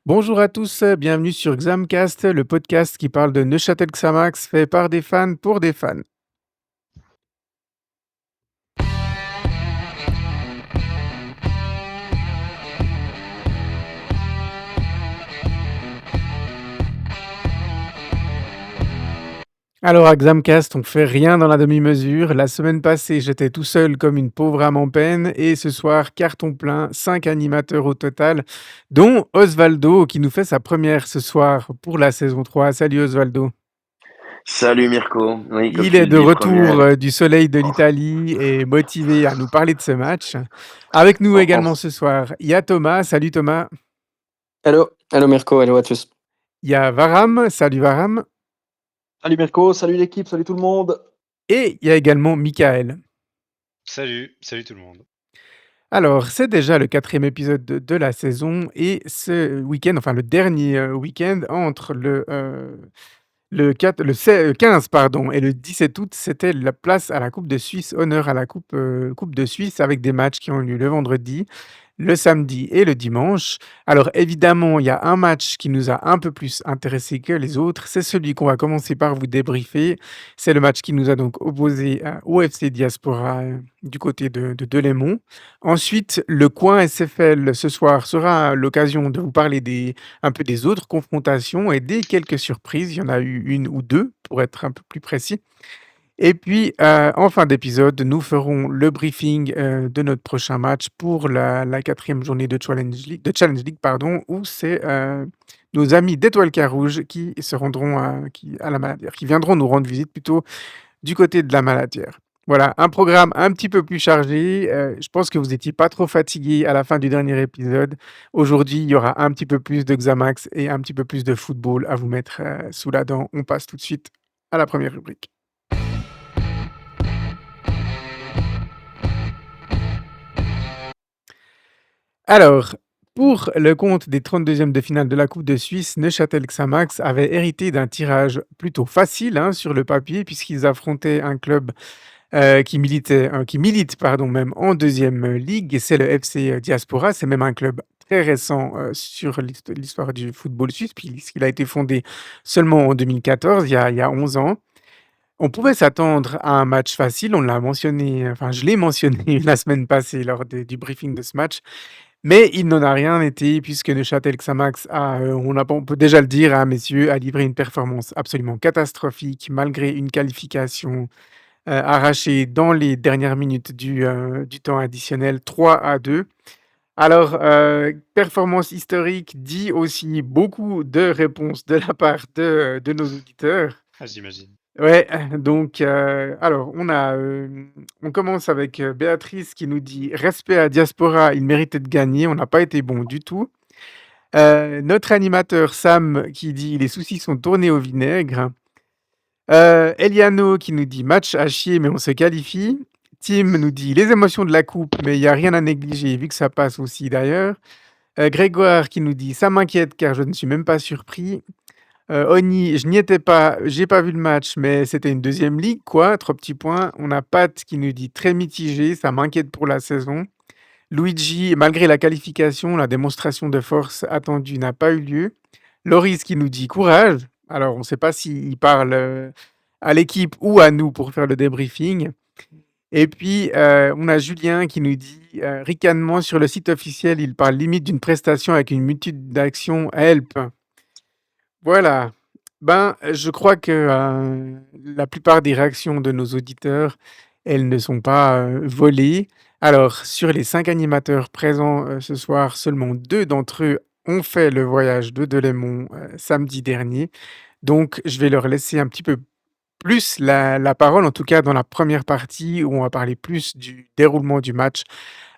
Bonjour à tous, bienvenue sur Xamcast, le podcast qui parle de Neuchâtel Xamax, fait par des fans pour des fans. Alors à Xamcast, on fait rien dans la demi-mesure. La semaine passée, j'étais tout seul comme une pauvre âme en peine et ce soir, carton plein, 5 animateurs au total, dont Osvaldo qui nous fait sa première ce soir pour la saison 3. Salut Osvaldo. Salut Mirko, oui, comme Il tu est le de dis, retour, première. du soleil de l'Italie et motivé à nous parler de ce match. Avec nous En- en- également ce soir, il y a Thomas. Salut Thomas. Hello, hello Mirko, hello à tous. Il y a Varam. Salut Varam. Salut Mirko, salut l'équipe, salut tout le monde. Et il y a également Michael. Salut tout le monde. Alors, c'est déjà le quatrième épisode de la saison et ce week-end, enfin le dernier week-end entre le 15 pardon, et le 17 août, c'était la place à la Coupe de Suisse, honneur à la Coupe de Suisse avec des matchs qui ont eu lieu le vendredi, le samedi et le dimanche. Alors évidemment, il y a un match qui nous a un peu plus intéressé que les autres, c'est celui qu'on va commencer par vous débriefer. C'est le match qui nous a donc opposé au FC Diaspora du côté de Delémont. Ensuite, le coin SFL ce soir sera l'occasion de vous parler un peu des autres confrontations et des quelques surprises. Il y en a eu une ou deux pour être un peu plus précis. Et puis, en fin d'épisode, nous ferons le briefing, de notre prochain match pour la 4e journée de Challenge League, pardon, où c'est, nos amis d'Étoile Carouge qui se rendront à la Maladière, qui viendront nous rendre visite plutôt du côté de la Maladière. Voilà, un programme un petit peu plus chargé, je pense que vous étiez pas trop fatigués à la fin du dernier épisode. Aujourd'hui, il y aura un petit peu plus de Xamax et un petit peu plus de football à vous mettre, sous la dent. On passe tout de suite à la première rubrique. Alors, pour le compte des 32e de finale de la Coupe de Suisse, Neuchâtel Xamax avait hérité d'un tirage plutôt facile, hein, sur le papier, puisqu'ils affrontaient un club qui milite pardon, même en deuxième ligue, et c'est le FC Diaspora. C'est même un club très récent sur l'histoire du football suisse, puisqu'il a été fondé seulement en 2014, il y a 11 ans. On pouvait s'attendre à un match facile, on l'a mentionné, enfin je l'ai mentionné la semaine passée lors du briefing de ce match. Mais il n'en a rien été puisque Neuchâtel Xamax on peut déjà le dire, hein, messieurs, a livré une performance absolument catastrophique malgré une qualification, arrachée dans les dernières minutes du temps additionnel 3-2. Alors, performance historique dit aussi beaucoup de réponses de la part de nos auditeurs. Ah, j'imagine. Ouais, donc alors on commence avec, Béatrice qui nous dit: «Respect à Diaspora, il méritait de gagner, on n'a pas été bon du tout». Notre animateur Sam qui dit: «Les soucis sont tournés au vinaigre». Eliano qui nous dit: «Match à chier mais on se qualifie». Tim nous dit: «Les émotions de la coupe, mais il y a rien à négliger vu que ça passe aussi d'ailleurs». Grégoire qui nous dit: «Ça m'inquiète car je ne suis même pas surpris». Oni: «Je n'y étais pas, j'ai pas vu le match, mais c'était une deuxième ligue quoi, 3 petits points». On a Pat qui nous dit: «Très mitigé, ça m'inquiète pour la saison». Luigi: «Malgré la qualification, la démonstration de force attendue n'a pas eu lieu». Loris qui nous dit: «Courage». Alors on ne sait pas s'il parle, à l'équipe ou à nous pour faire le débriefing. Et puis, on a Julien qui nous dit, ricanement sur le site officiel, il parle limite d'une prestation avec une multitude d'actions help. Voilà. Ben, je crois que, la plupart des réactions de nos auditeurs, elles ne sont pas, volées. Alors, sur les 5 animateurs présents, ce soir, seulement 2 d'entre eux ont fait le voyage de Delémont, samedi dernier. Donc je vais leur laisser un petit peu plus la parole, en tout cas dans la première partie où on va parler plus du déroulement du match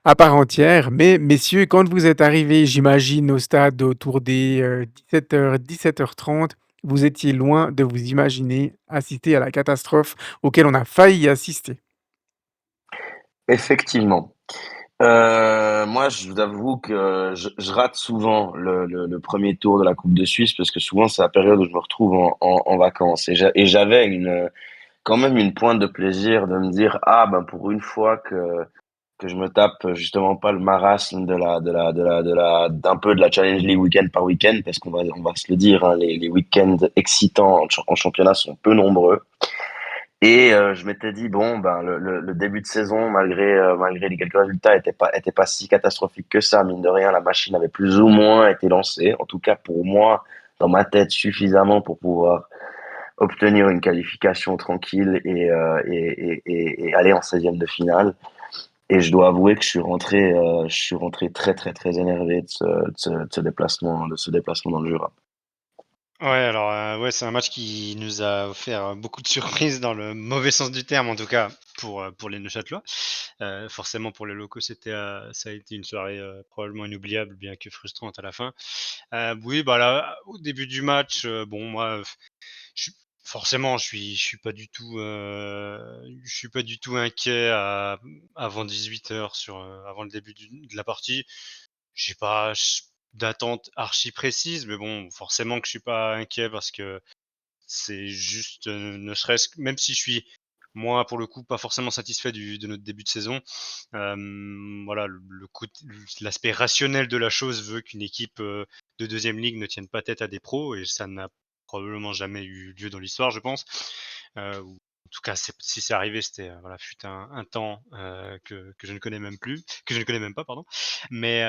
à part entière. Mais messieurs, quand vous êtes arrivés, j'imagine, au stade autour des 17h, 17h30, vous étiez loin de vous imaginer assister à la catastrophe auquel on a failli assister. Effectivement. Moi, je vous avoue que je rate souvent le premier tour de la Coupe de Suisse parce que souvent c'est la période où je me retrouve en vacances et j'avais quand même une pointe de plaisir de me dire ah ben pour une fois que que je me tape justement pas le marasme d'un peu de la Challenge League week-end par week-end, parce on va se le dire, hein, les week-ends excitants en championnat sont peu nombreux. Et je m'étais dit bon ben le début de saison malgré les quelques résultats était pas si catastrophique que ça, mine de rien la machine avait plus ou moins été lancée, en tout cas pour moi dans ma tête suffisamment pour pouvoir obtenir une qualification tranquille et aller en 16e de finale. Et je dois avouer que je suis rentré très très très énervé de ce déplacement dans le Jura. Ouais, alors ouais, c'est un match qui nous a offert beaucoup de surprises dans le mauvais sens du terme, en tout cas pour les Neuchâtelois. Forcément pour les locaux, ça a été une soirée probablement inoubliable, bien que frustrante à la fin. Oui, bah là, au début du match, bon moi, je suis forcément, je suis pas du tout inquiet avant 18 h avant le début de la partie. J'ai pas d'attente archi précise, mais bon, forcément que je suis pas inquiet parce que c'est juste, ne serait-ce que même si je suis, moi, pour le coup, pas forcément satisfait de notre début de saison, voilà, l'aspect rationnel de la chose veut qu'une équipe de deuxième ligue ne tienne pas tête à des pros, et ça n'a probablement jamais eu lieu dans l'histoire, je pense. Ou en tout cas, si c'est arrivé, c'était voilà, fut un temps que je ne connais même plus, que je ne connais même pas, pardon. Mais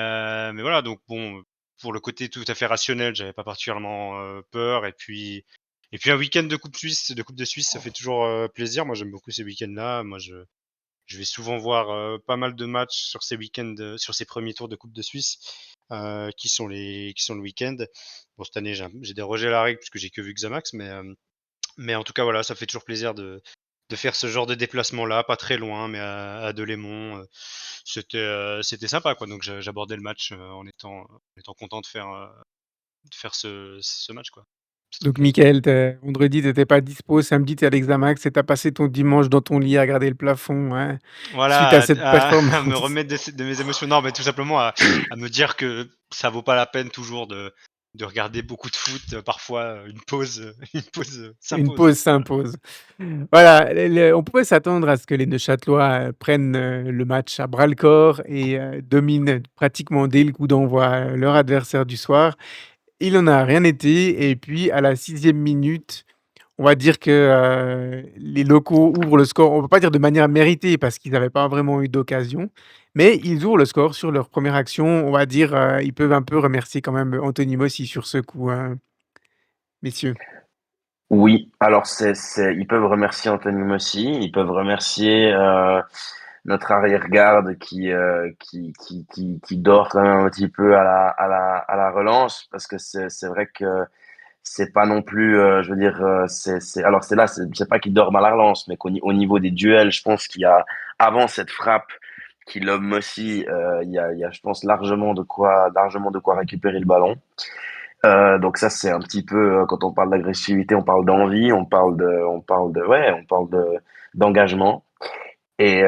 voilà, donc bon, pour le côté tout à fait rationnel, j'avais pas particulièrement peur. Et puis un week-end de Coupe de Suisse, ça fait toujours plaisir. Moi, j'aime beaucoup ces week-ends-là. Moi, je vais souvent voir pas mal de matchs sur ces week-ends, sur ces premiers tours de Coupe de Suisse, qui sont le week-end. Bon, cette année, j'ai dérogé à la règle puisque j'ai que vu Xamax, mais en tout cas, voilà, ça fait toujours plaisir de faire ce genre de déplacement-là, pas très loin, mais à Delémont. C'était sympa, quoi. Donc j'abordais le match en étant content de faire ce match, quoi. C'était Donc cool. Mickaël, vendredi, tu étais pas dispo, samedi, tu es à l'Examax et tu as passé ton dimanche dans ton lit à regarder le plafond, hein, suite à Voilà, cette à me performance. remettre de mes émotions. Non, mais tout simplement à me dire que ça vaut pas la peine toujours de regarder beaucoup de foot. Parfois, une pause Une s'impose. pause Voilà. s'impose. Voilà, on pouvait s'attendre à ce que les Neuchâtelois prennent le match à bras-le-corps et dominent pratiquement dès le coup d'envoi leur adversaire du soir. Il n'en a rien été et puis à la 6e minute, on va dire que les locaux ouvrent le score. On ne peut pas dire de manière méritée parce qu'ils n'avaient pas vraiment eu d'occasion, mais ils ouvrent le score sur leur première action. On va dire, ils peuvent un peu remercier quand même Anthony Mossi sur ce coup, hein, messieurs. Oui, alors ils peuvent remercier Anthony Mossi, ils peuvent remercier notre arrière-garde qui dort quand même un petit peu à la relance, parce que c'est vrai que c'est pas non plus, je veux dire, alors c'est pas qu'il dorme à la relance, mais au niveau des duels, je pense qu'il y a, avant cette frappe qui lobe Mossi, il y a, je pense, largement de quoi récupérer le ballon. Donc ça, c'est un petit peu, quand on parle d'agressivité, on parle d'envie, on parle d'engagement. Et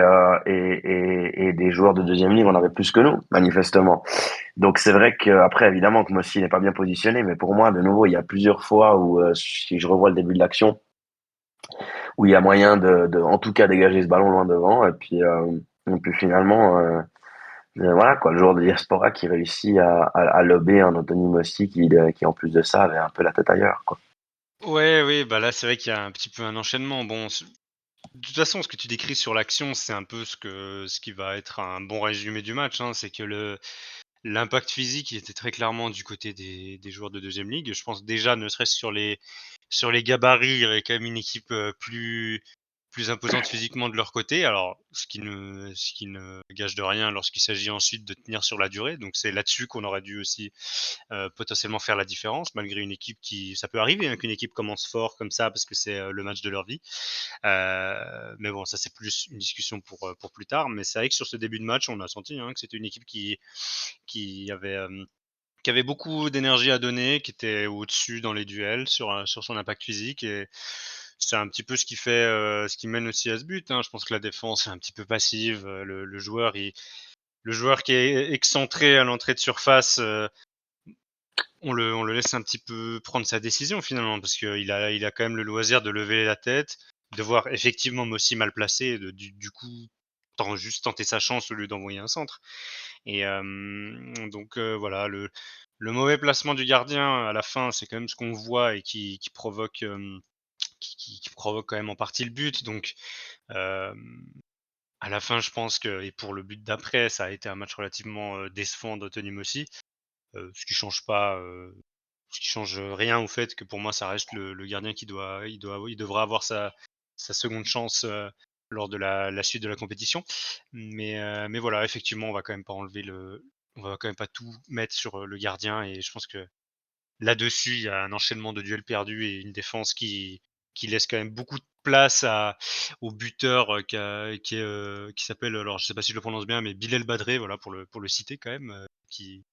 des joueurs de deuxième ligne, on avait plus que nous, manifestement. Donc c'est vrai que après, évidemment, que Mossi n'est pas bien positionné, mais pour moi, de nouveau, il y a plusieurs fois où, si je revois le début de l'action, où il y a moyen en tout cas, dégager ce ballon loin devant, et puis finalement, voilà quoi, le joueur de Diaspora qui réussit à lober un Anthony Mossi qui en plus de ça avait un peu la tête ailleurs, quoi. Ouais, oui, bah là, c'est vrai qu'il y a un petit peu un enchaînement. Bon, de toute façon, ce que tu décris sur l'action, c'est un peu ce qui va être un bon résumé du match, hein. C'est que l'impact physique, il était très clairement du côté des joueurs de deuxième ligue. Je pense déjà, ne serait-ce sur les gabarits, il y avait quand même une équipe plus imposante physiquement de leur côté. Alors, ce qui ne gage de rien lorsqu'il s'agit ensuite de tenir sur la durée. Donc, c'est là-dessus qu'on aurait dû aussi potentiellement faire la différence, malgré une équipe ça peut arriver, hein, qu'une équipe commence fort comme ça parce que c'est le match de leur vie. Mais bon, ça c'est plus une discussion pour plus tard. Mais c'est vrai que sur ce début de match, on a senti, hein, que c'était une équipe qui avait, qui avait beaucoup d'énergie à donner, qui était au-dessus dans les duels sur son impact physique. Et c'est un petit peu ce qui mène aussi à ce but, hein. Je pense que la défense est un petit peu passive. Le joueur qui est excentré à l'entrée de surface, on le laisse un petit peu prendre sa décision finalement, parce il a quand même le loisir de lever la tête, de voir effectivement Mossi mal placé, et du coup juste tenter sa chance au lieu d'envoyer un centre. Et donc voilà, le mauvais placement du gardien à la fin, c'est quand même ce qu'on voit et qui provoque, qui provoque quand même en partie le but. Donc hem, à la fin, je pense que et pour le but d'après, ça a été un match relativement, décevant d'Anthony Mossi, ce qui change rien au fait que pour moi ça reste le gardien qui il devra avoir sa seconde chance, lors de la suite de la compétition. Mais voilà, effectivement, on va quand même pas tout mettre sur, le gardien et je pense que là-dessus, il y a un enchaînement de duels perdus et une défense qui laisse quand même beaucoup de place au buteur, qui s'appelle, alors je sais pas si je le prononce bien, mais Bilal Badré, voilà, pour le citer quand même, qui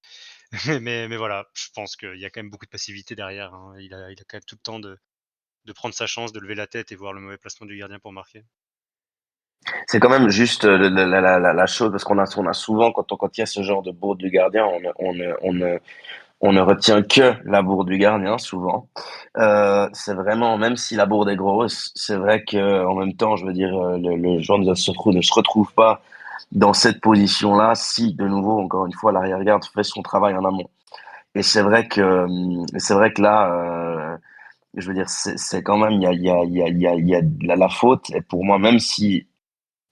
mais voilà, je pense qu'il y a quand même beaucoup de passivité derrière, hein. Il a quand même tout le temps de prendre sa chance, de lever la tête et voir le mauvais placement du gardien pour marquer. C'est quand même juste la chose, parce qu'on a souvent, quand il y a ce genre de bourde du gardien, on ne retient que la bourde du gardien, souvent. C'est vraiment, même si la bourde est grosse, c'est vrai que en même temps, je veux dire, le joueur ne se retrouve pas dans cette position-là si, de nouveau, encore une fois, l'arrière-garde fait son travail en amont. Et c'est vrai que là, je veux dire, c'est quand même, il y a la faute. Et pour moi, même si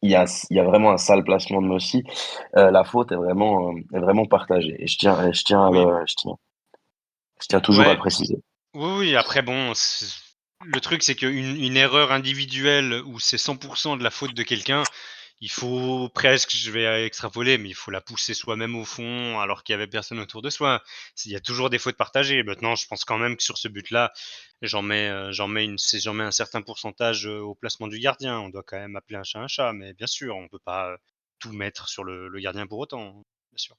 il y a vraiment un sale placement de Messi, la faute est vraiment partagée. Et Oui, je tiens toujours à le ouais, préciser. oui, oui, après bon, le truc c'est qu'une erreur individuelle où c'est 100 de la faute de quelqu'un, il faut presque, je vais extrapoler, mais il faut la pousser soi-même au fond alors qu'il y avait personne autour de soi. Il y a toujours des fautes partagées. Maintenant, je pense quand même que sur ce but-là, j'en mets un certain pourcentage, au placement du gardien. On doit quand même appeler un chat un chat, mais bien sûr, on peut pas, tout mettre sur le gardien pour autant, hein, bien sûr.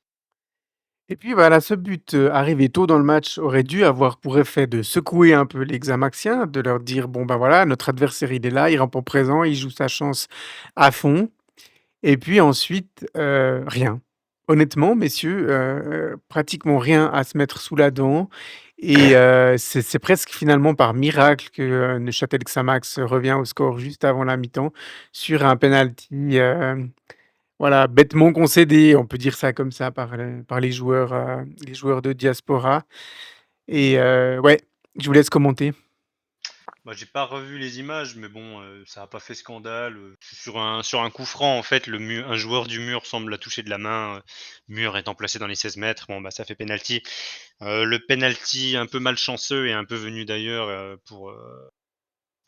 Et puis voilà, ce but, arrivé tôt dans le match aurait dû avoir pour effet de secouer un peu les Xamaxiens, de leur dire: «Bon, ben, voilà, notre adversaire, il est là, il répond présent, il joue sa chance à fond». Et puis ensuite, rien. Honnêtement, messieurs, pratiquement rien à se mettre sous la dent et c'est presque finalement par miracle que, Neuchâtel Xamax revient au score juste avant la mi-temps sur un penalty, voilà, bêtement concédé, on peut dire ça comme ça par les joueurs de Diaspora et ouais, je vous laisse commenter. Bah, j'ai pas revu les images, mais bon, ça a pas fait scandale, sur un coup franc, en fait, un joueur du mur semble la toucher de la main, mur étant placé dans les 16 mètres. Bon, bah, ça fait penalty. Le penalty un peu malchanceux et un peu venu d'ailleurs,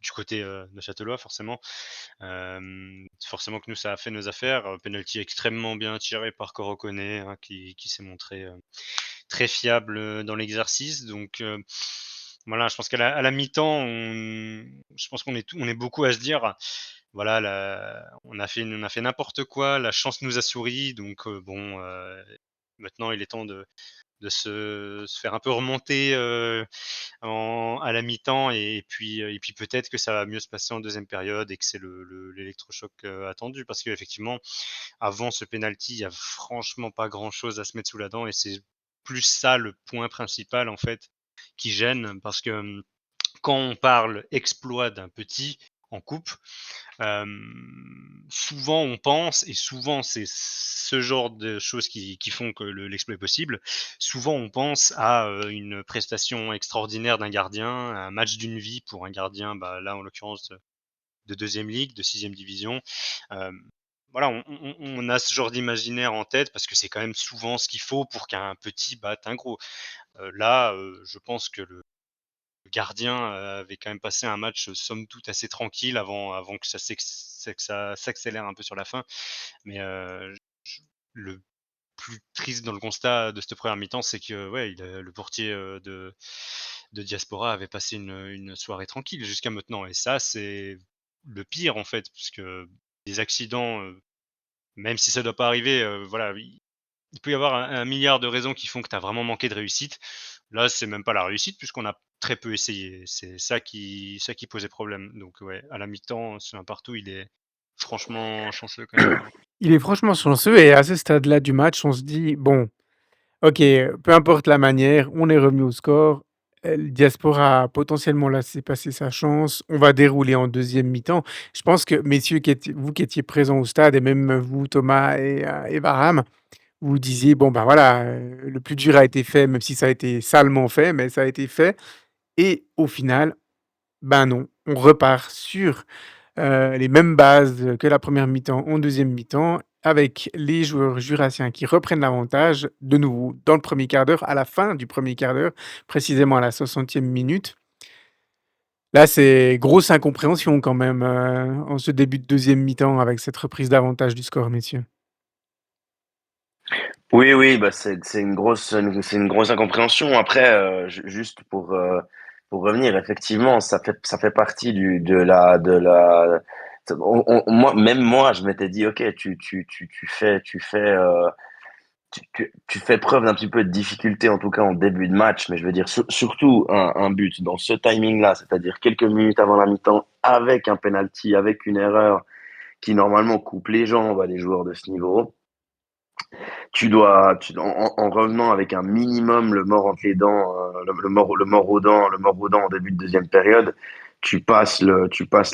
du côté, neuchâtelois forcément. Forcément que nous, ça a fait nos affaires. Penalty extrêmement bien tiré par Corocone, hein, qui s'est montré, très fiable, dans l'exercice. Donc voilà, je pense à la mi-temps, je pense on est beaucoup à se dire: «Voilà, on a fait n'importe quoi, la chance nous a souri, donc bon, maintenant il est temps de se faire un peu remonter, à la mi-temps et puis peut-être que ça va mieux se passer en deuxième période et que c'est l'électrochoc, attendu». Parce qu'effectivement, avant ce penalty, il y a franchement pas grand-chose à se mettre sous la dent et c'est plus ça le point principal, en fait, qui gêne parce que, quand on parle exploit d'un petit en coupe, souvent on pense et souvent c'est ce genre de choses qui font que l'exploit est possible. Souvent on pense à, une prestation extraordinaire d'un gardien, un match d'une vie pour un gardien, bah, là en l'occurrence, de 2e ligue, de 6e division. Hem, voilà, on a ce genre d'imaginaire en tête parce que c'est quand même souvent ce qu'il faut pour qu'un petit batte un gros. Là, je pense que le gardien, avait quand même passé un match, somme toute assez tranquille avant que ça s'accélère un peu sur la fin. Mais, j le plus triste dans le constat de cette première mi-temps, c'est que, ouais, le portier, de Diaspora avait passé une soirée tranquille jusqu'à maintenant et ça, c'est le pire, en fait, puisque des accidents, même si ça doit pas arriver, voilà, il peut y avoir un milliard de raisons qui font que tu as vraiment manqué de réussite. Là, c'est même pas la réussite puisqu'on a très peu essayé. C'est ça qui posait problème. Donc ouais, à la mi-temps, c'est un partout, il est franchement chanceux quand même. Il est franchement chanceux et à ce stade-là du match, on se dit: «Bon, OK, peu importe la manière, on est revenu au score, le Diaspora a potentiellement laissé passer sa chance. On va dérouler en deuxième mi-temps. Je pense que messieurs vous qui étiez présents au stade et même vous Thomas et Varane, vous disiez: «Bon, ben, voilà, le plus dur a été fait», même si ça a été salement fait, mais ça a été fait et au final, ben, non, on repart sur les mêmes bases que la première mi-temps en deuxième mi-temps, avec les joueurs jurassiens qui reprennent l'avantage, de nouveau dans le premier quart d'heure, à la fin du premier quart d'heure, précisément à la 60e minute. Là, c'est grosse incompréhension quand même, en ce début de deuxième mi-temps avec cette reprise d'avantage du score, messieurs. Oui, oui, bah c'est une grosse incompréhension. Après, juste pour revenir, effectivement, ça fait partie même moi, je m'étais dit, ok, tu fais preuve d'un petit peu de difficulté, en tout cas en début de match, mais je veux dire surtout un but dans ce timing-là, c'est-à-dire quelques minutes avant la mi-temps, avec un penalty, avec une erreur qui normalement coupe les jambes à des joueurs de ce niveau. En revenant avec un minimum le mort entre les dents, le mort aux dents en début de deuxième période, tu passes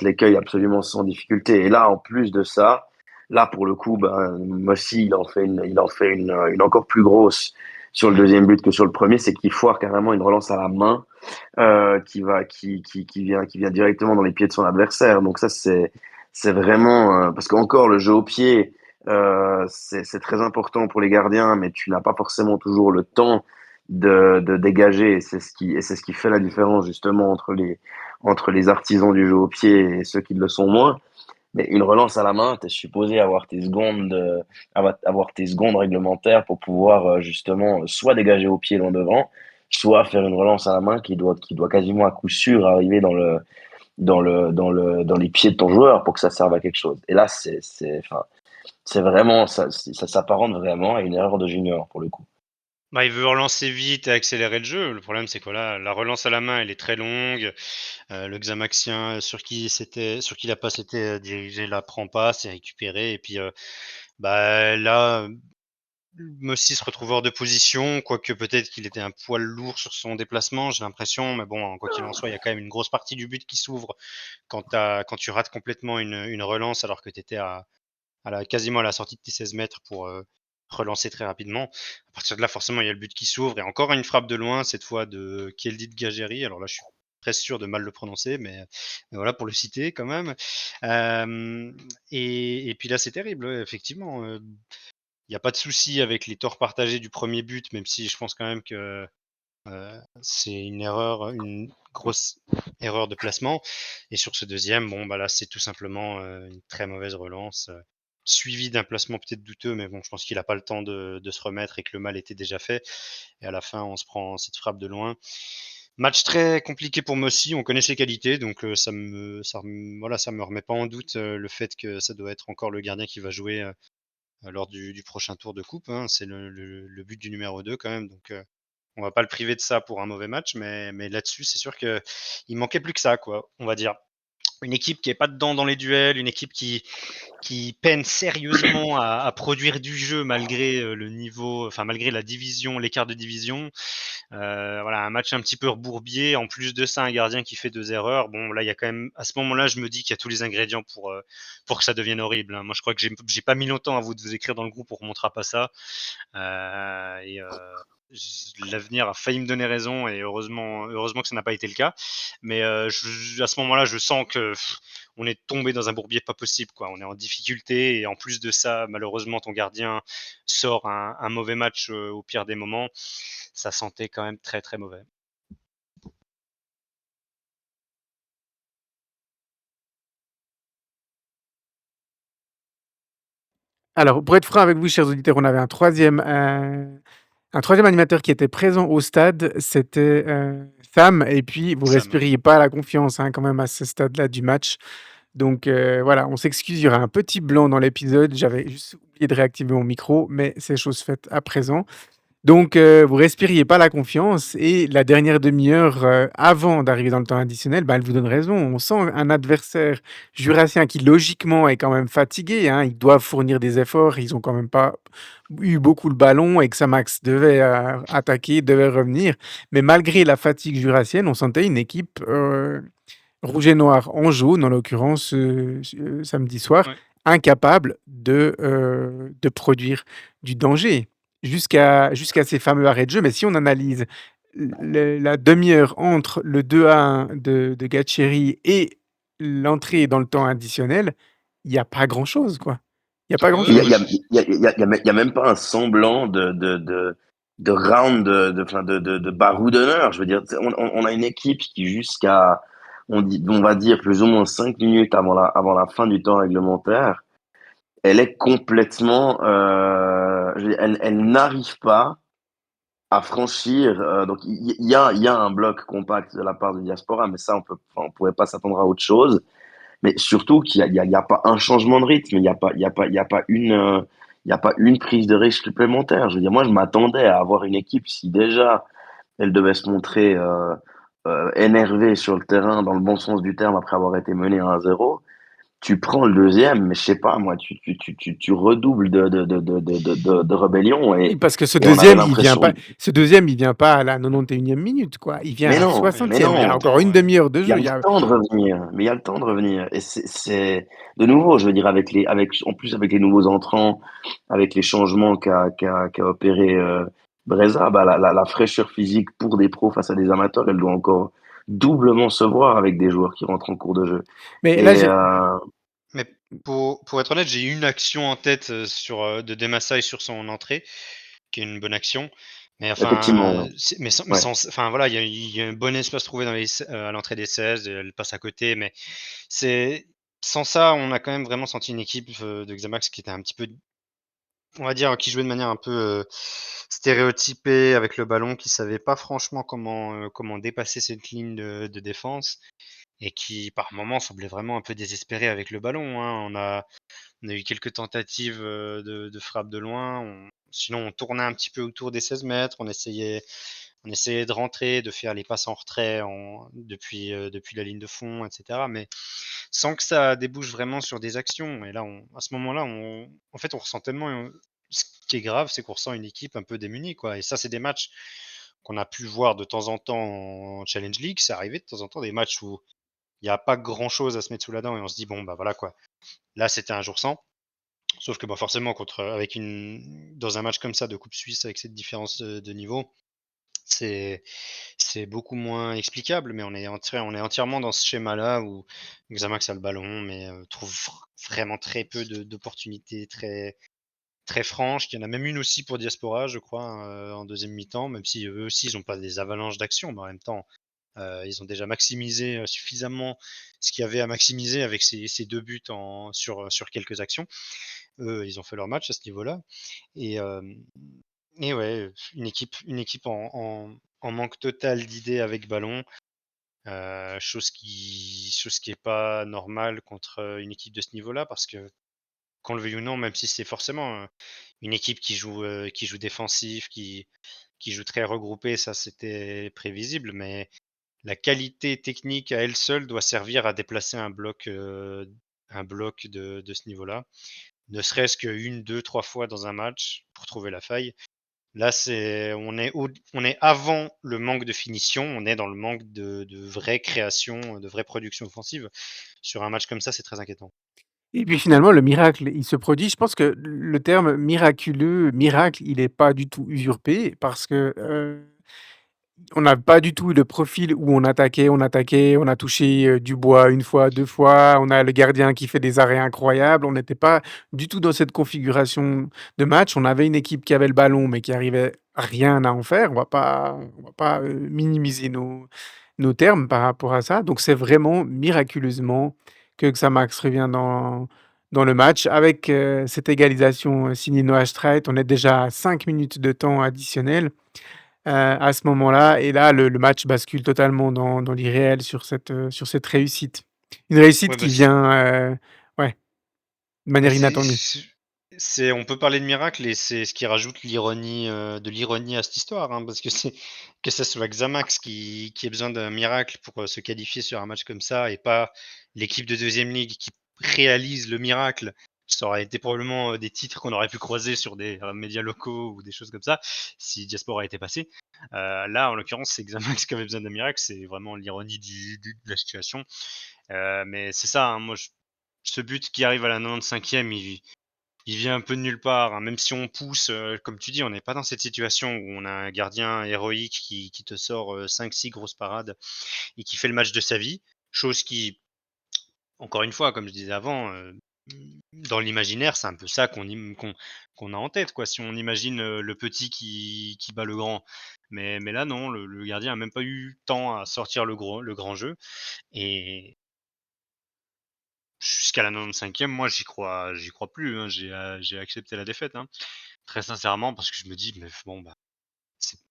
l'écueil absolument sans difficulté. Et là, en plus de ça, là pour le coup, ben, Mossi, il en fait une encore plus grosse sur le deuxième but que sur le premier, c'est qu'il foire carrément une relance à la main qui vient directement dans les pieds de son adversaire. Donc ça, c'est vraiment parce qu'encore le jeu au pied c'est très important pour les gardiens, mais tu n'as pas forcément toujours le temps de dégager. Et c'est ce qui fait la différence justement entre les artisans du jeu au pied et ceux qui le sont moins. Mais une relance à la main, tu es supposé avoir avoir tes secondes réglementaires pour pouvoir justement soit dégager au pied loin devant, soit faire une relance à la main qui doit quasiment à coup sûr arriver dans les pieds de ton joueur pour que ça serve à quelque chose. Et là, enfin, c'est vraiment, ça s'apparente vraiment à une erreur de junior pour le coup. Bah, il veut relancer vite et accélérer le jeu. Le problème, c'est que voilà, la relance à la main, elle est très longue. Le Xamaxien sur qui la passe était dirigée la prend pas, c'est récupéré. Et puis, bah, là, Messi se retrouve hors de position, quoique peut-être qu'il était un poil lourd sur son déplacement, j'ai l'impression. Mais bon, quoi qu'il en soit, il y a quand même une grosse partie du but qui s'ouvre quand tu rates complètement une relance alors que tu étais quasiment à la sortie de tes 16 mètres pour relancer très rapidement. À partir de là, forcément, il y a le but qui s'ouvre et encore une frappe de loin, cette fois de Keldit Gageri. Alors là, je suis presque sûr de mal le prononcer, mais voilà pour le citer quand même. Et puis là, c'est terrible, ouais, effectivement. Il n'y a pas de souci avec les torts partagés du premier but, même si je pense quand même que c'est une grosse erreur de placement. Et sur ce deuxième, bon, bah là, c'est tout simplement une très mauvaise relance, suivie d'un placement peut-être douteux, mais bon, je pense qu'il n'a pas le temps de se remettre et que le mal était déjà fait. Et à la fin, on se prend cette frappe de loin. Match très compliqué pour Mossi, on connaît ses qualités, donc voilà, ça me remet pas en doute le fait que ça doit être encore le gardien qui va jouer lors du prochain tour de coupe, hein. C'est le but du numéro 2 quand même, donc on va pas le priver de ça pour un mauvais match, mais là-dessus, c'est sûr qu'il manquait plus que ça, quoi, on va dire. Une équipe qui est pas dedans dans les duels, une équipe qui peine sérieusement à produire du jeu malgré le niveau, enfin malgré la division, l'écart de division. Voilà, un match un petit peu rebourbier. En plus de ça, un gardien qui fait 2 erreurs. Bon, là, il y a quand même, à ce moment-là, je me dis qu'il y a tous les ingrédients pour que ça devienne horrible, hein. Moi, je crois que j'ai pas mis longtemps à vous écrire dans le groupe pour montrer pas ça. Et l'avenir a failli me donner raison et heureusement que ça n'a pas été le cas. Mais à ce moment-là, je sens que on est tombé dans un bourbier pas possible, quoi. On est en difficulté et en plus de ça, malheureusement, ton gardien sort un mauvais match au pire des moments. Ça sentait quand même très très mauvais. Alors, pour être franc avec vous, chers auditeurs, on avait un troisième animateur qui était présent au stade, c'était, Sam et puis vous Sam. respiriez pas la confiance, hein, quand même à ce stade-là du match. Donc voilà, on s'excuse, il y aura un petit blanc dans l'épisode. J'avais juste oublié de réactiver mon micro, mais c'est chose faite à présent. Donc, vous respiriez pas la confiance et la dernière demi-heure, avant d'arriver dans le temps additionnel, bah, elle vous donne raison. On sent un adversaire jurassien qui logiquement est quand même fatigué, hein. Ils doivent fournir des efforts, ils ont quand même pas eu beaucoup le ballon et que Xamax devait, attaquer, devait revenir. Mais malgré la fatigue jurassienne, on sentait une équipe, rouge et noir en jaune, en l'occurrence, samedi soir, Ouais. incapable de produire du danger jusqu'à ces fameux arrêts de jeu. Mais si on analyse la demi-heure entre le 2-1 de Gatcheri et l'entrée dans le temps additionnel, il n'y a pas grand-chose, quoi. Il n'y a pas Ouais, Il y a, grand-chose. il y a, il y a même pas un semblant de round, enfin, de barreau d'honneur. Je veux dire, on a une équipe qui jusqu'à, on va dire plus ou moins 5 minutes avant la fin du temps réglementaire, elle est complètement, elle n'arrive pas à franchir. Donc il y a un bloc compact de la part de Diaspora, mais ça on pourrait pas s'attendre à autre chose. Mais surtout qu'il y a pas un changement de rythme, il y a pas une, il y a pas une prise de risque supplémentaire. Je veux dire, moi, je m'attendais à avoir une équipe si déjà elle devait se montrer énervée sur le terrain dans le bon sens du terme après avoir été menée 1-0. Tu prends le deuxième, mais je sais pas, moi, tu redoubles de rébellion Oui, parce que et on avait ce deuxième, il vient pas à la 91e minute, quoi. Il vient à la Mais 60e. Il y a encore 60e, une ouais. demi-heure de il y a jeu. le temps de revenir, mais il y a le temps de revenir. Et de nouveau, je veux dire, en plus avec les nouveaux entrants, avec les changements qu'a opéré Breza, bah, la fraîcheur physique pour des pros face à des amateurs, elle doit encore doublement se voir avec des joueurs qui rentrent en cours de jeu. Mais là, Et j'ai Mais pour être honnête, j'ai une action en tête de Demassai sur son entrée, qui est une bonne action. Mais effectivement, enfin, ouais. mais Ouais. sans, enfin voilà, il y a un bon espace trouvé à l'entrée des 16, elle passe à côté, mais c'est sans ça, on a quand même vraiment senti une équipe de Xamax qui était un petit peu, on va dire, qui jouait de manière un peu stéréotypée avec le ballon, qui savait pas franchement comment dépasser cette ligne de défense et qui par moments semblait vraiment un peu désespéré avec le ballon, hein. On a eu quelques tentatives de frappe de loin. Sinon, on tournait un petit peu autour des 16 mètres. On essayait de rentrer, de faire les passes en retrait depuis la ligne de fond, etc. Mais sans que ça débouche vraiment sur des actions. Et là, à ce moment-là, en fait, on ressent tellement. Ce qui est grave, c'est qu'on ressent une équipe un peu démunie, quoi. Et ça, c'est des matchs qu'on a pu voir de temps en temps en Challenge League. C'est arrivé de temps en temps des matchs où il n'y a pas grand-chose à se mettre sous la dent et on se dit, bon, bah voilà quoi. Là, c'était un jour sans. Sauf que bah, forcément, dans un match comme ça de Coupe Suisse avec cette différence de niveau, c'est c'est beaucoup moins explicable, mais on est entièrement dans ce schéma-là où Xamax a le ballon, mais trouve vraiment très peu d'opportunités très franches. Il y en a même une aussi pour Diaspora, je crois, en deuxième mi-temps, même si eux aussi, ils n'ont pas des avalanches d'actions, mais en même temps, ils ont déjà maximisé suffisamment ce qu'il y avait à maximiser avec ces deux buts sur quelques actions. Eux, ils ont fait leur match à ce niveau-là. Et, euh, et ouais, une équipe en manque total d'idées avec ballon, chose qui est pas normale contre une équipe de ce niveau-là, parce que qu'on le veuille ou non, même si c'est forcément une équipe qui joue défensif, qui joue très regroupé, ça c'était prévisible, mais la qualité technique à elle seule doit servir à déplacer un bloc de ce niveau-là, ne serait-ce qu'une, deux, trois fois dans un match pour trouver la faille. Là, on est avant le manque de finition, on est dans le manque de vraie création, de vraie production offensive. Sur un match comme ça, c'est très inquiétant. Et puis finalement, le miracle, il se produit. Je pense que le terme miraculeux, miracle, il est pas du tout usurpé parce que, on n'a pas du tout eu le profil où on a touché, du bois une fois, 2 fois, on a le gardien qui fait des arrêts incroyables. On n'était pas du tout dans cette configuration de match. On avait une équipe qui avait le ballon, mais qui arrivait rien à en faire. On va pas, minimiser nos termes par rapport à ça. Donc c'est vraiment miraculeusement que Xamax revient dans le match avec, cette égalisation, signée Noah Streit. On est déjà à 5 minutes de temps additionnel. À ce moment-là et là, le match bascule totalement dans l'irréel sur cette réussite. Une réussite Ouais, bah, qui vient, ouais, de manière c'est inattendue. On peut parler de miracle et c'est ce qui rajoute l'ironie, de l'ironie à cette histoire, hein, parce que c'est que ça soit Xamax qui ait besoin d'un miracle pour se qualifier sur un match comme ça et pas l'équipe de deuxième ligue qui réalise le miracle. Ça aurait été probablement des titres qu'on aurait pu croiser sur des médias locaux ou des choses comme ça si Diaspora était passé. Là, en l'occurrence, c'est Xamax qui avait besoin d'un miracle. C'est vraiment l'ironie de la situation. Mais c'est ça, hein, ce but qui arrive à la 95e, il vient un peu de nulle part, hein. Même si on pousse, comme tu dis, on n'est pas dans cette situation où on a un gardien héroïque qui te sort 5-6 grosses parades et qui fait le match de sa vie. Chose qui, encore une fois, comme je disais avant, dans l'imaginaire, c'est un peu ça qu'on a en tête, quoi. Si on imagine le petit qui bat le grand. Mais là, non, le gardien a même pas eu temps à sortir le grand jeu. Et jusqu'à la 95e, moi, j'y crois plus, hein. J'ai accepté la défaite, hein. Très sincèrement, parce que je me dis, mais bon, bah,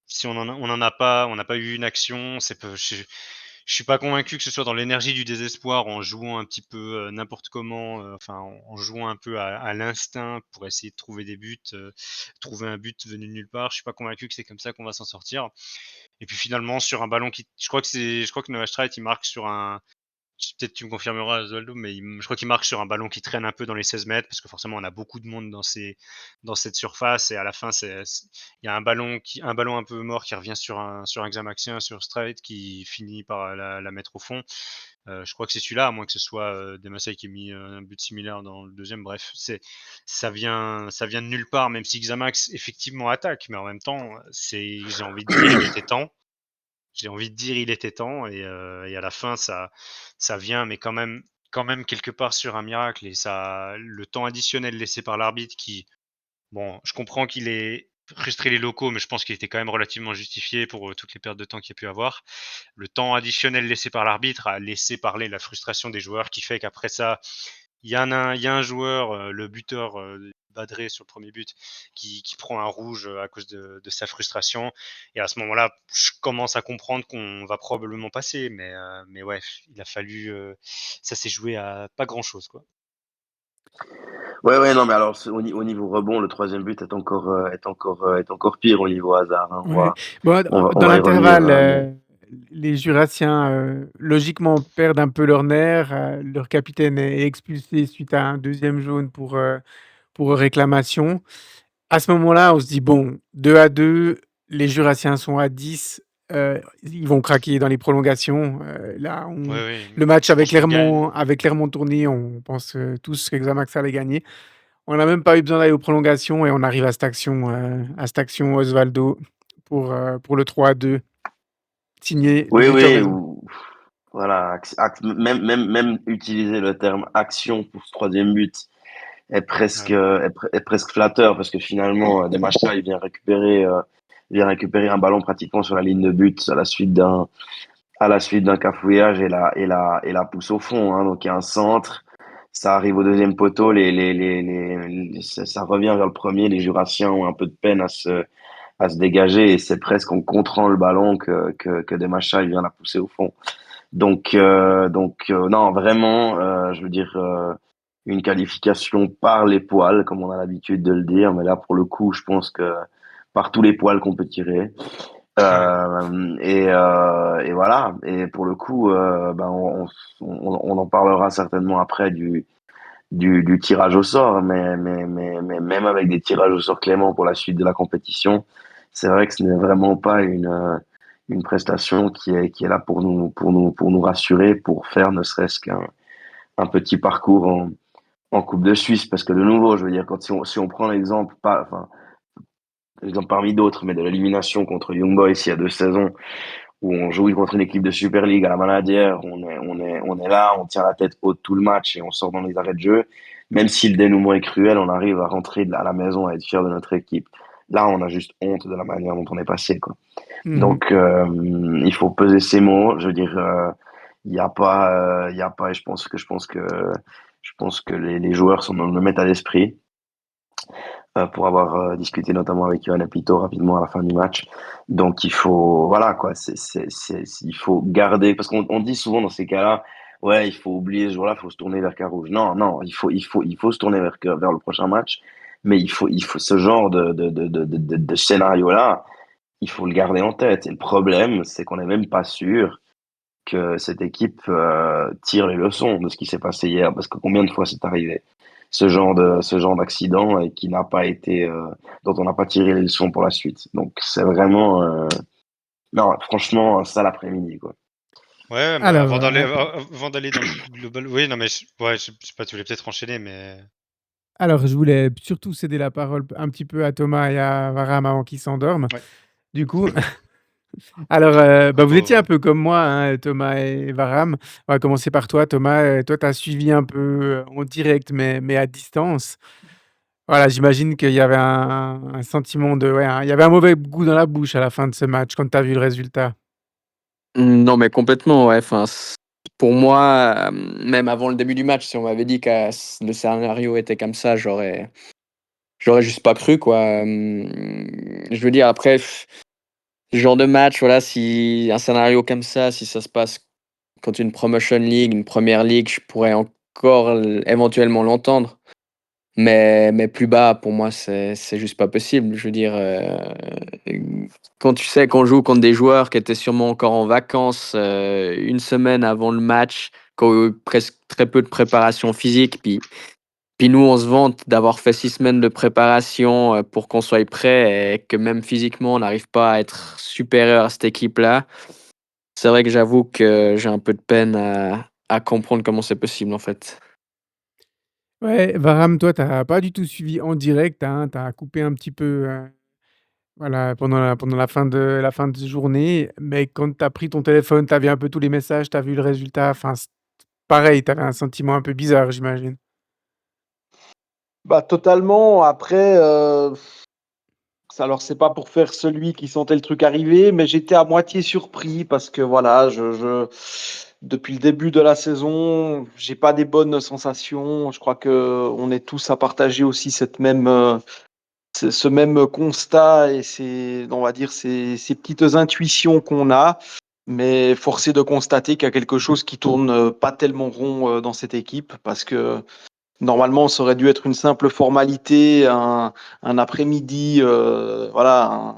si on n'a pas eu une action, je suis pas convaincu que ce soit dans l'énergie du désespoir, en jouant un petit peu n'importe comment, enfin en jouant un peu à l'instinct pour essayer de trouver des buts, trouver un but venu de nulle part. Je suis pas convaincu que c'est comme ça qu'on va s'en sortir. Et puis finalement, sur un ballon je crois que Noah Streit, il marque sur un, peut-être tu me confirmeras, Osvaldo, mais je crois qu'il marque sur un ballon qui traîne un peu dans les 16 mètres, parce que forcément, on a beaucoup de monde dans cette surface, et à la fin, il y a un ballon un peu mort qui revient sur un Xamaxien, sur Straight, qui finit par la mettre au fond. Je crois que c'est celui-là, à moins que ce soit Demassay qui ait mis un but similaire dans le deuxième. Bref, ça vient de nulle part, même si Xamax effectivement attaque, mais en même temps, j'ai envie de dire, il était temps. J'ai envie de dire il était temps et à la fin ça vient mais quand même quelque part sur un miracle et ça le temps additionnel laissé par l'arbitre qui bon, je comprends qu'il ait frustré les locaux mais je pense qu'il était quand même relativement justifié pour toutes les pertes de temps qu'il y a pu avoir. Le temps additionnel laissé par l'arbitre a laissé parler la frustration des joueurs qui fait qu'après ça, il y a un joueur, le buteur, Badré sur le premier but, qui prend un rouge à cause de sa frustration. Et à ce moment-là, je commence à comprendre qu'on va probablement passer. Mais ouais, il a fallu. Ça s'est joué à pas grand-chose, quoi. Ouais, non, mais alors au niveau rebond, le troisième but est encore pire au niveau hasard, hein. Ouais. Bon, On dans va y revenir. l'intervalle, les Jurassiens, logiquement perdent un peu leurs nerfs. Leur capitaine est expulsé suite à un deuxième jaune pour réclamation. À ce moment-là, on se dit: «Bon, 2-2, les Jurassiens sont à 10, ils vont craquer dans les prolongations». Là, Ouais, ouais, le match je pense qu'ils gagnent. Avec Clermont tourné, on pense, tous que Xamax allait gagner. On n'a même pas eu besoin d'aller aux prolongations et on arrive à cette action Osvaldo pour le 3-2, signé le Oui, buteur oui, raison. voilà, même utiliser le terme action pour ce troisième but Ouais, est presque flatteur parce que finalement, Demacha, il vient récupérer un ballon pratiquement sur la ligne de but à la suite d'un cafouillage et la pousse au fond, hein. Donc il y a un centre, ça arrive au deuxième poteau, ça revient vers le premier, les Jurassiens ont un peu de peine à se dégager et c'est presque en contrant le ballon que Demacha, il vient la pousser au fond. Non, vraiment, je veux dire, une qualification par les poils, comme on a l'habitude de le dire, mais là, pour le coup, je pense que par tous les poils qu'on peut tirer. Et voilà. Et pour le coup, ben, on en parlera certainement après du tirage au sort, mais même avec des tirages au sort cléments pour la suite de la compétition, c'est vrai que ce n'est vraiment pas une prestation qui est là pour nous rassurer, pour faire ne serait-ce un petit parcours en Coupe de Suisse. Parce que de nouveau, je veux dire, si on prend l'exemple, pas, enfin, l'exemple parmi d'autres, mais de l'élimination contre Young Boys il y a 2 saisons, où on joue contre une équipe de Super League à la Maladière, on est là, on tient la tête haute tout le match et on sort dans les arrêts de jeu. Même si le dénouement est cruel, on arrive à rentrer à la maison et être fier de notre équipe. Là, on a juste honte de la manière dont on est passé, quoi. Mmh. Donc, il faut peser ses mots. Je veux dire, il y a pas, et je pense que les joueurs le mettent à l'esprit pour avoir discuté notamment avec Johan Apito rapidement à la fin du match. Donc il faut, voilà quoi, il faut garder, parce qu'on dit souvent dans ces cas-là, ouais, il faut oublier ce jour-là, il faut se tourner vers Carouge. Non, il faut se tourner vers le prochain match, Mais il faut ce genre de scénario-là, il faut le garder en tête. Et le problème, c'est qu'on n'est même pas sûr que cette équipe tire les leçons de ce qui s'est passé hier, parce que combien de fois c'est arrivé ce genre d'accident et qui n'a pas été dont on n'a pas tiré les leçons pour la suite. Donc c'est vraiment non, franchement un sale après-midi quoi. Ouais, mais Alors, avant d'aller dans le plus global, oui, non, mais ouais, je sais pas, tu voulais peut-être enchaîner, mais alors je voulais surtout céder la parole un petit peu à Thomas et à Varam avant qu'ils s'endorment. ouais, Du coup, alors, les bah, vous étiez un pauvres. peu comme moi, hein, Thomas et Varam. On va commencer par toi, Thomas. Toi, tu as suivi un peu, en direct, mais à distance. Voilà, j'imagine qu'il y avait un sentiment de ouais, il y avait un mauvais goût dans la bouche à la fin de ce match quand tu as vu le résultat. Non, mais complètement, ouais. Enfin, pour moi, même avant le début du match, si on m'avait dit que le scénario était comme ça, j'aurais juste pas cru, quoi. Je veux dire, après, ce genre de match, voilà, si un scénario comme ça, si ça se passe contre une promotion league, une première ligue, je pourrais encore éventuellement l'entendre. Mais plus bas, pour moi, c'est juste pas possible. Je veux dire, quand tu sais qu'on joue contre des joueurs qui étaient sûrement encore en vacances une semaine avant le match, qui ont eu presque très peu de préparation physique, puis nous, on se vante d'avoir fait 6 semaines de préparation pour qu'on soit prêt et que même physiquement, on n'arrive pas à être supérieur à cette équipe-là. C'est vrai que j'avoue que j'ai un peu de peine à comprendre comment c'est possible, en fait. Ouais, Varam, toi, tu as pas du tout suivi en direct, hein, tu as coupé un petit peu, voilà, pendant la fin de journée, mais quand tu as pris ton téléphone, tu as vu un peu tous les messages, tu as vu le résultat, enfin, pareil, tu avais un sentiment un peu bizarre, j'imagine? Bah, totalement. Après, alors c'est pas pour faire celui qui sentait le truc arriver, mais j'étais à moitié surpris parce que voilà, depuis le début de la saison, j'ai pas des bonnes sensations. Je crois que on est tous à partager aussi ce même constat et on va dire, ces petites intuitions qu'on a. Mais force est de constater qu'il y a quelque chose qui tourne pas tellement rond dans cette équipe parce que normalement, ça aurait dû être une simple formalité, un après-midi, voilà,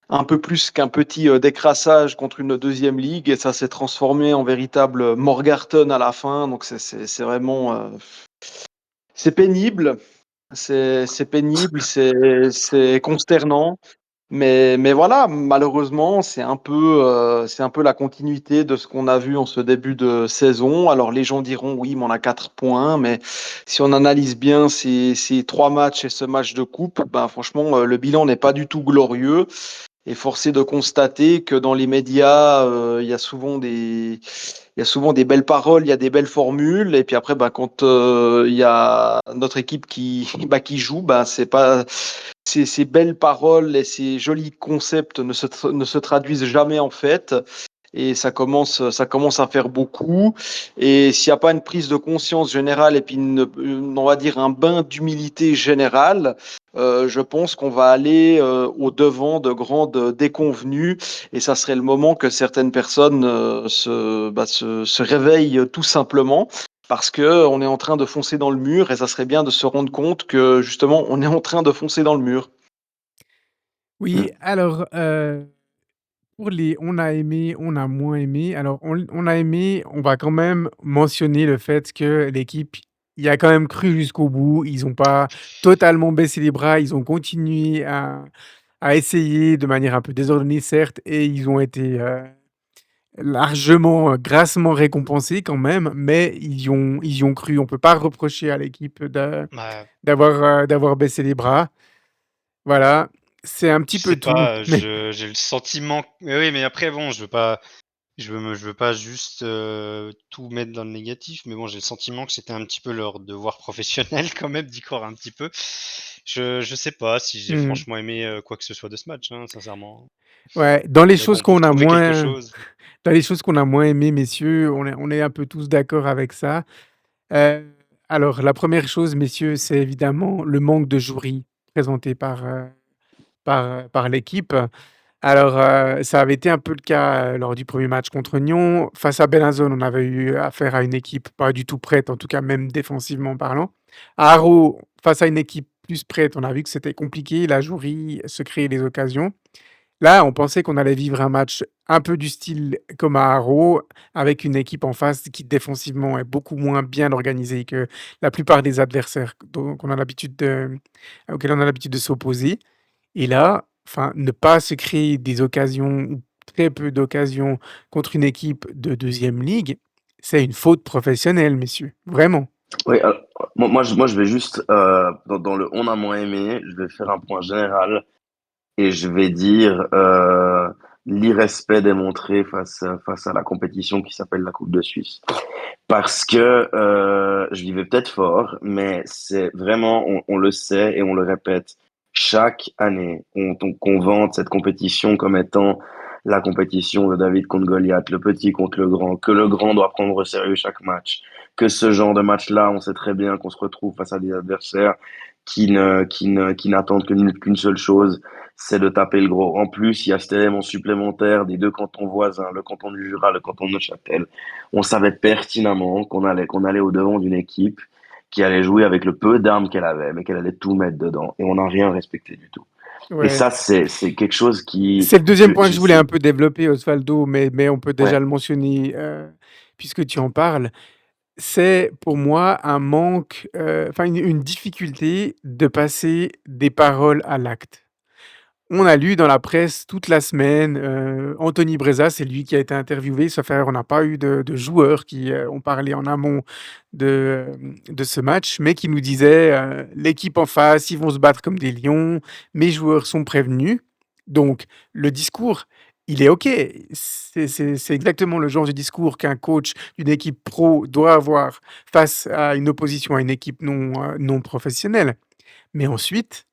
un peu plus qu'un petit décrassage contre une deuxième ligue, et ça s'est transformé en véritable Morgarten à la fin. Donc c'est vraiment, c'est pénible, c'est pénible, c'est consternant. Mais voilà, malheureusement, c'est un peu la continuité de ce qu'on a vu en ce début de saison. Alors les gens diront oui, mais on a 4 points, mais si on analyse bien ces 3 matchs et ce match de coupe, ben franchement, le bilan n'est pas du tout glorieux. Et forcé de constater que dans les médias, il y a souvent des belles paroles, il y a des belles formules, et puis après, bah, quand il y a notre équipe bah, qui joue, bah, c'est pas ces belles paroles et ces jolis concepts ne se traduisent jamais en fait. Et ça commence à faire beaucoup. Et s'il n'y a pas une prise de conscience générale et puis on va dire un bain d'humilité générale, je pense qu'on va aller au devant de grandes déconvenues. Et ça serait le moment que certaines personnes se réveillent tout simplement. Parce que on est en train de foncer dans le mur et ça serait bien de se rendre compte que justement on est en train de foncer dans le mur. Oui, alors, pour les on a aimé, on a moins aimé. Alors on a aimé, on va quand même mentionner le fait que l'équipe y a quand même cru jusqu'au bout. Ils ont pas totalement baissé les bras, ils ont continué à essayer de manière un peu désordonnée certes et ils ont été, largement, grassement récompensés quand même, mais ils y ont cru. On peut pas reprocher à l'équipe Bah, d'avoir baissé les bras. Voilà, c'est un je petit peu sais tout, pas, mais j'ai le sentiment mais oui, mais après bon, je veux pas juste, tout mettre dans le négatif, mais bon, j'ai le sentiment que c'était un petit peu leur devoir professionnel quand même d'y croire un petit peu. Je sais pas si j'ai mmh. franchement aimé, quoi que ce soit de ce match, hein, sincèrement. Ouais, Mais bon, pour trouver quelque chose, dans les choses qu'on a moins aimées, messieurs, on est un peu tous d'accord avec ça. Heu, alors la première chose, messieurs, c'est évidemment le manque de jouerie présenté par l'équipe. Alors, ça avait été un peu le cas, lors du premier match contre Nyon. Face à Bellinzone, on avait eu affaire à une équipe pas du tout prête, en tout cas même défensivement parlant. À Haro, face à une équipe plus prête. On a vu que c'était compliqué, la Jouerie se créer les occasions. Là, on pensait qu'on allait vivre un match un peu du style comme à Haro, avec une équipe en face qui défensivement est beaucoup moins bien organisée que la plupart des adversaires auxquels on a l'habitude de s'opposer. Et là, enfin, ne pas se créer des occasions ou très peu d'occasions contre une équipe de deuxième ligue, c'est une faute professionnelle, messieurs. Vraiment. Oui, moi, je vais juste, dans le on a moins aimé, je vais faire un point général et je vais dire l'irrespect démontré face à la compétition qui s'appelle la Coupe de Suisse. Parce que je vivais peut-être fort, mais c'est vraiment, on le sait et on le répète chaque année. Qu'on vante cette compétition comme étant la compétition de David contre Goliath, le petit contre le grand, que le grand doit prendre au sérieux chaque match, que ce genre de match-là, on sait très bien qu'on se retrouve face à des adversaires qui n'attendent qu'une seule chose, c'est de taper le gros. En plus, il y a cet élément supplémentaire des deux cantons voisins, le canton du Jura, le canton de Neuchâtel. On savait pertinemment qu'on allait au-devant d'une équipe qui allait jouer avec le peu d'armes qu'elle avait, mais qu'elle allait tout mettre dedans. Et on n'a rien respecté du tout. Et Ouais. ça, c'est quelque chose qui, C'est le deuxième point que je je voulais sais, un peu développer, Osvaldo, mais on peut déjà ouais, le mentionner puisque tu en parles. C'est pour moi un manque, enfin une difficulté de passer des paroles à l'acte. On a lu dans la presse toute la semaine, Anthony Breza, c'est lui qui a été interviewé, sauf erreur, on n'a pas eu de joueurs qui, ont parlé en amont de ce match, mais qui nous disait, «L'équipe en face, ils vont se battre comme des lions, mes joueurs sont prévenus». Donc le discours, il est OK. C'est exactement le genre de discours qu'un coach d'une équipe pro doit avoir face à une opposition, à une équipe non professionnelle. Mais ensuite,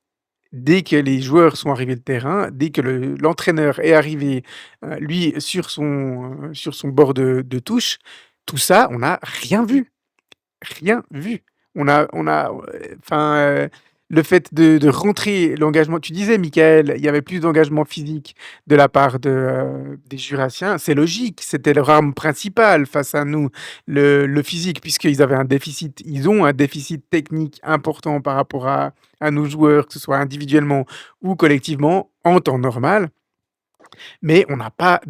dès que les joueurs sont arrivés de terrain, dès que l'entraîneur est arrivé, lui, sur son bord de touche, tout ça, on n'a rien vu. Rien vu. Enfin, le fait de rentrer l'engagement tu disais Michael, il y avait plus d'engagement physique de la part des Jurassiens. C'est logique, c'était leur arme principale face à nous, le physique, puisqu'ils avaient un déficit ils ont un déficit technique important par rapport à nos joueurs, que ce soit individuellement ou collectivement, en temps normal. Mais on n'a pas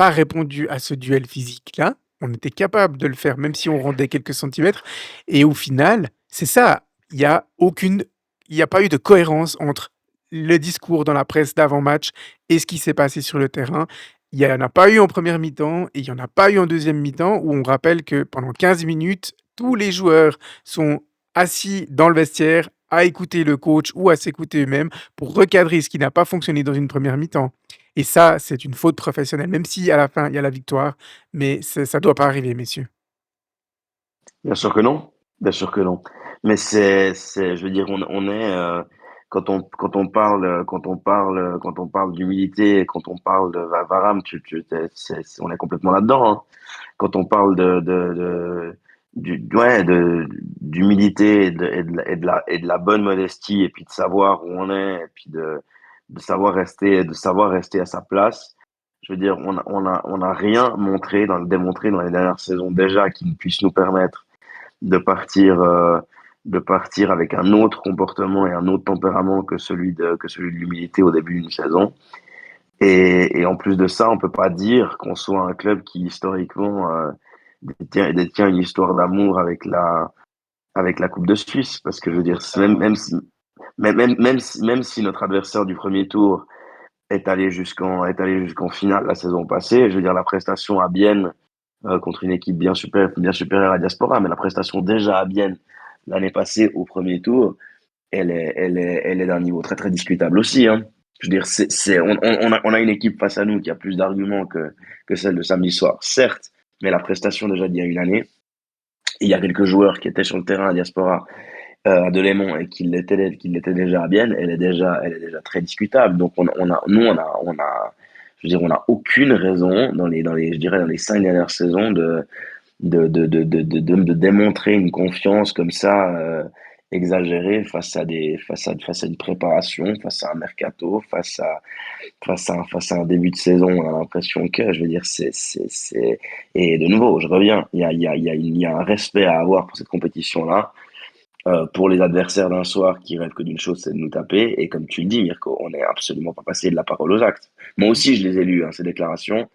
répondu à ce duel physique-là. On était capable de le faire, même si on rendait quelques centimètres. Et au final, c'est ça. Il y a aucune, il n'y a pas eu de cohérence entre le discours dans la presse d'avant-match et ce qui s'est passé sur le terrain. Il n'y en a pas eu en première mi-temps et il n'y en a pas eu en deuxième mi-temps où on rappelle que pendant 15 minutes, tous les joueurs sont assis dans le vestiaire à écouter le coach ou à s'écouter eux-mêmes pour recadrer ce qui n'a pas fonctionné dans une première mi-temps. Et ça, c'est une faute professionnelle, même si à la fin, il y a la victoire, mais ça doit pas arriver, messieurs. bien sûr que non, bien sûr que non. Mais je veux dire, on est quand on parle d'humilité, quand on parle de Varam, on est complètement là-dedans, hein. Quand on parle d'humilité et de la bonne modestie et puis de savoir où on est et puis de savoir rester à sa place. Je veux dire, on a rien démontré dans les dernières saisons déjà qui puisse nous permettre de partir, euh, de partir avec un autre comportement et un autre tempérament que celui de l'humilité au début d'une saison. Et en plus de ça, on peut pas dire qu'on soit un club qui historiquement détient une histoire d'amour avec la Coupe de Suisse, parce que je veux dire, même si notre adversaire du premier tour est allé jusqu'en finale la saison passée, je veux dire, la prestation à Bienne contre une équipe bien supérieure à Diaspora, mais la prestation déjà à Bienne l'année passée au premier tour, elle est d'un niveau très très discutable aussi, hein. Je veux dire, on a une équipe face à nous qui a plus d'arguments que celle de samedi soir, certes, mais la prestation déjà d'il y a une année, il y a quelques joueurs qui étaient sur le terrain à Diaspora, à Delémont et qui l'étaient déjà à Bienne, elle est déjà très discutable. Donc je veux dire, on a aucune raison je dirais dans les 5 dernières saisons de démontrer une confiance comme ça exagérée face à une préparation, face à un mercato, face à un début de saison. On a l'impression que, je veux dire, et de nouveau, je reviens, il y a un respect à avoir pour cette compétition-là pour les adversaires d'un soir qui rêvent que d'une chose, c'est de nous taper. Et comme tu le dis, Mirko, on n'est absolument pas passé de la parole aux actes. Moi aussi, je les ai lus, hein, ces déclarations.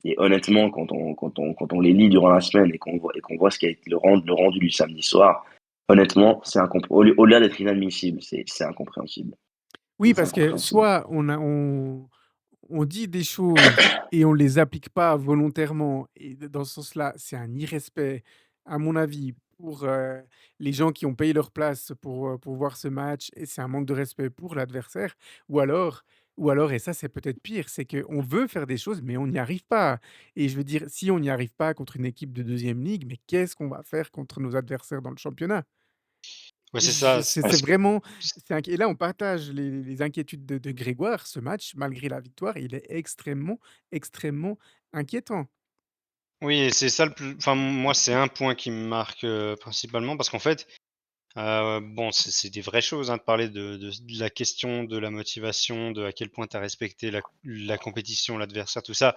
Et honnêtement, quand on les lit durant la semaine et qu'on voit ce qui a été le rendu du samedi soir, honnêtement, au-delà d'être inadmissible, c'est incompréhensible. Oui, C'est parce que incompréhensible. soit on dit des choses et on les applique pas volontairement et dans ce sens-là, c'est un irrespect, à mon avis, pour, les gens qui ont payé leur place pour voir ce match et c'est un manque de respect pour l'adversaire ou alors et ça, c'est peut-être pire, c'est qu'on veut faire des choses, mais on n'y arrive pas et je veux dire, si on n'y arrive pas contre une équipe de deuxième ligue, mais qu'est-ce qu'on va faire contre nos adversaires dans le championnat? Ouais, c'est ça. C'est C'est parce que vraiment c'est inqui et là, on partage les inquiétudes de Grégoire. Ce match, malgré la victoire, il est extrêmement, extrêmement inquiétant. oui, et c'est ça le plus. Enfin, moi, c'est un point qui me marque principalement parce qu'en fait, bon, c'est des vraies choses hein, de parler de la question de la motivation, de à quel point tu as respecté la compétition, l'adversaire, tout ça.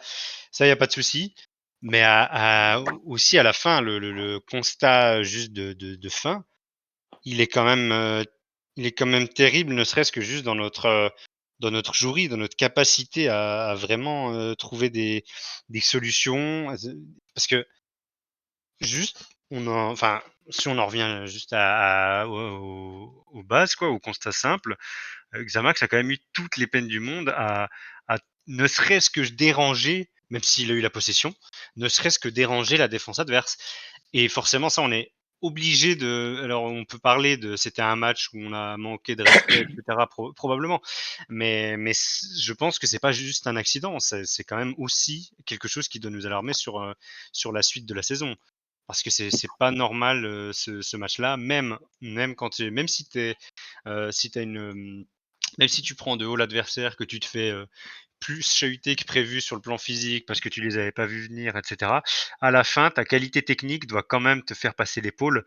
Ça, il n'y a pas de souci. Mais aussi à la fin, le constat juste de fin, il est quand même, il est quand même terrible, ne serait-ce que juste dans notre jouerie, dans notre capacité à vraiment trouver des solutions. Parce que juste, enfin, si on en revient juste aux bases, quoi, au constat simple, Xamax a quand même eu toutes les peines du monde à ne serait-ce que déranger, même s'il a eu la possession, ne serait-ce que déranger la défense adverse. Et forcément, ça, on est obligé de. Alors, on peut parler de. C'était un match où on a manqué de respect, etc. Probablement. Mais je pense que c'est pas juste un accident. C'est quand même aussi quelque chose qui doit nous alarmer sur la suite de la saison. Parce que c'est pas normal ce match-là, même quand même si si t'as même si tu prends de haut l'adversaire, que tu te fais plus chahuter que prévu sur le plan physique parce que tu les avais pas vus venir, etc. À la fin, ta qualité technique doit quand même te faire passer l'épaule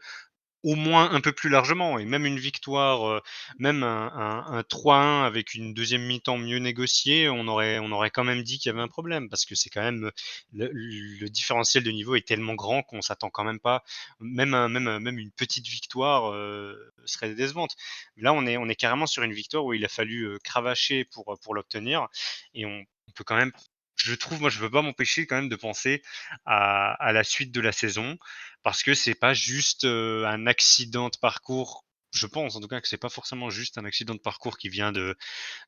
au moins un peu plus largement et même une victoire, même un 3-1 avec une deuxième mi-temps mieux négociée, on aurait quand même dit qu'il y avait un problème parce que c'est quand même, le différentiel de niveau est tellement grand qu'on s'attend quand même pas même une petite victoire, serait décevante. Là, on est carrément sur une victoire où il a fallu, cravacher pour l'obtenir et on peut quand même je trouve moi je ne peux pas m'empêcher quand même de penser à la suite de la saison parce que c'est pas juste, un accident de parcours. Je pense en tout cas que c'est pas forcément juste un accident de parcours qui vient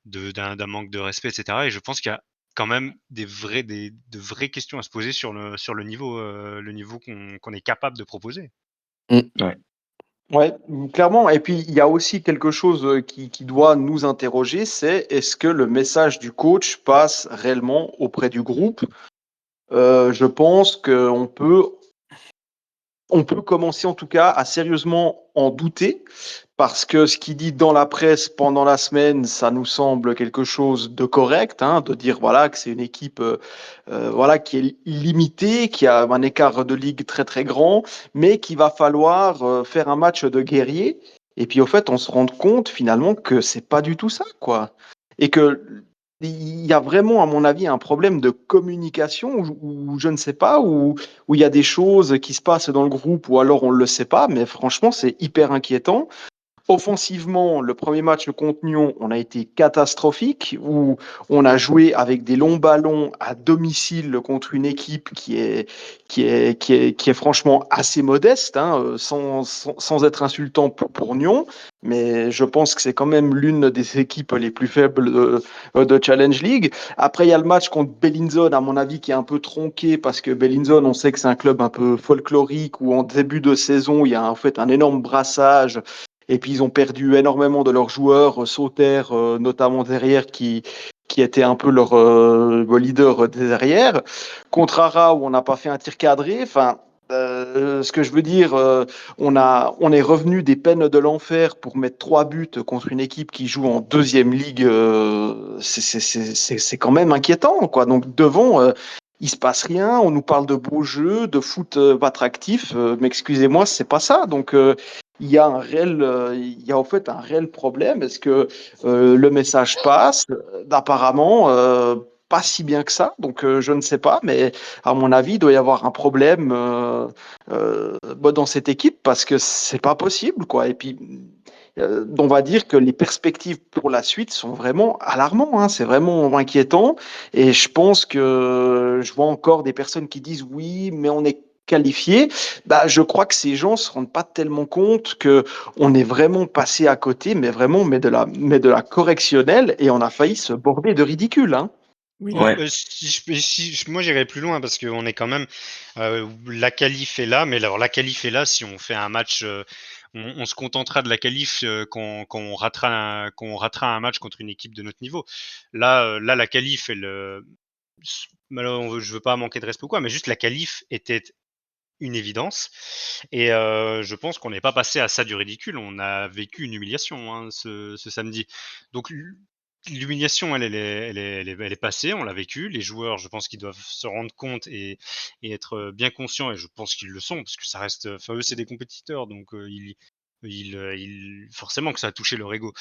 d'un manque de respect et cetera et je pense qu'il y a quand même de vraies questions à se poser le niveau qu'on est capable de proposer. Mm. Ouais. Ouais, clairement. Et puis, il y a aussi quelque chose qui doit nous interroger, c'est est-ce que le message du coach passe réellement auprès du groupe? Je pense on peut commencer en tout cas à sérieusement en douter, parce que ce qu'il dit dans la presse pendant la semaine, ça nous semble quelque chose de correct, hein, de dire voilà que c'est une équipe voilà qui est limitée, qui a un écart de ligue très très grand, mais qu'il va falloir faire un match de guerrier. Et puis au fait, on se rend compte finalement que c'est pas du tout ça, quoi. Et que il y a vraiment, à mon avis, un problème de communication ou je ne sais pas, où il y a des choses qui se passent dans le groupe ou alors on ne le sait pas, mais franchement, c'est hyper inquiétant. Offensivement, le premier match contre Nyon, on a été catastrophique, où on a joué avec des longs ballons à domicile contre une équipe qui est franchement assez modeste, hein, sans être insultant pour Nyon. Mais je pense que c'est quand même l'une des équipes les plus faibles de Challenge League. Après, il y a le match contre Bellinzone, à mon avis, qui est un peu tronqué parce que Bellinzone, on sait que c'est un club un peu folklorique où en début de saison, il y a en fait un énorme brassage et puis ils ont perdu énormément de leurs joueurs, Sauter notamment derrière, qui était un peu leur leader derrière. Contre Ara, où on n'a pas fait un tir cadré. Enfin, ce que je veux dire, on est revenu des peines de l'enfer pour mettre 3 buts contre une équipe qui joue en deuxième ligue. C'est quand même inquiétant, quoi. Donc devant, il se passe rien. On nous parle de beaux jeux, de foot attractif, mais excusez-moi, c'est pas ça. Donc il y a en fait un réel problème. Est-ce que le message passe? Apparemment, pas si bien que ça, donc je ne sais pas, mais à mon avis, il doit y avoir un problème dans cette équipe parce que c'est pas possible, quoi. Et puis, on va dire que les perspectives pour la suite sont vraiment alarmantes, hein. C'est vraiment inquiétant. Et je pense que je vois encore des personnes qui disent oui, mais on est qualifié. Bah, je crois que ces gens se rendent pas tellement compte que on est vraiment passé à côté, mais vraiment, mais de la correctionnelle, et on a failli se border de ridicule, hein. Oui. Ouais. Moi j'irais plus loin parce qu'on est quand même la qualif est là, mais alors la qualif est là si on fait un match, on se contentera de la qualif quand on ratera un match contre une équipe de notre niveau. Là la qualif alors, je veux pas manquer de respect ou quoi, mais juste la qualif était une évidence et je pense qu'on n'est pas passé à ça du ridicule. On a vécu une humiliation, hein, ce samedi. Donc l'humiliation, elle est passée, on l'a vécu. Les joueurs, je pense qu'ils doivent se rendre compte et être bien conscients, et je pense qu'ils le sont, parce que ça reste, enfin eux, c'est des compétiteurs, donc forcément que ça a touché leur ego.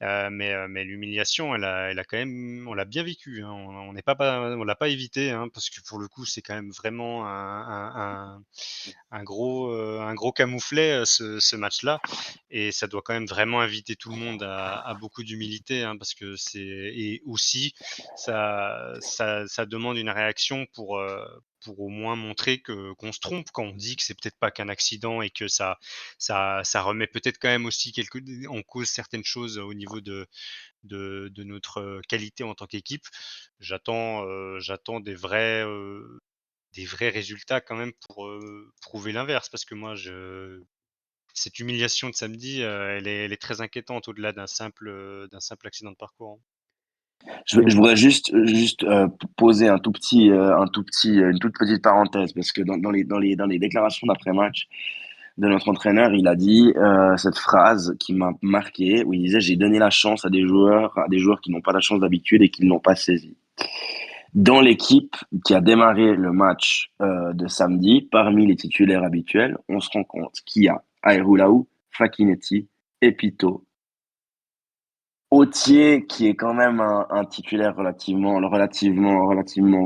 Mais l'humiliation, elle a quand même, on l'a bien vécu, hein. On n'est on l'a pas évité, hein, parce que pour le coup, c'est quand même vraiment un gros camouflet, ce match-là, et ça doit quand même vraiment inviter tout le monde à beaucoup d'humilité, hein, parce que et aussi ça demande une réaction pour au moins montrer qu'on se trompe quand on dit que c'est peut-être pas qu'un accident, et que ça remet peut-être quand même aussi en cause certaines choses au niveau de notre qualité en tant qu'équipe. J'attends des vrais résultats quand même pour prouver l'inverse, parce que moi, cette humiliation de samedi, elle est très inquiétante au-delà d'un simple accident de parcours, hein. Je voudrais juste poser une toute petite parenthèse, parce que dans les déclarations d'après-match de notre entraîneur, il a dit cette phrase qui m'a marqué, où il disait: j'ai donné la chance à des joueurs qui n'ont pas la chance d'habitude et qui ne l'ont pas saisi. Dans l'équipe qui a démarré le match de samedi, parmi les titulaires habituels, on se rend compte qu'il y a Aeroulaou, Fakinetti, Epito, Autier, qui est quand même un titulaire relativement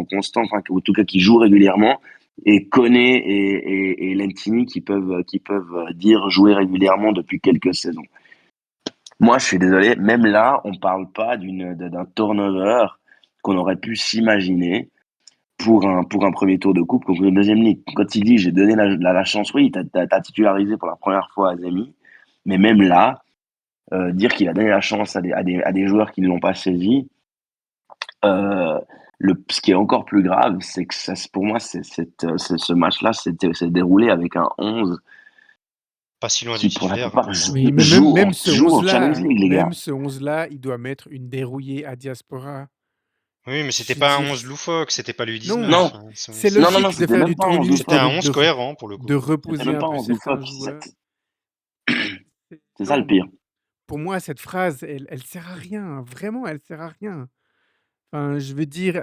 constant, enfin, en tout cas qui joue régulièrement, et Koné et Lentini qui peuvent dire jouer régulièrement depuis quelques saisons. Moi, je suis désolé, même là, on parle pas d'un turnover qu'on aurait pu s'imaginer pour un premier tour de coupe contre une deuxième ligue. Quand il dit j'ai donné la chance, oui, t'as titularisé pour la première fois Azemi, mais même là, dire qu'il a donné la chance à des joueurs qui ne l'ont pas saisi, ce qui est encore plus grave, c'est que pour moi, ce match-là s'est déroulé avec un 11 Pas si loin qui, du pour la titulaire, plupart, hein. Oui, mais même ce joue en Champions 11-là, League, les gars. il doit mettre une dérouillée à Diaspora. Oui, mais c'était Je veux pas un dire, 11 loufoque, c'était pas le non, U19, Non, hein. c'est non, logique de c'était faire même du pas un 11 tournus C'était et un loufoque. 11 cohérent pour le de coup. C'était reposer même un pas peu un 11 loufoque. certains joueurs. C'est ça le Non, pire. pour moi, cette phrase, elle sert à rien. Vraiment, elle sert à rien. Enfin, je veux dire,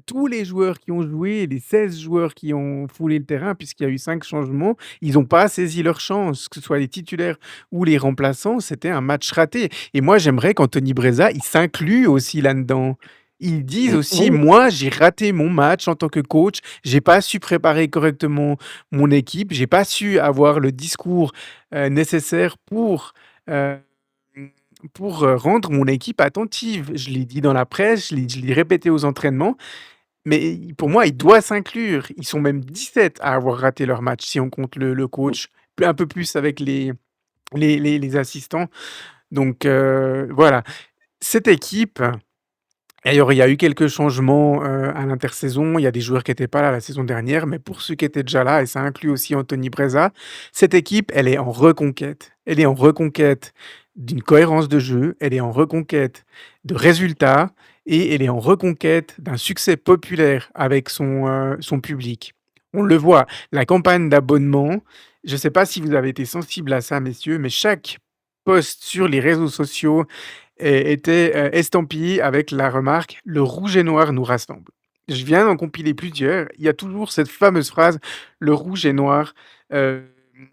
tous les joueurs qui ont joué, les 16 joueurs qui ont foulé le terrain, puisqu'il y a eu 5 changements, ils n'ont pas saisi leur chance, que ce soit les titulaires ou les remplaçants. C'était un match raté. Et moi, j'aimerais qu'Anthony Breza, il s'inclue aussi là-dedans. Ils disent aussi, Oui. moi, j'ai raté mon match en tant que coach, j'ai pas su préparer correctement mon équipe, j'ai pas su avoir le discours nécessaire euh, pour rendre mon équipe attentive. Je l'ai dit dans la presse, je l'ai répété aux entraînements, mais pour moi, il doit s'inclure. Ils sont même 17 à avoir raté leur match, si on compte le coach, un peu plus avec les assistants. Donc voilà, cette équipe, d'ailleurs, il y a eu quelques changements à l'intersaison. Il y a des joueurs qui n'étaient pas là la saison dernière, mais pour ceux qui étaient déjà là, et ça inclut aussi Anthony Breza, cette équipe, elle est en reconquête. Elle est en reconquête d'une cohérence de jeu, elle est en reconquête de résultats, et elle est en reconquête d'un succès populaire avec son public. On le voit, la campagne d'abonnement, je ne sais pas si vous avez été sensible à ça, messieurs, mais chaque post sur les réseaux sociaux était estampillé avec la remarque «Le rouge et noir nous rassemble». Je viens d'en compiler plusieurs. Il y a toujours cette fameuse phrase «Le rouge et noir». Il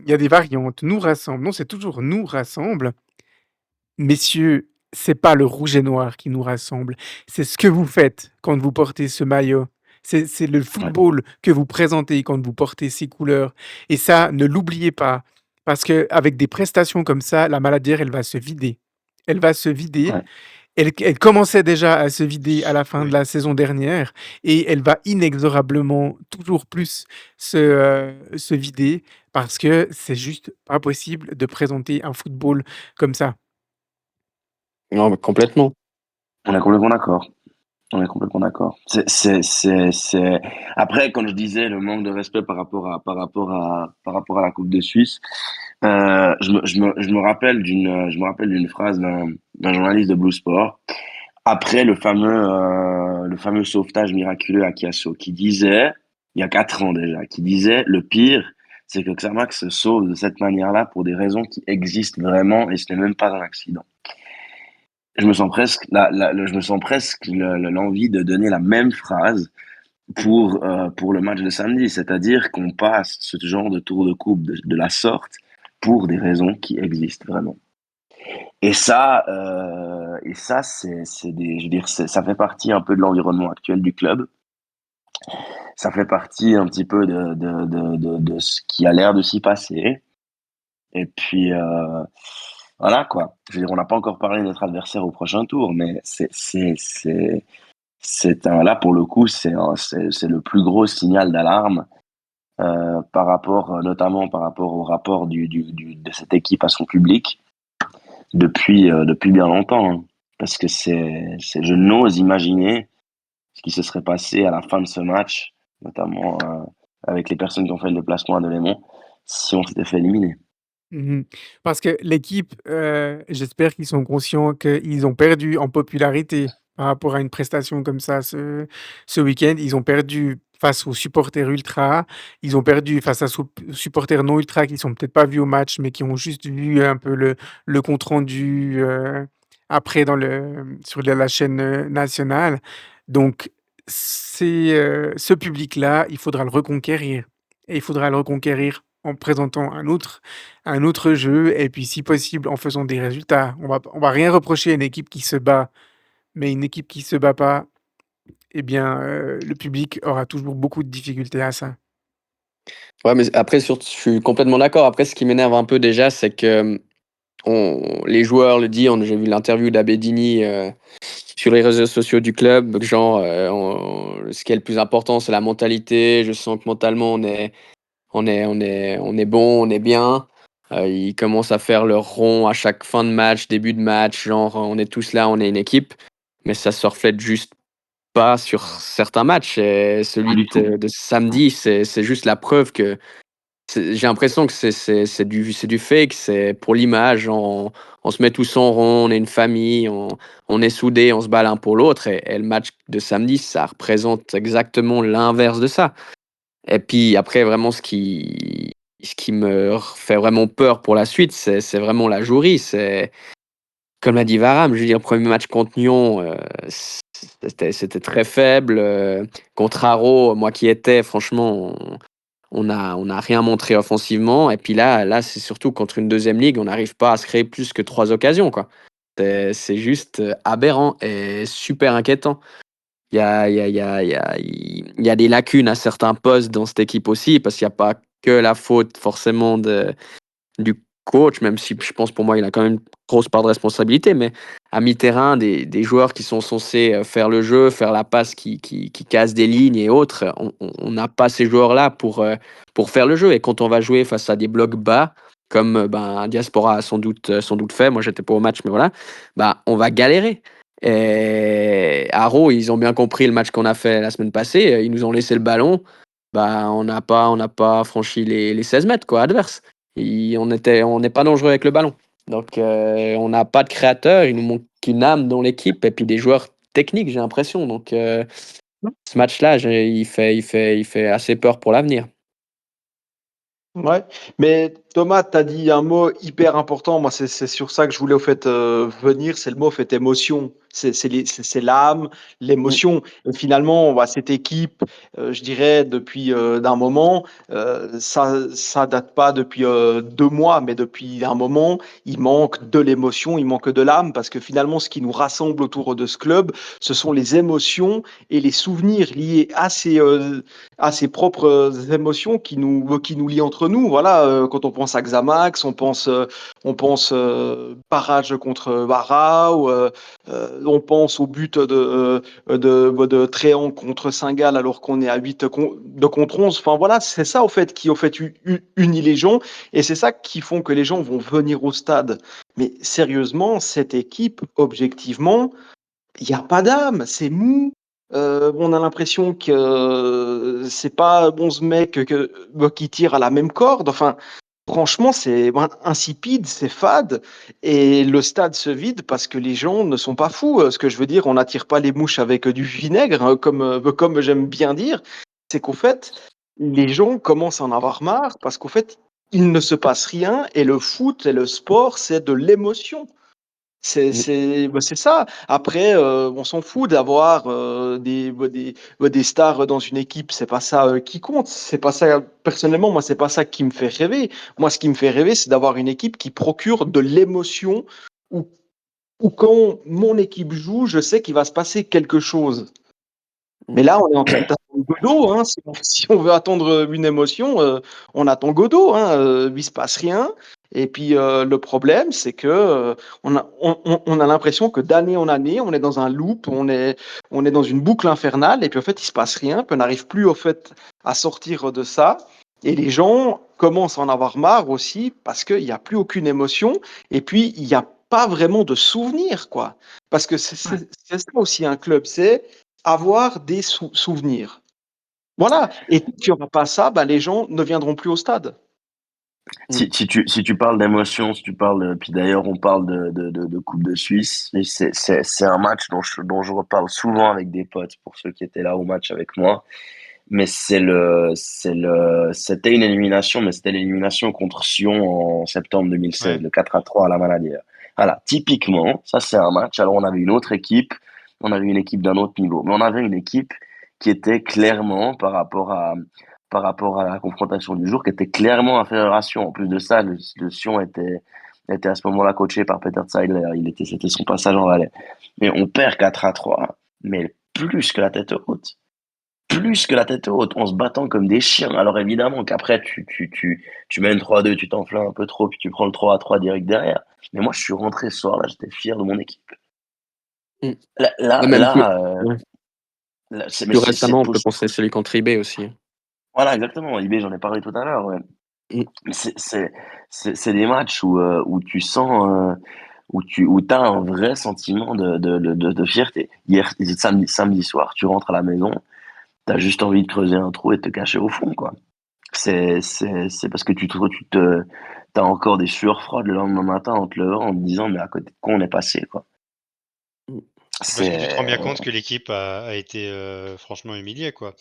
y a des variantes. «Nous rassemble». Non, c'est toujours «nous rassemble». Messieurs, c'est pas le rouge et noir qui nous rassemble, c'est ce que vous faites quand vous portez ce maillot. C'est le Ouais. football que vous présentez quand vous portez ces couleurs et ça, ne l'oubliez pas parce qu'avec des prestations comme ça, la Maladière, elle va se vider. Elle va se vider. Ouais. Elle commençait déjà à se vider à la fin de Oui. la saison dernière et elle va inexorablement toujours plus se vider parce que c'est juste pas possible de présenter un football comme ça. Non, mais complètement. On est complètement d'accord. On est complètement d'accord. Après, quand je disais le manque de respect par rapport à la Coupe de Suisse, je me rappelle d'une phrase d'un journaliste de Blue Sport après le fameux sauvetage miraculeux à Chiasso, qui disait, il y a 4 ans déjà, qui disait le pire, c'est que Xamax se sauve de cette manière-là pour des raisons qui existent vraiment et ce n'est même pas un accident. Je me sens presque, je me sens presque l'envie de donner la même phrase pour le match de samedi, c'est-à-dire qu'on passe ce genre de tour de coupe de la sorte pour des raisons qui existent vraiment. Et ça, je veux dire, ça fait partie un peu de l'environnement actuel du club. Ça fait partie un petit peu de ce qui a l'air de s'y passer. Et puis, voilà quoi. Je veux dire, on n'a pas encore parlé de notre adversaire au prochain tour, mais là pour le coup, c'est le plus gros signal d'alarme notamment par rapport au rapport de cette équipe à son public depuis bien longtemps, hein. Parce que je n'ose imaginer ce qui se serait passé à la fin de ce match, notamment avec les personnes qui ont fait le déplacement à Delémont, si on s'était fait éliminer. Mmh. Parce que l'équipe, j'espère qu'ils sont conscients qu'ils ont perdu en popularité par rapport à une prestation comme ça ce week-end. Ils ont perdu face aux supporters ultras, ils ont perdu face à aux supporters non ultras qui sont peut-être pas vus au match, mais qui ont juste vu un peu le compte rendu, après sur la chaîne, nationale. Donc ce public-là, il faudra le reconquérir et il faudra le reconquérir en présentant un autre jeu et puis si possible en faisant des résultats. On va rien reprocher à une équipe qui se bat, mais une équipe qui se bat pas, eh bien, le public aura toujours beaucoup de difficultés à ça. Ouais, mais après, je suis complètement d'accord. Après, ce qui m'énerve un peu déjà, c'est que les joueurs le disent. J'ai vu l'interview d'Abedini sur les réseaux sociaux du club. Genre, ce qui est le plus important, c'est la mentalité. Je sens que mentalement, on est bon, on est bien. Ils commencent à faire leur rond à chaque fin de match, début de match. Genre, on est tous là, on est une équipe. Mais ça se reflète juste pas sur certains matchs. Et Pas celui du tout. de samedi, c'est juste la preuve que j'ai l'impression que c'est du fake, c'est pour l'image. On se met tous en rond, on est une famille, on est soudés, on se bat l'un pour l'autre. Et le match de samedi, ça représente exactement l'inverse de ça. Et puis après, vraiment, ce qui me fait vraiment peur pour la suite, c'est vraiment la jouerie. C'est, comme l'a dit Varane, je veux dire, le premier match contre Nyon, c'était très faible. Contre Haro, moi qui étais, franchement, on a rien montré offensivement. Et puis là, c'est surtout contre une deuxième ligue, on n'arrive pas à se créer plus que 3 occasions, quoi. C'est juste aberrant et super inquiétant. Il y a des lacunes à certains postes dans cette équipe aussi, parce qu'il n'y a pas que la faute forcément du coach, même si je pense pour moi il a quand même une grosse part de responsabilité, mais à mi-terrain, des joueurs qui sont censés faire le jeu, faire la passe qui casse des lignes et autres, on n'a pas ces joueurs-là pour faire le jeu. Et quand on va jouer face à des blocs bas, comme Diaspora a sans doute fait, moi j'étais pas au match, mais voilà, on va galérer. Et Haro, ils ont bien compris le match qu'on a fait la semaine passée, ils nous ont laissé le ballon, on n'a pas franchi les 16 mètres, quoi, adverse. On n'est pas dangereux avec le ballon. Donc, on n'a pas de créateur. Il nous manque une âme dans l'équipe et puis des joueurs techniques, j'ai l'impression. Donc, ce match-là, il fait assez peur pour l'avenir. Ouais, mais Thomas, tu as dit un mot hyper important. Moi, c'est sur ça que je voulais au fait venir. C'est le mot au fait émotion. C'est l'âme, Mm. l'émotion. Et finalement, cette équipe, je dirais, depuis d'un moment, ça date pas depuis 2 mois, mais depuis un moment, il manque de l'émotion, il manque de l'âme, parce que finalement, ce qui nous rassemble autour de ce club, ce sont les émotions et les souvenirs liés à ses propres émotions qui nous lient entre nous. Voilà, quand on pense à Xamax, on pense barrage contre Barra, on pense au but de Tréant contre Saint-Gall alors qu'on est à 8 de contre 11. Enfin voilà, c'est ça au fait qui au fait unit les gens et c'est ça qui font que les gens vont venir au stade. Mais sérieusement, cette équipe, objectivement, il n'y a pas d'âme, c'est mou. On a l'impression que c'est pas 11 mecs qui tirent à la même corde. Enfin, franchement, c'est insipide, c'est fade, et le stade se vide parce que les gens ne sont pas fous. Ce que je veux dire, on n'attire pas les mouches avec du vinaigre, hein, comme j'aime bien dire. C'est qu'au fait, les gens commencent à en avoir marre parce qu'au fait, il ne se passe rien, et le foot et le sport, c'est de l'émotion. Mm. C'est ça. Après, on s'en fout d'avoir des stars dans une équipe. C'est pas ça qui compte. C'est pas ça. Personnellement, moi, c'est pas ça qui me fait rêver. Moi, ce qui me fait rêver, c'est d'avoir une équipe qui procure de l'émotion, où, où quand mon équipe joue, je sais qu'il va se passer quelque chose. Mais là, on est en train d'attendre Godot, hein. Si on veut attendre une émotion, on attend Godot, hein. Il se passe rien. Et puis le problème, c'est que on a l'impression que d'année en année, on est dans un loop, on est dans une boucle infernale. Et puis en fait, il se passe rien. Puis on n'arrive plus au fait à sortir de ça. Et les gens commencent à en avoir marre aussi parce qu'il n'y a plus aucune émotion. Et puis il n'y a pas vraiment de souvenirs, quoi. Parce que c'est ça aussi un club, c'est avoir des souvenirs. Voilà. Et tant qu'il n'y aura pas ça, bah, les gens ne viendront plus au stade. Mm. Si tu parles d'émotion, si tu parles, puis d'ailleurs on parle de Coupe de Suisse, et c'est un match dont je reparle souvent avec des potes, pour ceux qui étaient là au match avec moi. Mais c'était une élimination, mais c'était l'élimination contre Sion en septembre 2016, Ouais. le 4-3 à la Maladière. Voilà, typiquement, ça c'est un match. Alors on avait une autre équipe, on avait une équipe d'un autre niveau, mais on avait une équipe qui était clairement, par rapport à la confrontation du jour, qui était clairement inférieure à Sion. En plus de ça, le Sion était à ce moment-là coaché par Peter Zeidler. C'était son passage en Valais. Mais on perd 4-3, mais plus que la tête haute, plus que la tête haute, en se battant comme des chiens. Alors évidemment qu'après, tu mènes 3-2, tu t'enflammes un peu trop, puis tu prends le 3-3 direct derrière. Mais moi, je suis rentré ce soir-là, j'étais fier de mon équipe. Mm. Là, là, Ouais, même plus, là, ouais. mais Plus c'est récemment, on peut penser à celui contre eBay aussi. voilà, exactement. IB, j'en ai parlé tout à l'heure, ouais. Mm. Mais c'est des matchs où tu sens, où t'as un vrai sentiment de fierté. Hier, samedi soir, tu rentres à la maison, t'as juste envie de creuser un trou et de te cacher au fond, quoi. C'est parce que t'as encore des sueurs froides le lendemain matin en te levant, en te disant, mais à côté de quoi on est passé, quoi. Mm. Parce que tu te rends C'est, bien compte que l'équipe a été franchement humiliée, quoi.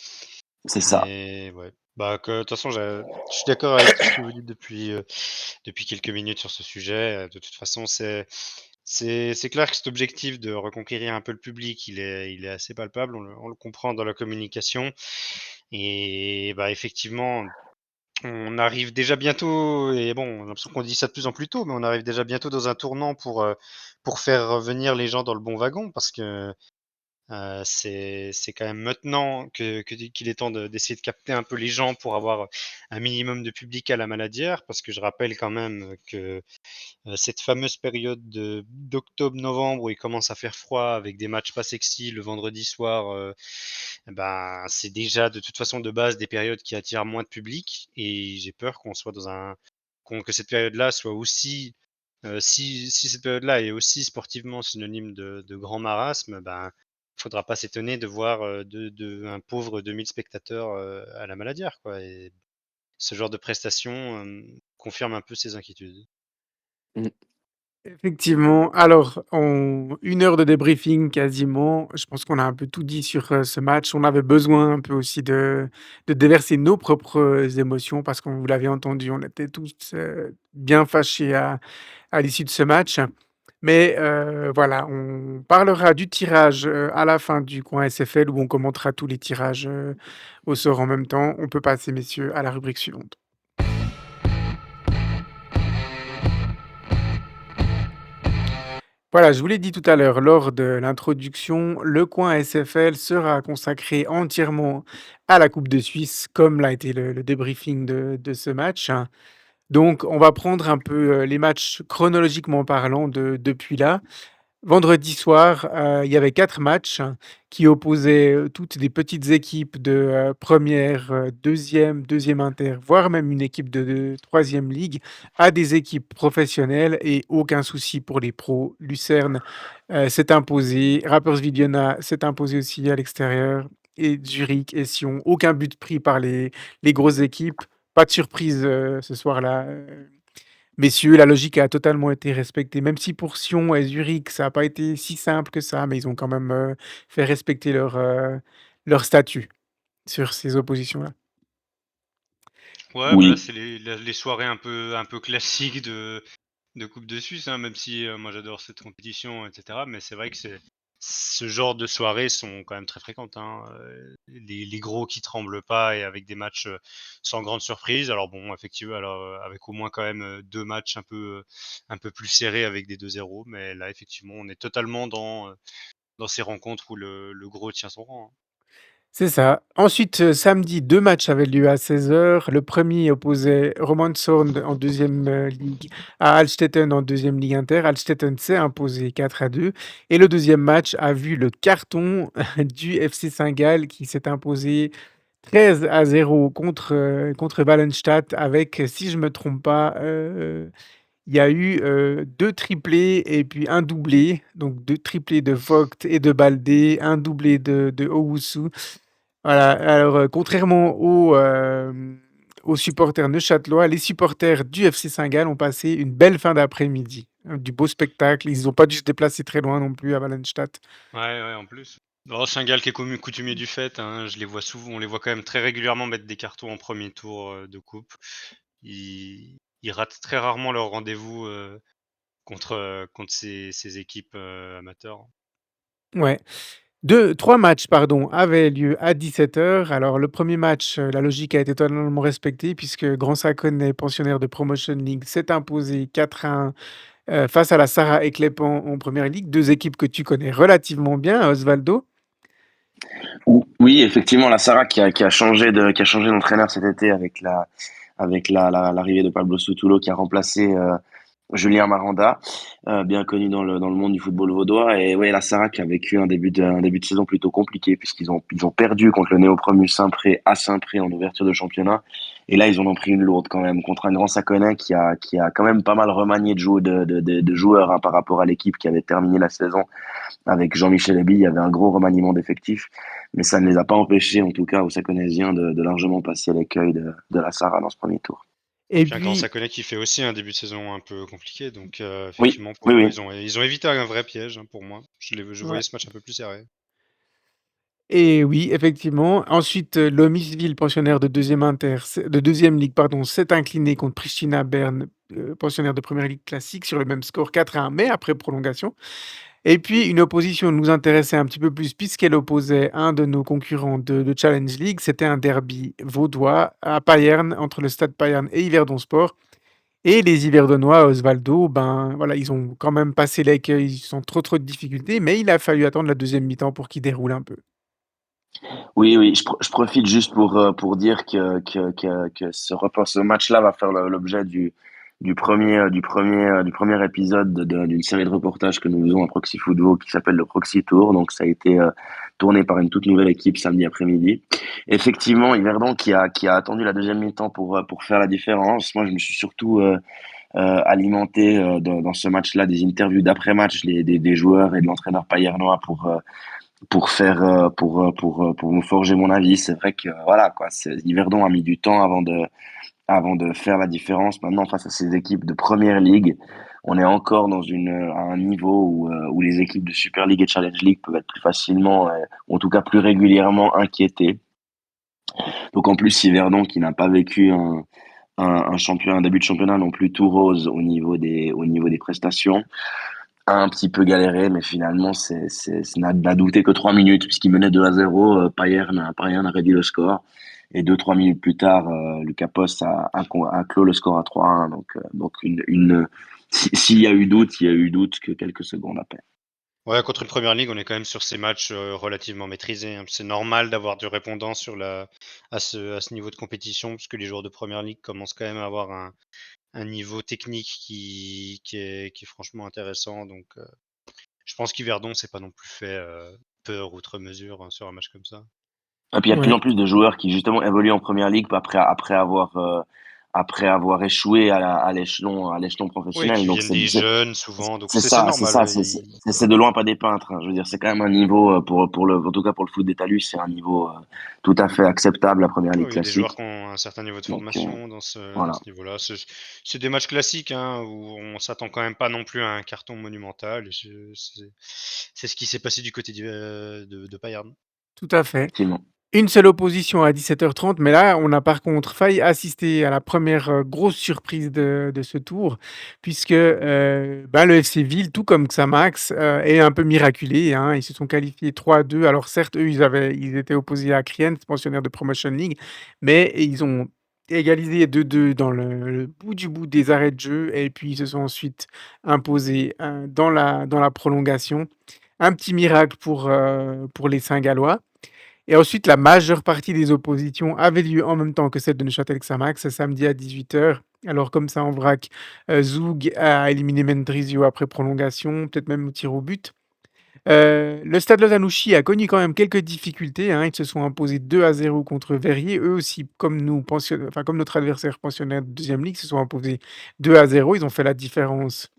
c'est ça. Mais ouais. Bah, de toute façon, je suis d'accord avec tout ce que vous dites depuis quelques minutes sur ce sujet. De toute façon, c'est clair que cet objectif de reconquérir un peu le public, il est assez palpable. On le comprend dans la communication. Et bah, effectivement, on arrive déjà bientôt, et bon, on a l'impression qu'on dit ça de plus en plus tôt, mais on arrive déjà bientôt dans un tournant pour faire revenir les gens dans le bon wagon, parce que c'est quand même maintenant qu'il est temps d'essayer de capter un peu les gens pour avoir un minimum de public à la Maladière, parce que je rappelle quand même que cette fameuse période d'octobre-novembre où il commence à faire froid avec des matchs pas sexy le vendredi soir, ben, c'est déjà de toute façon de base des périodes qui attirent moins de public, et j'ai peur qu'on soit que cette période-là soit aussi, si cette période-là est aussi sportivement synonyme de grand marasme, ben, faudra pas s'étonner de voir un pauvre 2000 spectateurs à la Maladière, quoi. Et ce genre de prestation confirme un peu ces inquiétudes. Mm. Effectivement. Alors, en 1 heure de débriefing quasiment, je pense qu'on a un peu tout dit sur, ce match. On avait besoin un peu aussi de déverser nos propres émotions parce qu'on vous l'avez entendu, on était tous, bien fâchés à l'issue de ce match. Mais, voilà, on parlera du tirage, à la fin du coin SFL où on commentera tous les tirages, au sort en même temps. On peut passer messieurs à la rubrique suivante. Voilà, je vous l'ai dit tout à l'heure lors de l'introduction, le coin SFL sera consacré entièrement à la Coupe de Suisse, comme l'a été le débriefing de ce match. Donc, on va prendre un peu les matchs chronologiquement parlant depuis là. Vendredi soir, il y avait 4 matchs qui opposaient, toutes des petites équipes de, 1re, 2e inter, voire même une équipe de 3e ligue à des équipes professionnelles et aucun souci pour les pros. Lucerne, s'est imposé, Rapperswil-Jona s'est imposé aussi à l'extérieur et Zurich et Sion. Aucun but pris par les grosses équipes. Pas de surprise, ce soir-là, messieurs, la logique a totalement été respectée, même si pour Sion et Zurich, ça n'a pas été si simple que ça, mais ils ont quand même, fait respecter leur statut sur ces oppositions-là. Ouais, bah là, Oui, c'est les soirées un peu classiques de Coupe de Suisse, hein, même si moi j'adore cette compétition, etc. Mais c'est vrai que ce genre de soirées sont quand même très fréquentes, hein. Les gros qui tremblent pas et avec des matchs sans grande surprise. Alors bon, effectivement, alors, avec au moins quand même 2 matchs un peu plus serrés avec des 2-0. Mais là, effectivement, on est totalement dans ces rencontres où le gros tient son rang, hein. C'est ça. Ensuite, samedi, 2 matchs avaient lieu à 16 heures. Le premier opposait Romanshorn en 2e ligue à Altstetten en 2e ligue inter. Altstetten s'est imposé 4-2 et le deuxième match a vu le carton du FC Saint-Gall qui s'est imposé 13-0 contre Wallenstadt avec, si je me trompe pas, il y a eu, 2 triplés et puis un doublé, donc 2 triplés de Vogt et de Baldé, un doublé de Owusu. Voilà, alors, contrairement aux supporters neuchâtelois, les supporters du FC Saint-Gall ont passé une belle fin d'après-midi, du beau spectacle. Ils ont pas dû se déplacer très loin non plus à Wallenstadt. Ouais, ouais, en plus. Oh, c'est un gars qui est coutumier du fait, hein. Je les vois souvent, on les voit quand même très régulièrement mettre des cartons en premier tour de coupe. Ils ratent très rarement leur rendez-vous contre ces équipes amateurs. Ouais. 3 matchs, pardon, avaient lieu à 17 heures. Alors le premier match, la logique a été totalement respectée puisque Grand Saconnet, pensionnaire de Promotion League, s'est imposé 4-1, face à la Sarah Eklepan en première ligue. 2 équipes que tu connais relativement bien, Osvaldo. oui, effectivement, la Sarah qui a changé d'entraîneur cet été avec l'arrivée de Pablo Sutulo qui a remplacé Julien Maranda, bien connu dans le monde du football vaudois. Et ouais, la Sarac a vécu un début de saison plutôt compliqué puisqu'ils ont perdu contre le néo-promu Saint-Pré à Saint-Pré en ouverture de championnat. Et là, ils en ont pris une lourde quand même contre un grand Saconnet qui a quand même pas mal remanié de joueurs hein, par rapport à l'équipe qui avait terminé la saison avec Jean-Michel Eby. Il y avait un gros remaniement d'effectifs, mais ça ne les a pas empêchés, en tout cas aux Saconnaisiens, de largement passer l'écueil de la Sarah dans ce premier tour. Et Puis un grand puis Saconnet qui fait aussi un début de saison un peu compliqué, donc Oui, effectivement oui, pour eux oui. ils ont évité un vrai piège, hein, pour moi. Je ouais. voyais ce match un peu plus serré. Et oui, effectivement. Ensuite, Lomisville, pensionnaire de 2e inter de 2e ligue, pardon, s'est incliné contre Pristina Berne, pensionnaire de première ligue classique sur le même score 4-1, mais après prolongation. Et puis une opposition nous intéressait un petit peu plus puisqu'elle opposait un de nos concurrents de Challenge League. C'était un derby vaudois à Payerne, entre le Stade Payerne et Yverdon Sport. Et les Yverdonois, Osvaldo, ben, voilà, ils ont quand même passé l'écueil sans trop de difficultés, mais il a fallu attendre la deuxième mi-temps pour qu'ils déroulent un peu. Oui, oui, je profite juste pour dire que ce match-là va faire l'objet du premier épisode d'une série de reportages que nous faisons à Proxy Football qui s'appelle le Proxy Tour. Donc, ça a été tourné par une toute nouvelle équipe samedi après-midi. Effectivement, Yverdon qui a attendu la deuxième mi-temps pour faire la différence. Moi, je me suis surtout alimenté dans ce match-là des interviews d'après-match des joueurs et de l'entraîneur payernois pour me forger mon avis. C'est vrai que voilà quoi, Yverdon a mis du temps avant de faire la différence. Maintenant face à ces équipes de première ligue, on est encore à un niveau où les équipes de Super League et Challenge League peuvent être plus facilement, ou en tout cas plus régulièrement inquiétées. Donc en plus, Yverdon qui n'a pas vécu un début de championnat non plus tout rose au niveau des prestations, a un petit peu galéré, mais finalement, n'a douté que 3 minutes, puisqu'il menait 2-0. Payerne a réduit le score. Et 2-3 minutes plus tard, Lucas Post a clos le score à 3-1. Donc s'il y a eu doute, il y a eu doute que quelques secondes après. Ouais, contre une première ligue, on est quand même sur ces matchs relativement maîtrisés, hein. C'est normal d'avoir du répondant à ce niveau de compétition, puisque les joueurs de première ligue commencent quand même à avoir un niveau technique qui est franchement intéressant. Donc, je pense qu'Yverdon s'est pas non plus fait peur outre mesure, hein, sur un match comme ça. Et puis il y a de plus Ouais. en plus de joueurs qui justement évoluent en première ligue après avoir échoué à l'échelon Oui, professionnel. qui Donc viennent des jeunes souvent, donc c'est c'est ça, c'est normal. ça, c'est de loin pas des peintres, hein. Je veux dire, c'est quand même un niveau en tout cas pour le foot des talus, c'est un niveau tout à fait acceptable, la première ligue Oui, il y a des joueurs classique. qui ont un certain niveau de Donc formation dans ce voilà. niveau-là. C'est des matchs classiques, hein, où on s'attend quand même pas non plus à un carton monumental. Et c'est ce qui s'est passé du côté de Payerne. Tout à fait. Effectivement. Une seule opposition à 17h30, mais là, on a par contre failli assister à la première grosse surprise de ce tour, puisque ben, le FC Ville, tout comme Xamax, est un peu miraculé, hein. Ils se sont qualifiés 3-2. Alors certes, eux, ils étaient opposés à Kriens, pensionnaire de Promotion League, mais ils ont égalisé 2-2 dans le bout du bout des arrêts de jeu, et puis ils se sont ensuite imposés dans la prolongation. Un petit miracle pour les Saint-Gallois. Et ensuite, la majeure partie des oppositions avait lieu en même temps que celle de Neuchâtel-Xamax, samedi à 18h. Alors comme ça, en vrac, Zoug a éliminé Mendrisio après prolongation, peut-être même au tir au but. Le Stade Lausanne-Ouchy a connu quand même quelques difficultés, hein. Ils se sont imposés 2-0 contre Verrier. Eux aussi, comme nous, enfin, comme notre adversaire pensionnaire de deuxième ligue, se sont imposés 2-0. Ils ont fait la différence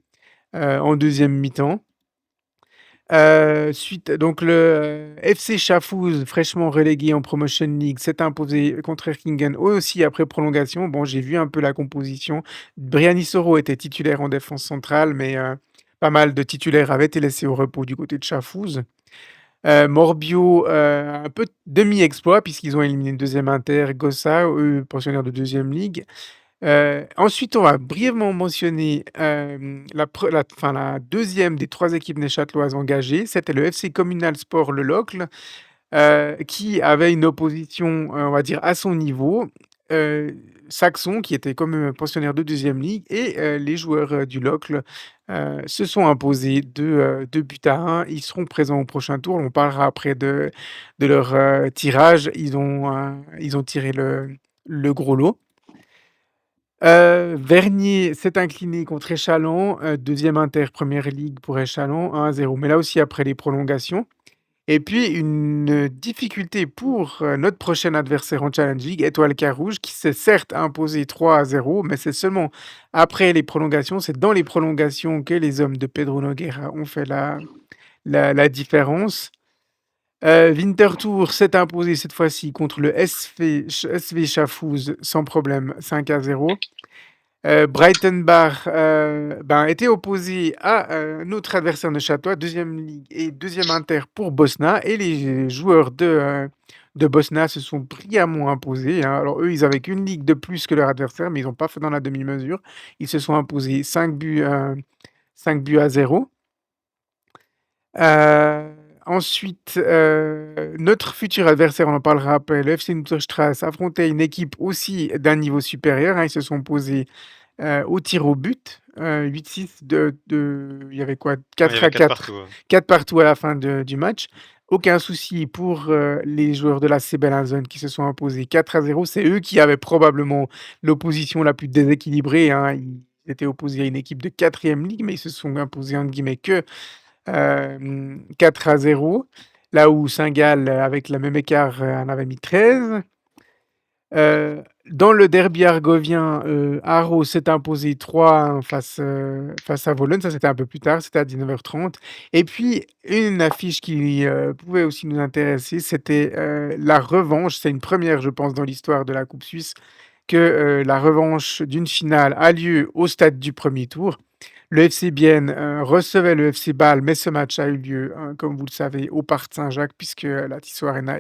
en deuxième mi-temps. Suite donc le FC Schaffhouse, fraîchement relégué en Promotion League, s'est imposé contre Erkingen, eux aussi après prolongation. Bon, j'ai vu un peu la composition. Briani Soro était titulaire en défense centrale, mais pas mal de titulaires avaient été laissés au repos du côté de Schaffhouse. Morbio, un peu demi-exploit puisqu'ils ont éliminé le deuxième Inter, Gossa, eux pensionnaires de deuxième ligue. Ensuite, on va brièvement mentionner la deuxième des trois équipes neuchâteloises engagées. C'était le FC Communal Sport Le Locle, qui avait une opposition, on va dire, à son niveau. Saxon, qui était comme pensionnaire de deuxième ligue, et les joueurs du Locle se sont imposés 2-1. Ils seront présents au prochain tour. On parlera après de leur tirage. Ils ont tiré le gros lot. Vernier s'est incliné contre Échallens, 2e Inter Première Ligue pour Échallens, 1-0. Mais là aussi après les prolongations. Et puis une difficulté pour notre prochain adversaire en Challenge League, Étoile Carouge, qui s'est certes imposé 3-0, mais c'est seulement après les prolongations, c'est dans les prolongations que les hommes de Pedro Nogueira ont fait la différence. Winterthur s'est imposé cette fois-ci contre le SV Schaffhouse sans problème, 5-0. Breitenbach était opposé à notre adversaire neuchâtelois, deuxième ligue et deuxième Inter pour Bosna. Et les joueurs de Bosna se sont brillamment imposés, hein. Alors eux, ils avaient qu'une ligue de plus que leur adversaire, mais ils n'ont pas fait dans la demi-mesure. Ils se sont imposés 5 buts à 0. Ensuite, notre futur adversaire, on en parlera après, le FC Unterstrasse, affrontait une équipe aussi d'un niveau supérieur, hein. Ils se sont posés au tir au but, 8-6 il y avait quoi? Ouais, il y 4 avait à 4 4, partout, ouais. 4 partout à la fin du match. Aucun souci pour les joueurs de la CB Zone qui se sont imposés 4-0. C'est eux qui avaient probablement l'opposition la plus déséquilibrée, hein. Ils étaient opposés à une équipe de 4e ligue, mais ils se sont imposés entre guillemets que 4-0. Là où Saint-Gall, avec le même écart, en avait mis 13. Dans le derby argovien, Haro s'est imposé 3-1 face à Vologne. Ça, c'était un peu plus tard, c'était à 19h30. Et puis, une affiche qui pouvait aussi nous intéresser, c'était la revanche. C'est une première, je pense, dans l'histoire de la Coupe Suisse, que la revanche d'une finale a lieu au stade du premier tour. Le FC Bienne recevait le FC Bâle, mais ce match a eu lieu, comme vous le savez, au Parc Saint-Jacques, puisque la Tissot Arena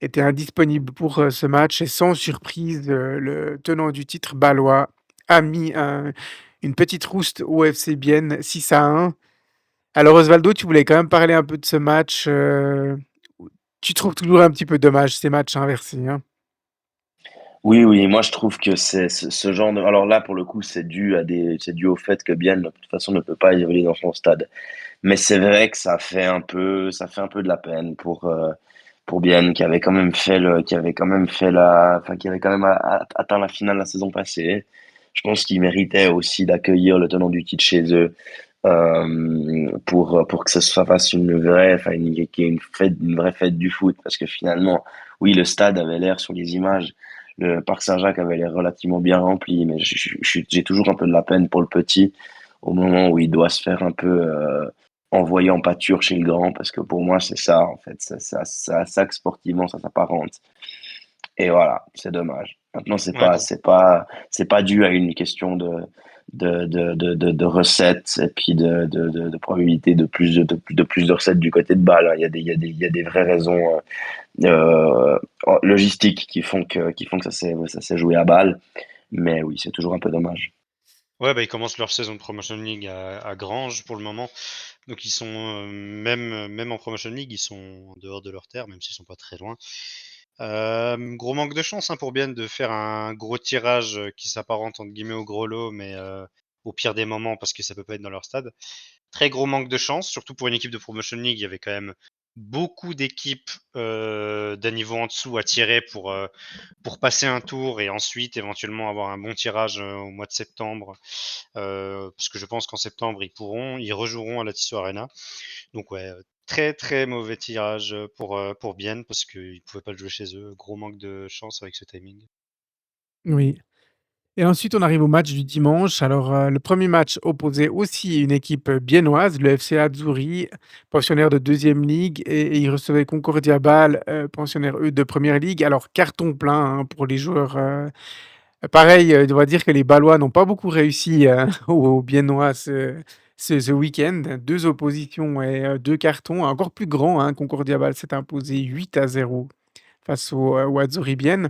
était indisponible pour ce match. Et sans surprise, le tenant du titre bâlois a mis une petite rouste au FC Bienne, 6-1. Alors Osvaldo, tu voulais quand même parler un peu de ce match. Tu trouves toujours un petit peu dommage ces matchs inversés, hein? Oui, oui, moi je trouve que c'est ce genre de. Alors là, pour le coup, c'est dû au fait que Bienne, de toute façon, ne peut pas évoluer dans son stade. Mais c'est vrai que ça fait un peu de la peine pour Bienne, qui avait quand même qui avait quand même fait qui avait quand même atteint la finale la saison passée. Je pense qu'ils méritaient aussi d'accueillir le tenant du titre chez eux, pour que ça se fasse qu'il y ait une vraie fête du foot. Parce que finalement, oui, le stade avait l'air sur les images, le Parc Saint-Jacques avait l'air relativement bien rempli, mais j'ai toujours un peu de la peine pour le petit au moment où il doit se faire un peu envoyer en pâture chez le grand, parce que pour moi, c'est ça, en fait. Ça que sportivement, ça s'apparente. Et voilà, c'est dommage. Maintenant, Ouais, c'est pas dû à une question de recettes et puis de probabilité de plus de recettes du côté de Bâle, hein. Il y a des vraies raisons logistiques qui font que ça s'est joué à Bâle. Mais oui, c'est toujours un peu dommage. ouais, bah, ils commencent leur saison de Promotion League à Granges pour le moment. Donc ils sont même en Promotion League, ils sont en dehors de leur terre, même s'ils sont pas très loin. Gros manque de chance, hein, pour Bienne de faire un gros tirage qui s'apparente entre guillemets au gros lot, mais au pire des moments parce que ça peut pas être dans leur stade. Très gros manque de chance, surtout pour une équipe de Promotion League. Il y avait quand même beaucoup d'équipes d'un niveau en dessous à tirer pour passer un tour et ensuite éventuellement avoir un bon tirage au mois de septembre. Parce que je pense qu'en septembre, ils rejoueront à la Tissot Arena. Donc ouais, très très mauvais tirage pour Bienne parce qu'ils ne pouvaient pas le jouer chez eux. Gros manque de chance avec ce timing. Oui. Et ensuite, on arrive au match du dimanche. Alors, le premier match opposait aussi une équipe biennoise, le FC Azzurri, pensionnaire de deuxième ligue, et ils recevaient Concordia Bâle, pensionnaires, eux, de première ligue. Alors, carton plein, hein, pour les joueurs. Pareil, on va dire que les Bâlois n'ont pas beaucoup réussi aux Biennois ce week-end. Deux oppositions et deux cartons, encore plus grand, hein. Concordia Bâle s'est imposé 8-0 face aux Azzurri Bienne.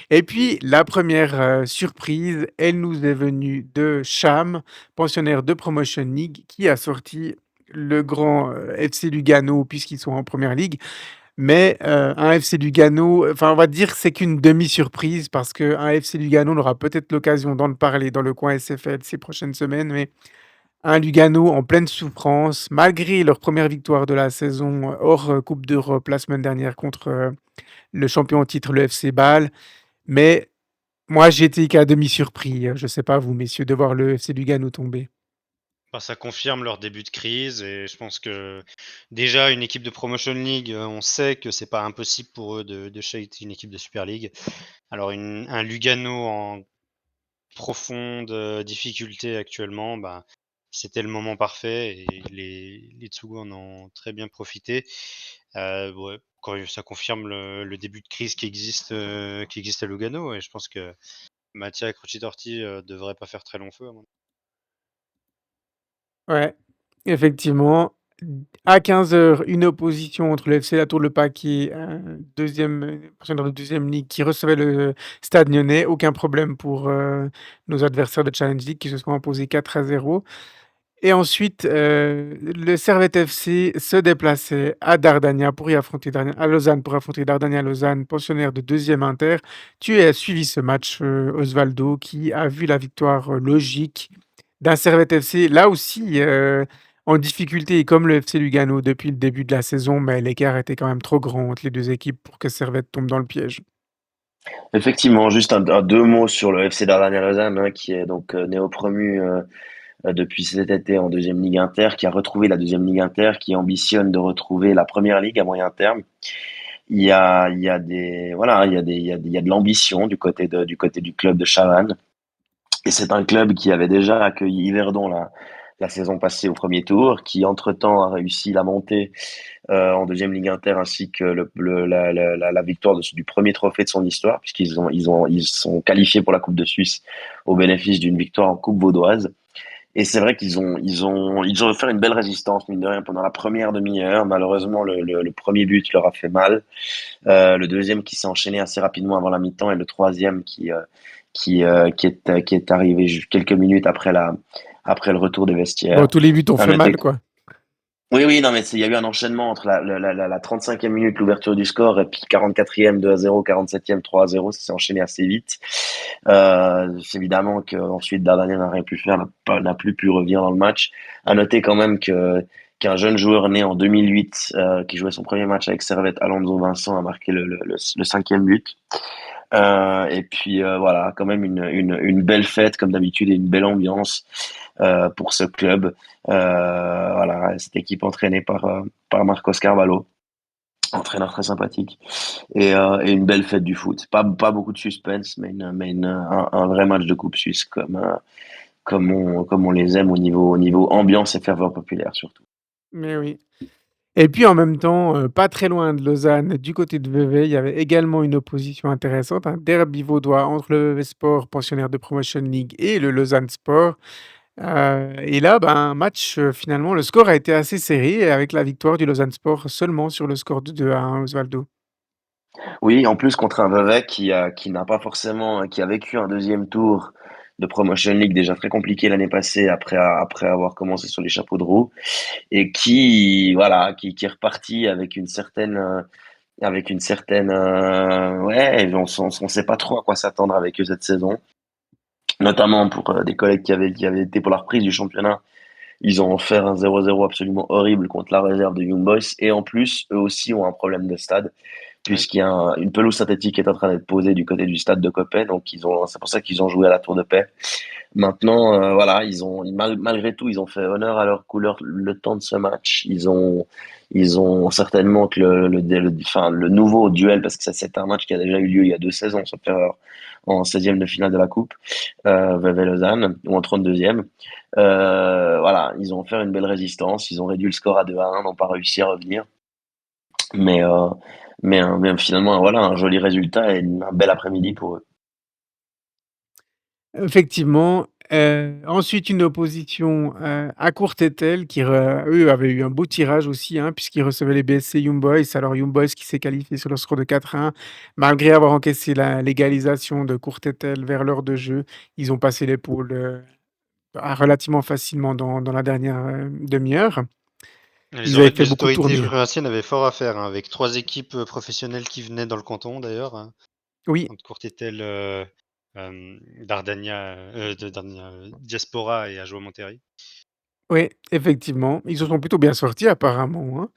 Et puis la première surprise, elle nous est venue de Cham, pensionnaire de Promotion League, qui a sorti le grand, FC Lugano puisqu'ils sont en première ligue. Mais, un FC Lugano, enfin, on va dire que c'est qu'une demi-surprise parce qu'un FC Lugano, on aura peut-être l'occasion d'en parler dans le coin SFL ces prochaines semaines, mais un Lugano en pleine souffrance, malgré leur première victoire de la saison, hors, coupe d'Europe la semaine dernière contre, le champion en titre, le FC Bâle. Mais moi, j'ai été qu'à demi surpris, je sais pas vous messieurs, de voir le FC Lugano tomber. Bah, ça confirme leur début de crise et je pense que déjà une équipe de Promotion League, on sait que c'est pas impossible pour eux de shake une équipe de Super League. Alors un Lugano en profonde difficulté actuellement, bah, c'était le moment parfait et les Tsugu en ont très bien profité. Ouais, ça confirme le début de crise qui existe à Lugano et je pense que Mattia Crocitorti devrait pas faire très long feu à mon avis. Ouais, effectivement. À 15 heures, une opposition entre le FC Latour-le-Paquet, 2e, partenaire de 2e ligue, qui recevait le Stade Lyonnais. Aucun problème pour, nos adversaires de Challenge League qui se sont imposés 4-0. Et ensuite, le Servette FC se déplaçait à Dardania pour y affronter à Lausanne pour affronter Dardania Lausanne, pensionnaire de 2e Inter. Tu as suivi ce match, Osvaldo, qui a vu la victoire, logique d'un Servette FC, là aussi, en difficulté comme le FC Lugano depuis le début de la saison, mais l'écart était quand même trop grand entre les 2 équipes pour que Servette tombe dans le piège. Effectivement, juste deux mots sur le FC Dardania Lausanne, hein, qui est donc néo-promu depuis cet été en deuxième ligue inter, qui a retrouvé la deuxième ligue inter, qui ambitionne de retrouver la première ligue à moyen terme. Il y a des, voilà, il y a de l'ambition du côté du club de Chavannes. Et c'est un club qui avait déjà accueilli Yverdon la saison passée au premier tour, qui entre-temps a réussi la montée en deuxième ligue inter, ainsi que la victoire du premier trophée de son histoire, ils sont qualifiés pour la Coupe de Suisse au bénéfice d'une victoire en Coupe vaudoise. Et c'est vrai qu'ils ont offert une belle résistance, mine de rien, pendant la première demi-heure. Malheureusement, le premier but leur a fait mal. Le deuxième qui s'est enchaîné assez rapidement avant la mi-temps et le troisième qui est arrivé juste quelques minutes après le retour des Bon, vestiaires. tous les buts ont À fait noter mal, que- quoi. Oui, oui, non, mais il y a eu un enchaînement entre la 35e minute, l'ouverture du score, et puis 44e, 2-0, 47e, 3-0. Ça s'est enchaîné assez vite. C'est évidemment qu'ensuite, Dardania n'a rien pu faire, n'a plus pu revenir dans le match. À noter quand même qu'un jeune joueur né en 2008, qui jouait son premier match avec Servette, Alonso Vincent, a marqué le cinquième but. Et puis voilà, quand même une belle fête comme d'habitude et une belle ambiance pour ce club. Voilà, cette équipe entraînée par Marcos Carvalho, entraîneur très sympathique, et une belle fête du foot. Pas beaucoup de suspense, un vrai match de Coupe Suisse comme on les aime au niveau ambiance et ferveur populaire surtout. Mais oui. Et puis en même temps, pas très loin de Lausanne, du côté de Vevey, il y avait également une opposition intéressante, un derby vaudois entre le Vevey Sport, pensionnaire de Promotion League, et le Lausanne Sport. Et là, ben, un match, finalement, le score a été assez serré avec la victoire du Lausanne Sport seulement sur le score de 2-1, Osvaldo. Oui, en plus contre un Vevey qui n'a pas forcément, qui a vécu un deuxième tour de Promotion League déjà très compliqué l'année passée après avoir commencé sur les chapeaux de roue et qui est reparti avec une certaine, ouais, on sait pas trop à quoi s'attendre avec eux cette saison, notamment pour des collègues qui avaient été pour la reprise du championnat. Ils ont offert un 0-0 absolument horrible contre la réserve de Young Boys et en plus, eux aussi ont un problème de stade Ouais. puisqu'il y a une pelouse synthétique qui est en train d'être posée du côté du stade de Coppet, donc c'est pour ça qu'ils ont joué à la Tour de Paix. Maintenant, voilà, malgré tout, ils ont fait honneur à leur couleur le temps de ce match. Ils ont certainement que enfin, le nouveau duel, parce que ça, c'est un match qui a déjà eu lieu il y a 2 saisons, sauf erreur, en 16e de finale de la Coupe, Vevey-Lausanne, ou en 32e. Voilà, ils ont fait une belle résistance, ils ont réduit le score à 2-1, n'ont pas réussi à revenir. Mais, mais finalement, voilà, un joli résultat et un bel après-midi pour eux. Effectivement, ensuite une opposition, à Courtételle qui eux avaient eu un beau tirage aussi, hein, puisqu'ils recevaient les BSC Young Boys. Alors Young Boys qui s'est qualifié sur le score de 4-1 malgré avoir encaissé la l'égalisation de Courtételle vers l'heure de jeu. Ils ont passé l'épaule, relativement facilement dans la dernière, demi-heure. Les, Ils avaient fait les beaucoup autorités tourner. jurassiennes avaient fort à faire, hein, avec 3 équipes professionnelles qui venaient dans le canton d'ailleurs, hein, Oui, entre Courtétel, Dardania, Diaspora et Ajoa Monterrey. oui, effectivement. Ils se sont plutôt bien sortis apparemment, hein.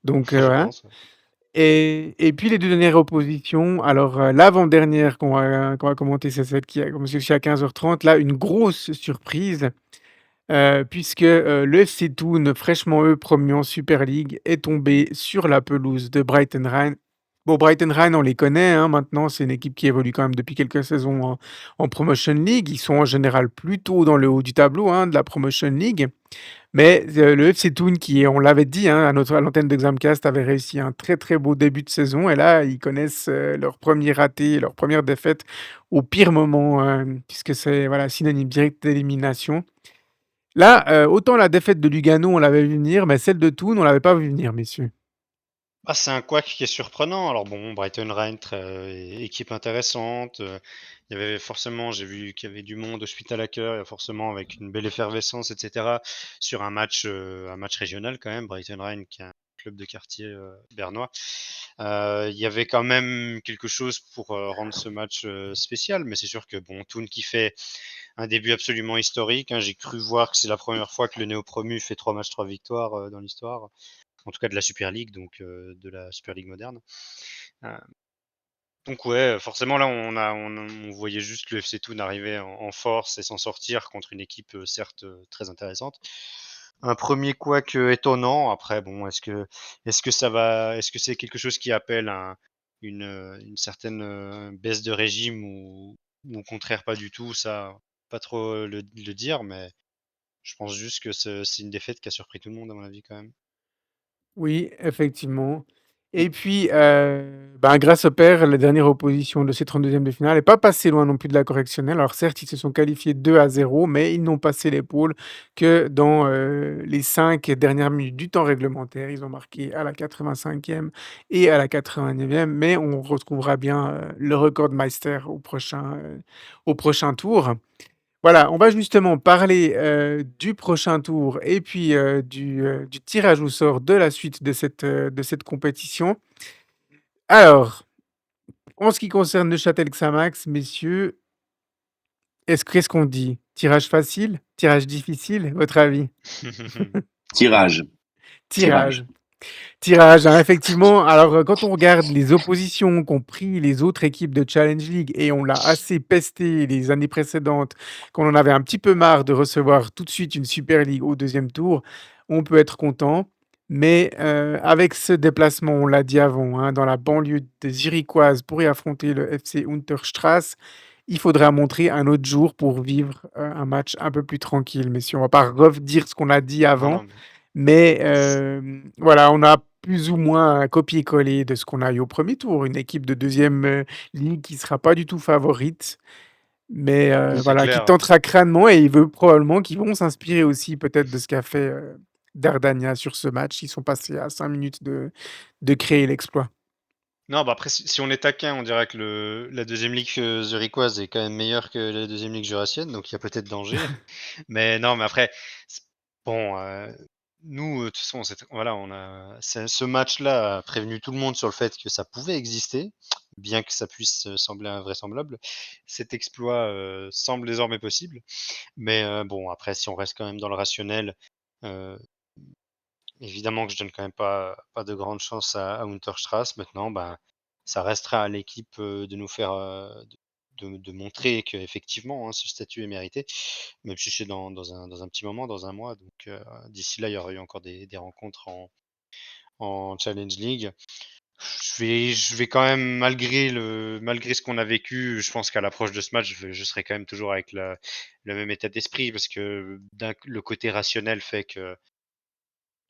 Donc, Je voilà. pense. Ouais. Et puis les 2 dernières oppositions, alors, l'avant-dernière qu'on va commenter, c'est celle qui a commencé aussi à 15h30. Là, une grosse surprise, puisque, le FC Thun, fraîchement eux promus en Super League, est tombé sur la pelouse de Brighton Rhine. Bon, Brighton Rhine, on les connaît, hein, maintenant, c'est une équipe qui évolue quand même depuis quelques saisons en Promotion League. Ils sont en général plutôt dans le haut du tableau, hein, de la Promotion League. Mais le FC Thun qui, on l'avait dit, hein, à l'antenne d'Examcast, avait réussi un très très beau début de saison. Et là, ils connaissent leur premier raté, leur première défaite au pire moment, puisque c'est voilà, synonyme direct d'élimination. Là, autant la défaite de Lugano, on l'avait vu venir, mais celle de Thun, on l'avait pas vu venir, messieurs. Ah, c'est un couac qui est surprenant. Alors bon, Brighton Rhine, équipe intéressante. Il y avait forcément, j'ai vu qu'il y avait du monde suite à l'accueil, forcément avec une belle effervescence, etc. Sur un match régional quand même. Brighton Rhine, qui est un club de quartier bernois. Il y avait quand même quelque chose pour rendre ce match spécial, mais c'est sûr que bon, Toon qui fait un début absolument historique, hein. J'ai cru voir que c'est la première fois que le néo-promu fait 3 matchs, 3 victoires dans l'histoire, en tout cas de la Super League, donc de la Super League moderne. Euh, donc ouais, forcément là on voyait juste le FC Toon arriver en force et s'en sortir contre une équipe certes très intéressante. Un premier couac étonnant. Après bon, est-ce que c'est quelque chose qui appelle une certaine baisse de régime ou au contraire pas du tout, ça pas trop le dire, mais je pense juste que c'est une défaite qui a surpris tout le monde à mon avis quand même. Oui, effectivement. Et puis, Grasshopper, la dernière opposition de ces 32e de finale, n'est pas passé loin non plus de la correctionnelle. Alors certes, ils se sont qualifiés 2-0, mais ils n'ont passé l'épaule que dans les 5 dernières minutes du temps réglementaire. Ils ont marqué à la 85e et à la 89e, mais on retrouvera bien le record Meister au prochain tour. Voilà, on va justement parler du prochain tour et puis du tirage au sort de la suite de cette compétition. Alors, en ce qui concerne Neuchâtel Xamax, messieurs, qu'est-ce qu'on dit? Tirage facile? Tirage difficile? Votre avis? Tirage. Tirage. Tirage, hein, effectivement. Alors, quand on regarde les oppositions qu'ont pris les autres équipes de Challenge League, et on l'a assez pesté les années précédentes, qu'on en avait un petit peu marre de recevoir tout de suite une Super League au deuxième tour, on peut être content. Mais avec ce déplacement, on l'a dit avant, hein, dans la banlieue de Zurichoise pour y affronter le FC Unterstrasse, il faudra montrer un autre jour pour vivre un match un peu plus tranquille. Mais si on va pas redire ce qu'on a dit Non, avant, non, mais voilà, on a plus ou moins un copier-coller de ce qu'on a eu au premier tour. Une équipe de deuxième ligue qui sera pas du tout favorite, mais c'est voilà, qui clair. tentera crânement et il veut probablement qu'ils vont s'inspirer aussi peut-être de ce qu'a fait Dardania sur ce match. Ils sont passés à 5 minutes de créer l'exploit. Non, bah après, si on est taquin, on dirait que la deuxième ligue zurichoise est quand même meilleure que la deuxième ligue jurassienne, donc il y a peut-être danger. Mais non, mais après, bon, nous, de toute façon, voilà, ce match-là a prévenu tout le monde sur le fait que ça pouvait exister, bien que ça puisse sembler invraisemblable. Cet exploit semble désormais possible. Mais bon, après, si on reste quand même dans le rationnel, euh, évidemment que je donne quand même pas de grande chance à Unterstrasse. Maintenant, bah, ça restera à l'équipe de nous faire, de montrer qu'effectivement, hein, ce statut est mérité, même si c'est dans un petit moment, dans un mois. Donc d'ici là, il y aura eu encore des rencontres en Challenge League. Je vais quand même, malgré ce qu'on a vécu, je pense qu'à l'approche de ce match, je serai quand même toujours avec le même état d'esprit parce que le côté rationnel fait que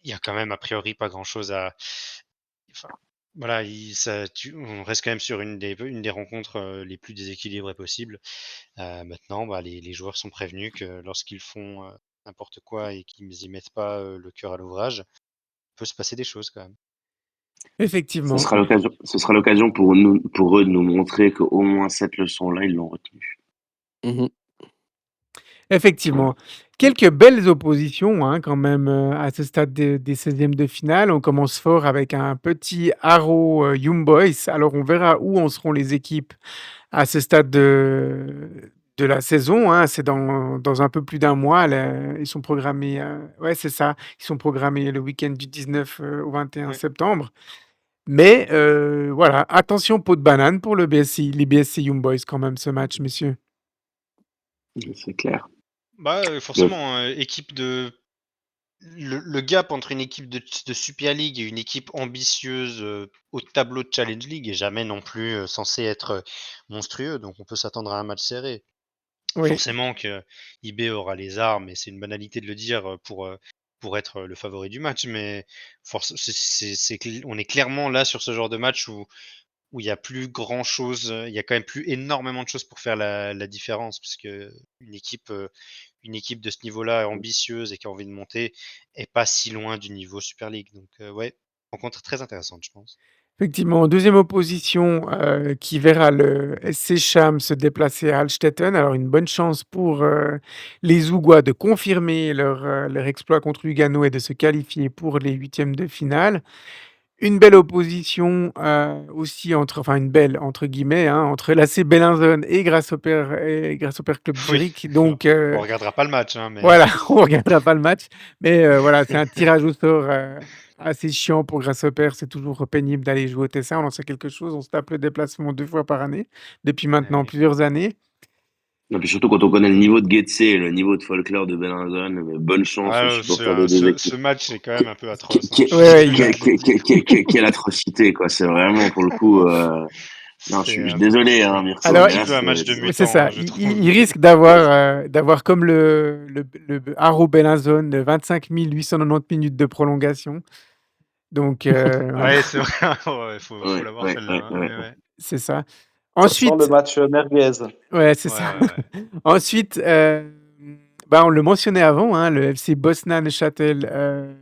il y a quand même a priori pas grand-chose à. Enfin, voilà, on reste quand même sur une des rencontres les plus déséquilibrées possibles. Maintenant, bah, les joueurs sont prévenus que lorsqu'ils font n'importe quoi et qu'ils y mettent pas le cœur à l'ouvrage, il peut se passer des choses quand même. Effectivement. Ce sera l'occasion pour eux de nous montrer qu'au moins cette leçon-là, ils l'ont retenue. Mhm. Effectivement. Quelques belles oppositions hein, quand même à ce stade des 16e de finale. On commence fort avec un petit Haro Young Boys. Alors on verra où en seront les équipes à ce stade de la saison. Hein. C'est dans un peu plus d'un mois. Ils sont programmés, ouais c'est ça, ils sont programmés le week-end du 19 au 21 Ouais. septembre. Mais voilà, attention pot de banane pour les BSC Young Boys quand même ce match, messieurs. C'est clair. Bah, forcément, équipe le gap entre une équipe de Super League et une équipe ambitieuse au tableau de Challenge League est jamais non plus censé être monstrueux, donc on peut s'attendre à un match serré. Oui. Forcément que IB aura les armes, et c'est une banalité de le dire pour être le favori du match, mais on est clairement là sur ce genre de match où il y a plus grand chose, il y a quand même plus énormément de choses pour faire la différence, parce que une équipe de ce niveau-là ambitieuse et qui a envie de monter est pas si loin du niveau Super League. Donc ouais, rencontre très intéressante, je pense. Effectivement, deuxième opposition qui verra le SC Cham se déplacer à Hallstetten. Alors une bonne chance pour les Zougois de confirmer leur exploit contre Lugano et de se qualifier pour les huitièmes de finale. Une belle opposition aussi enfin une belle entre guillemets, hein, entre l'AC Bellinzone et Grasshopper Club Oui, Zurich. Donc on regardera pas le match, hein, mais voilà, on regardera pas le match, mais voilà, c'est un tirage au sort assez chiant pour Grasshopper. C'est toujours pénible d'aller jouer au Tessin. On en sait quelque chose. On se tape le déplacement 2 fois par année depuis maintenant oui. plusieurs années. Et puis surtout quand on connaît le niveau de Getse et le niveau de folklore de Bellinzone, bonne chance aux supporters des deux Ce équipes. match est quand même un peu atroce. Hein, Ouais, Quelle atrocité, quoi. C'est vraiment, pour le coup... Non, je suis désolé, c'est hein, Mirko, c'est Alors, un mais petit là, peu un match de oui, c'est mutant, ça. hein, je trouve. Il risque d'avoir comme le Haro Bellinzone 25 890 minutes de prolongation. Donc voilà, Ouais, c'est vrai, ouais, faut Ouais, l'avoir ouais, celle-là, ouais, hein, ouais. ouais, ouais. c'est ça. Ça sent le Ensuite match merguez. ouais, c'est Ouais, ça. ouais, ouais. Ensuite, bah, on le mentionnait avant, hein, le FC Bosna-Neuchâtel,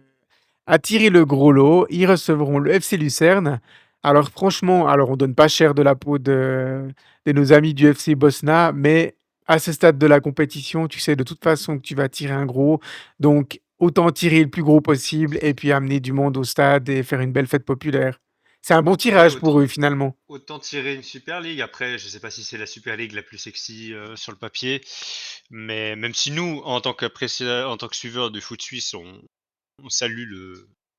a tiré le gros lot. Ils recevront le FC Lucerne. Alors franchement, alors on donne pas cher de la peau de nos amis du FC Bosna, mais à ce stade de la compétition, tu sais de toute façon que tu vas tirer un gros. Donc autant tirer le plus gros possible et puis amener du monde au stade et faire une belle fête populaire. C'est un bon Ouais, tirage pour eux finalement. autant tirer une Super League. Après, je sais pas si c'est la Super League la plus sexy sur le papier, mais même si nous, en tant que suiveurs du foot suisse, on salue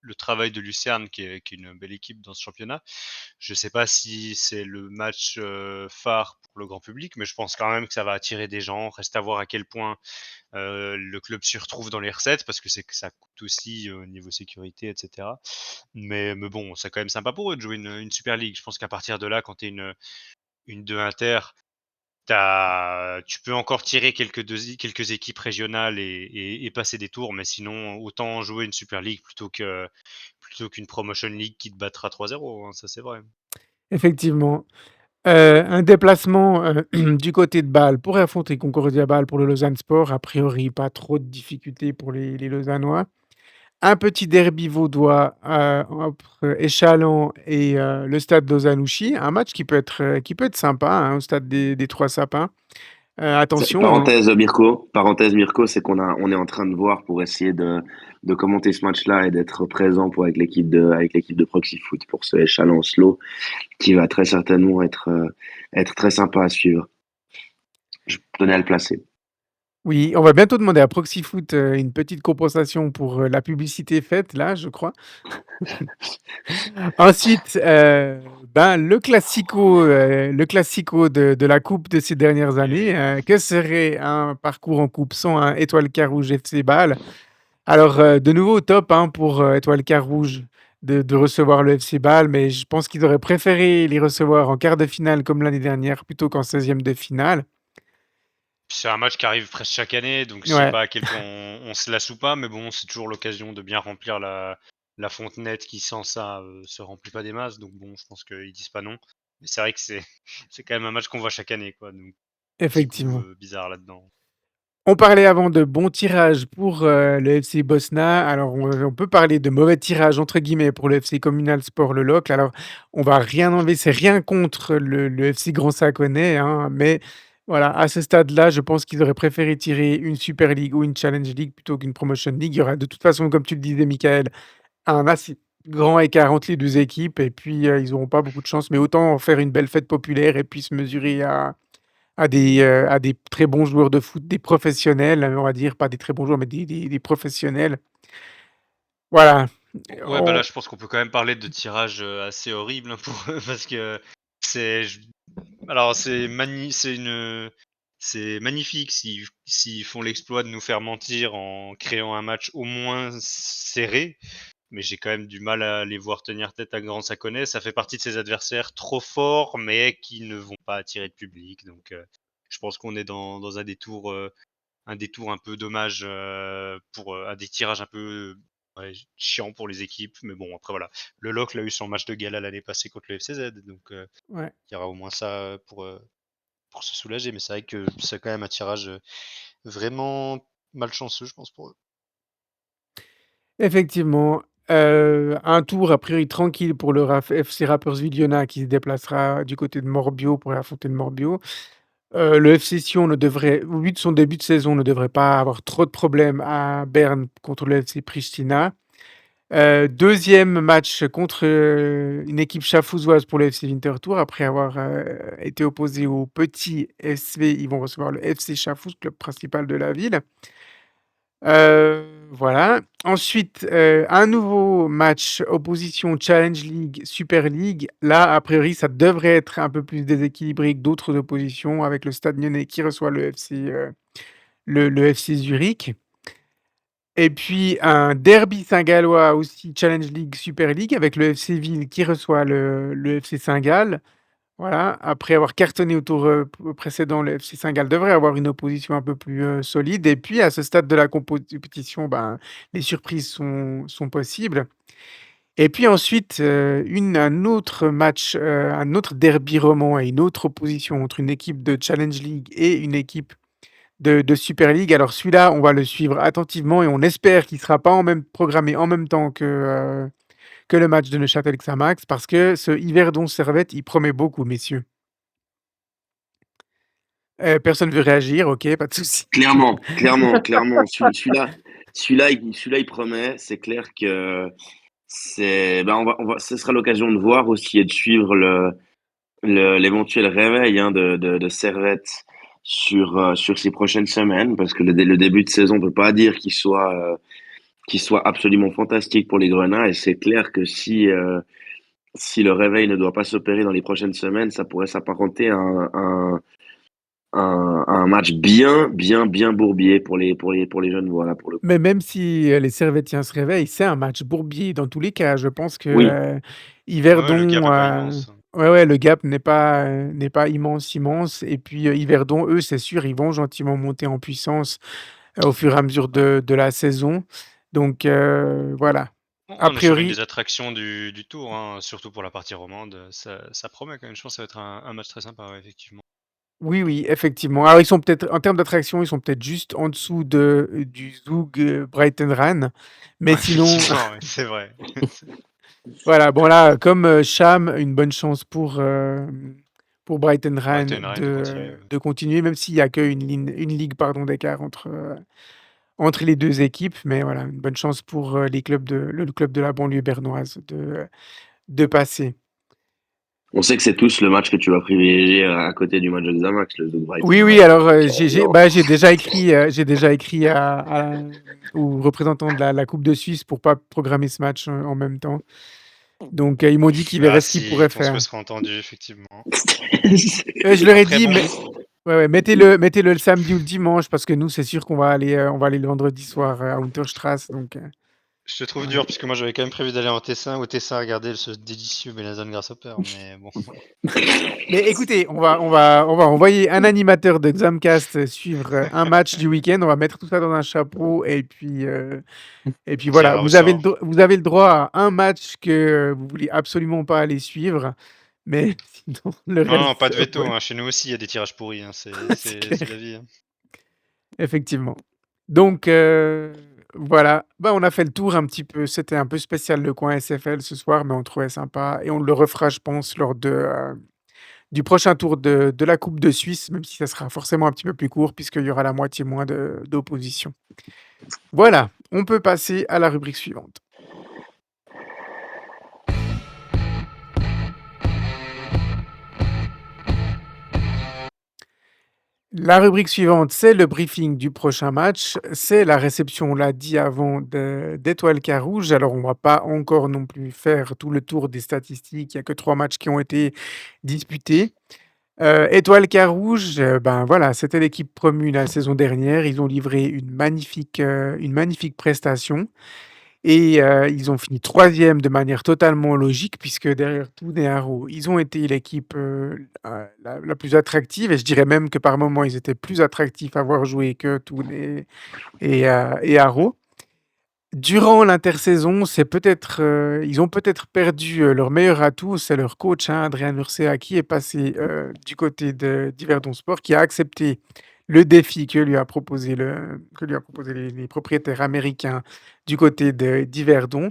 le travail de Lucerne, qui est une belle équipe dans ce championnat. Je sais pas si c'est le match phare pour le grand public, mais je pense quand même que ça va attirer des gens. Reste à voir à quel point le club s'y retrouve dans les recettes, parce que c'est que ça coûte aussi au niveau sécurité, etc. Mais bon, c'est quand même sympa pour eux de jouer une Super League. Je pense qu'à partir de là, quand tu es une 2 Inter, tu peux encore tirer quelques équipes régionales et passer des tours, mais sinon, autant jouer une Super League plutôt qu'une Promotion League qui te battra 3-0, hein, ça c'est vrai. Effectivement. Un déplacement, du côté de Bâle pour affronter Concordia Bâle pour le Lausanne Sport. A priori, pas trop de difficultés pour les Lausannois. Un petit derby vaudois, entre Échallens et le stade Lausanne-Ouchy. Un match qui peut être sympa, hein, au stade des 3 Sapins. Attention, hein. Parenthèse Mirko, c'est on est en train de voir pour essayer de commenter ce match-là et d'être présent avec l'équipe de Proxy Foot pour ce échalon slow qui va très certainement être très sympa à suivre. Je tenais à le placer. Oui, on va bientôt demander à Proxy Foot, une petite compensation pour, la publicité faite là, je crois. Ensuite, ben, le classico de la coupe de ces dernières années, Et que serait un parcours en coupe sans un Étoile Carouge FC Bâle? Alors, de nouveau top, hein, pour, Étoile Carouge de recevoir le FC Bâle, mais je pense qu'ils auraient préféré les recevoir en quart de finale comme l'année dernière plutôt qu'en 16e de finale. c'est un match qui arrive presque chaque année, donc je sais Ouais, pas à quel point on se lasse ou pas, mais bon, c'est toujours l'occasion de bien remplir la fontenette qui, sans ça, se remplit pas des masses. Donc bon, je pense qu'ils disent pas non. Mais c'est vrai que c'est quand même un match qu'on voit chaque année, quoi. Donc petit coup effectivement. bizarre là-dedans. On parlait avant de bons tirages pour, le FC Bosna. Alors on peut parler de «mauvais tirages» entre guillemets pour le FC Communal Sport Le Locle. Alors on va rien enlever, c'est rien contre le FC Grand Saconnet, hein, mais voilà, à ce stade-là, je pense qu'ils auraient préféré tirer une Super League ou une Challenge League plutôt qu'une Promotion League. Il y aura de toute façon, comme tu le disais Michael, un assez grand écart entre les 2 équipes et puis, ils n'auront pas beaucoup de chance, mais autant faire une belle fête populaire et puis se mesurer à des très bons joueurs de foot, des professionnels, on va dire, pas des très bons joueurs, mais des professionnels. Voilà, Ouais, bah là, on je pense qu'on peut quand même parler de tirage assez horrible, hein, pour eux, parce que c'est. Alors, c'est magnifique s'ils font l'exploit de nous faire mentir en créant un match au moins serré, mais j'ai quand même du mal à les voir tenir tête à Grand Saconnet. Ça fait partie de ces adversaires trop forts, mais qui ne vont pas attirer de public. Donc, je pense qu'on est dans un détour un peu dommage pour un des tirages un peu ouais, chiant pour les équipes. Mais bon, après voilà. Le Locle a eu son match de gala l'année passée contre le FCZ, donc ouais, il y aura au moins ça pour se soulager. Mais c'est vrai que c'est quand même un tirage vraiment malchanceux, je pense, pour eux. effectivement, un tour a priori tranquille pour le Raf FC Rapperswil Jona qui se déplacera du côté de Morbio pour affronter le Morbio. Le FC Sion ne devrait au vu de son début de saison, ne devrait pas avoir trop de problèmes à Berne contre le FC Pristina. 2e match contre, une équipe schaffhausoise pour le FC Winterthur après avoir, été opposé au petit SV. Ils vont recevoir le FC Schaffhouse, club principal de la ville. Voilà. Ensuite, un nouveau match opposition Challenge League, Super League. Là, a priori, ça devrait être un peu plus déséquilibré que d'autres oppositions avec le Stade Lyonnais qui reçoit le FC, le FC Zurich. Et puis un derby saint-gallois aussi Challenge League, Super League avec le FC Ville qui reçoit le FC Saint-Gall. Voilà, après avoir cartonné au tour, précédent, le FC Saint-Gall devrait avoir une opposition un peu plus, solide et puis à ce stade de la compétition, ben, les surprises sont possibles. Et puis ensuite, un autre match, un autre derby roman et une autre opposition entre une équipe de Challenge League et une équipe de Super League. Alors celui-là, on va le suivre attentivement et on espère qu'il ne sera pas programmé en même temps que le match de Neuchâtel-Xamax parce que ce Yverdon-Servette, il promet beaucoup, messieurs. Personne ne veut réagir, ok, pas de souci. Clairement. Celui-là, il promet. C'est clair que ce sera l'occasion de voir aussi et de suivre l'éventuel réveil de Servette sur ces prochaines semaines, parce que le début de saison, on peut pas dire qu'il soit absolument fantastique pour les Grenats, et c'est clair que si le réveil ne doit pas s'opérer dans les prochaines semaines, ça pourrait s'apparenter à un match bien bourbier pour les jeunes, voilà, pour le coup. Mais même si les Servettiens se réveillent, c'est un match bourbier dans tous les cas. Je pense que Oui, Ouais, le gap Yverdon, est pas immense. ouais, le gap n'est pas immense. Et puis Yverdon, eux, c'est sûr, ils vont gentiment monter en puissance au fur et à mesure de la saison. Donc voilà. A On est sur une des priori, attractions du tour, hein, surtout pour la partie romande. Ça promet quand même. Je pense que ça va être un match très sympa, ouais, effectivement. oui, oui, effectivement. Alors ils sont peut-être, en termes d'attraction, ils sont peut-être juste en dessous du Zug Breitenrad. Mais Ouais, sinon, effectivement, ouais, c'est vrai. voilà, bon là, comme Cham, une bonne chance pour Brighton Ouais, Run t'as une reine de continuer. Ouais. de continuer, même s'il n'y a une ligue pardon, d'écart entre les deux équipes. Mais voilà, une bonne chance pour le club de la banlieue bernoise de passer. on sait que c'est tous le match que tu vas privilégier à côté du match de Xamax, le Zouk Oui, Brighton oui, Red. alors Donc, non. j'ai déjà écrit aux représentants de la Coupe de Suisse pour pas programmer ce match en même temps. Donc ils m'ont dit qu'ils Ah verraient ce qu'ils si, pourraient ton souhait faire. sera entendu, effectivement. Je leur ai Après, dit, bon, mais ouais, mettez-le le samedi ou le dimanche parce que nous, c'est sûr qu'on va aller le vendredi soir à Unterstrasse. Donc, je te trouve voilà. dur, puisque moi j'avais quand même prévu d'aller au Tessin regarder ce délicieux Benazon Grasshopper, mais bon. Mais écoutez, on va envoyer un animateur de Xamcast suivre un match du week-end. On va mettre tout ça dans un chapeau et puis On voilà. tirera au sort. Vous avez le droit à un match que vous voulez absolument pas aller suivre, mais sinon le Non, non, pas reste, de veto, ouais, hein. Chez nous aussi, il y a des tirages pourris, hein. c'est C'est clair. la vie, hein. Effectivement. Donc, voilà. Bah, on a fait le tour un petit peu. C'était un peu spécial le coin SFL ce soir, mais on trouvait sympa. Et on le refera, je pense, lors du prochain tour de la Coupe de Suisse, même si ça sera forcément un petit peu plus court, puisqu'il y aura la moitié moins d'opposition. Voilà, on peut passer à la rubrique suivante. La rubrique suivante, c'est le briefing du prochain match. C'est la réception, on l'a dit avant, d'Étoile Carouge. Alors, on va pas encore non plus faire tout le tour des statistiques. Il y a que 3 matchs qui ont été disputés. Étoile Carouge, ben voilà, c'était l'équipe promue la saison dernière. Ils ont livré une magnifique prestation. Et ils ont fini troisième de manière totalement logique puisque derrière Toudéaro, ils ont été l'équipe, la plus attractive et je dirais même que par moments, ils étaient plus attractifs à voir jouer que Toulé et Haro. Durant l'intersaison, ils ont peut-être perdu, leur meilleur atout, c'est leur coach, hein, Adrian Urcea, qui est passé, du côté d'Yverdon Sport, qui a accepté le défi que lui a proposé les propriétaires américains du côté d'Yverdon.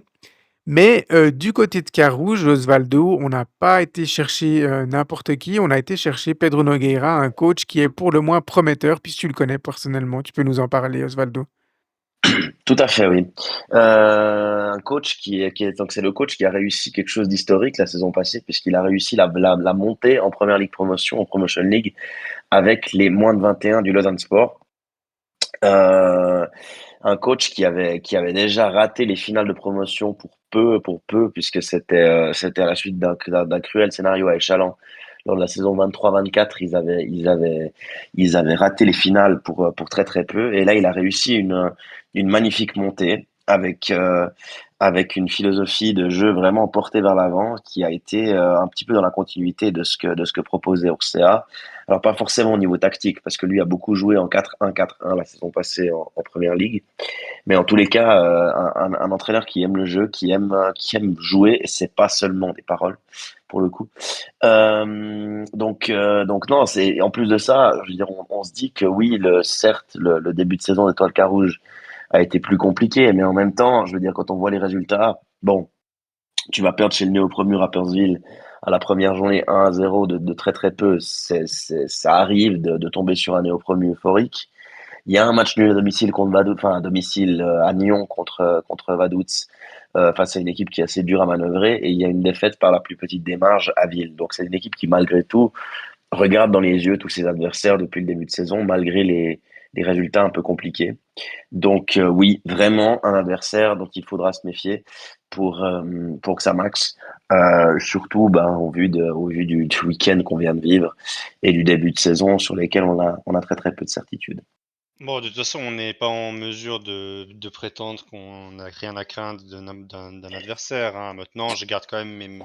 Mais, du côté de Carouge, Osvaldo, on n'a pas été chercher, n'importe qui, on a été chercher Pedro Nogueira, un coach qui est pour le moins prometteur, puisque tu le connais personnellement. Tu peux nous en parler, Osvaldo? Tout à fait, oui. Un coach donc c'est le coach qui a réussi quelque chose d'historique la saison passée, puisqu'il a réussi la montée en Première Ligue Promotion, en Promotion League, avec les moins de 21 du Lausanne Sport. Euh, un coach qui avait déjà raté les finales de promotion pour peu, puisque c'était à la suite d'un cruel scénario à Échalant. Lors de la saison 23-24, ils avaient raté les finales pour très très peu. Et là, il a réussi une magnifique montée avec une philosophie de jeu vraiment portée vers l'avant, qui a été un petit peu dans la continuité de ce que proposait Urcea. Alors pas forcément au niveau tactique, parce que lui a beaucoup joué en 4-1, 4-1 la saison passée en Première Ligue, Mais en tous les cas, un entraîneur qui aime le jeu, qui aime jouer, et c'est pas seulement des paroles, pour le coup. Donc non, c'est en plus de ça, je veux dire, on se dit que oui, certes, le début de saison d'Étoile Carouge a été plus compliqué, mais en même temps, je veux dire, quand on voit les résultats, bon, tu vas perdre chez le néo-promu Rapperswil à la première journée 1-0 de très très peu. Ça arrive de tomber sur un néo-promu euphorique. Il y a un match nul à domicile contre Vaduz, enfin à domicile à Nyon contre Vaduz, face à une équipe qui est assez dure à manœuvrer, et il y a une défaite par la plus petite des marges à Ville. Donc c'est une équipe qui malgré tout regarde dans les yeux tous ses adversaires depuis le début de saison, malgré les résultats un peu compliqués. Donc oui, vraiment un adversaire dont il faudra se méfier pour que ça max. Surtout au vu du week-end qu'on vient de vivre et du début de saison sur lesquels on a très très peu de certitudes. Bon, de toute façon, on n'est pas en mesure de prétendre qu'on n'a rien à craindre d'un adversaire, hein. Maintenant, je garde quand même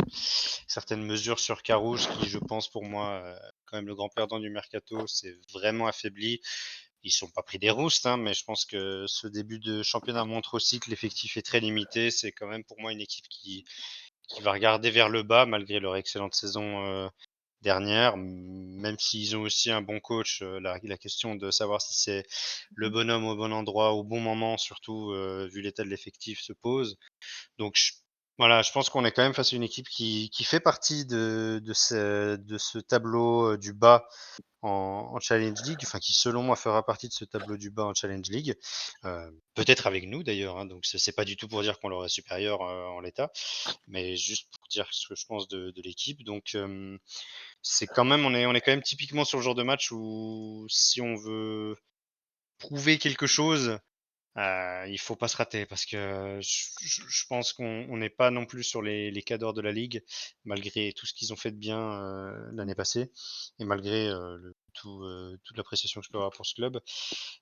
certaines mesures sur Carouge qui, je pense, pour moi, quand même le grand perdant du mercato, c'est vraiment affaibli. Ils sont pas pris des roustes, hein, mais je pense que ce début de championnat montre aussi que l'effectif est très limité. C'est quand même pour moi une équipe qui va regarder vers le bas malgré leur excellente saison dernière, même s'ils ont aussi un bon coach. La question de savoir si c'est le bonhomme au bon endroit au bon moment, surtout vu l'état de l'effectif, se pose. Donc voilà, je pense qu'on est quand même face à une équipe qui fait partie de ce tableau du bas en Challenge League, enfin qui selon moi fera partie de ce tableau du bas en Challenge League, peut-être avec nous d'ailleurs, hein, donc c'est pas du tout pour dire qu'on leur est supérieur en l'état, mais juste pour dire ce que je pense de l'équipe. Donc c'est quand même, on est quand même typiquement sur le genre de match où si on veut prouver quelque chose, il faut pas se rater parce que je pense qu'on n'est pas non plus sur les cadors de la ligue, malgré tout ce qu'ils ont fait de bien l'année passée et malgré toute l'appréciation que je peux avoir pour ce club.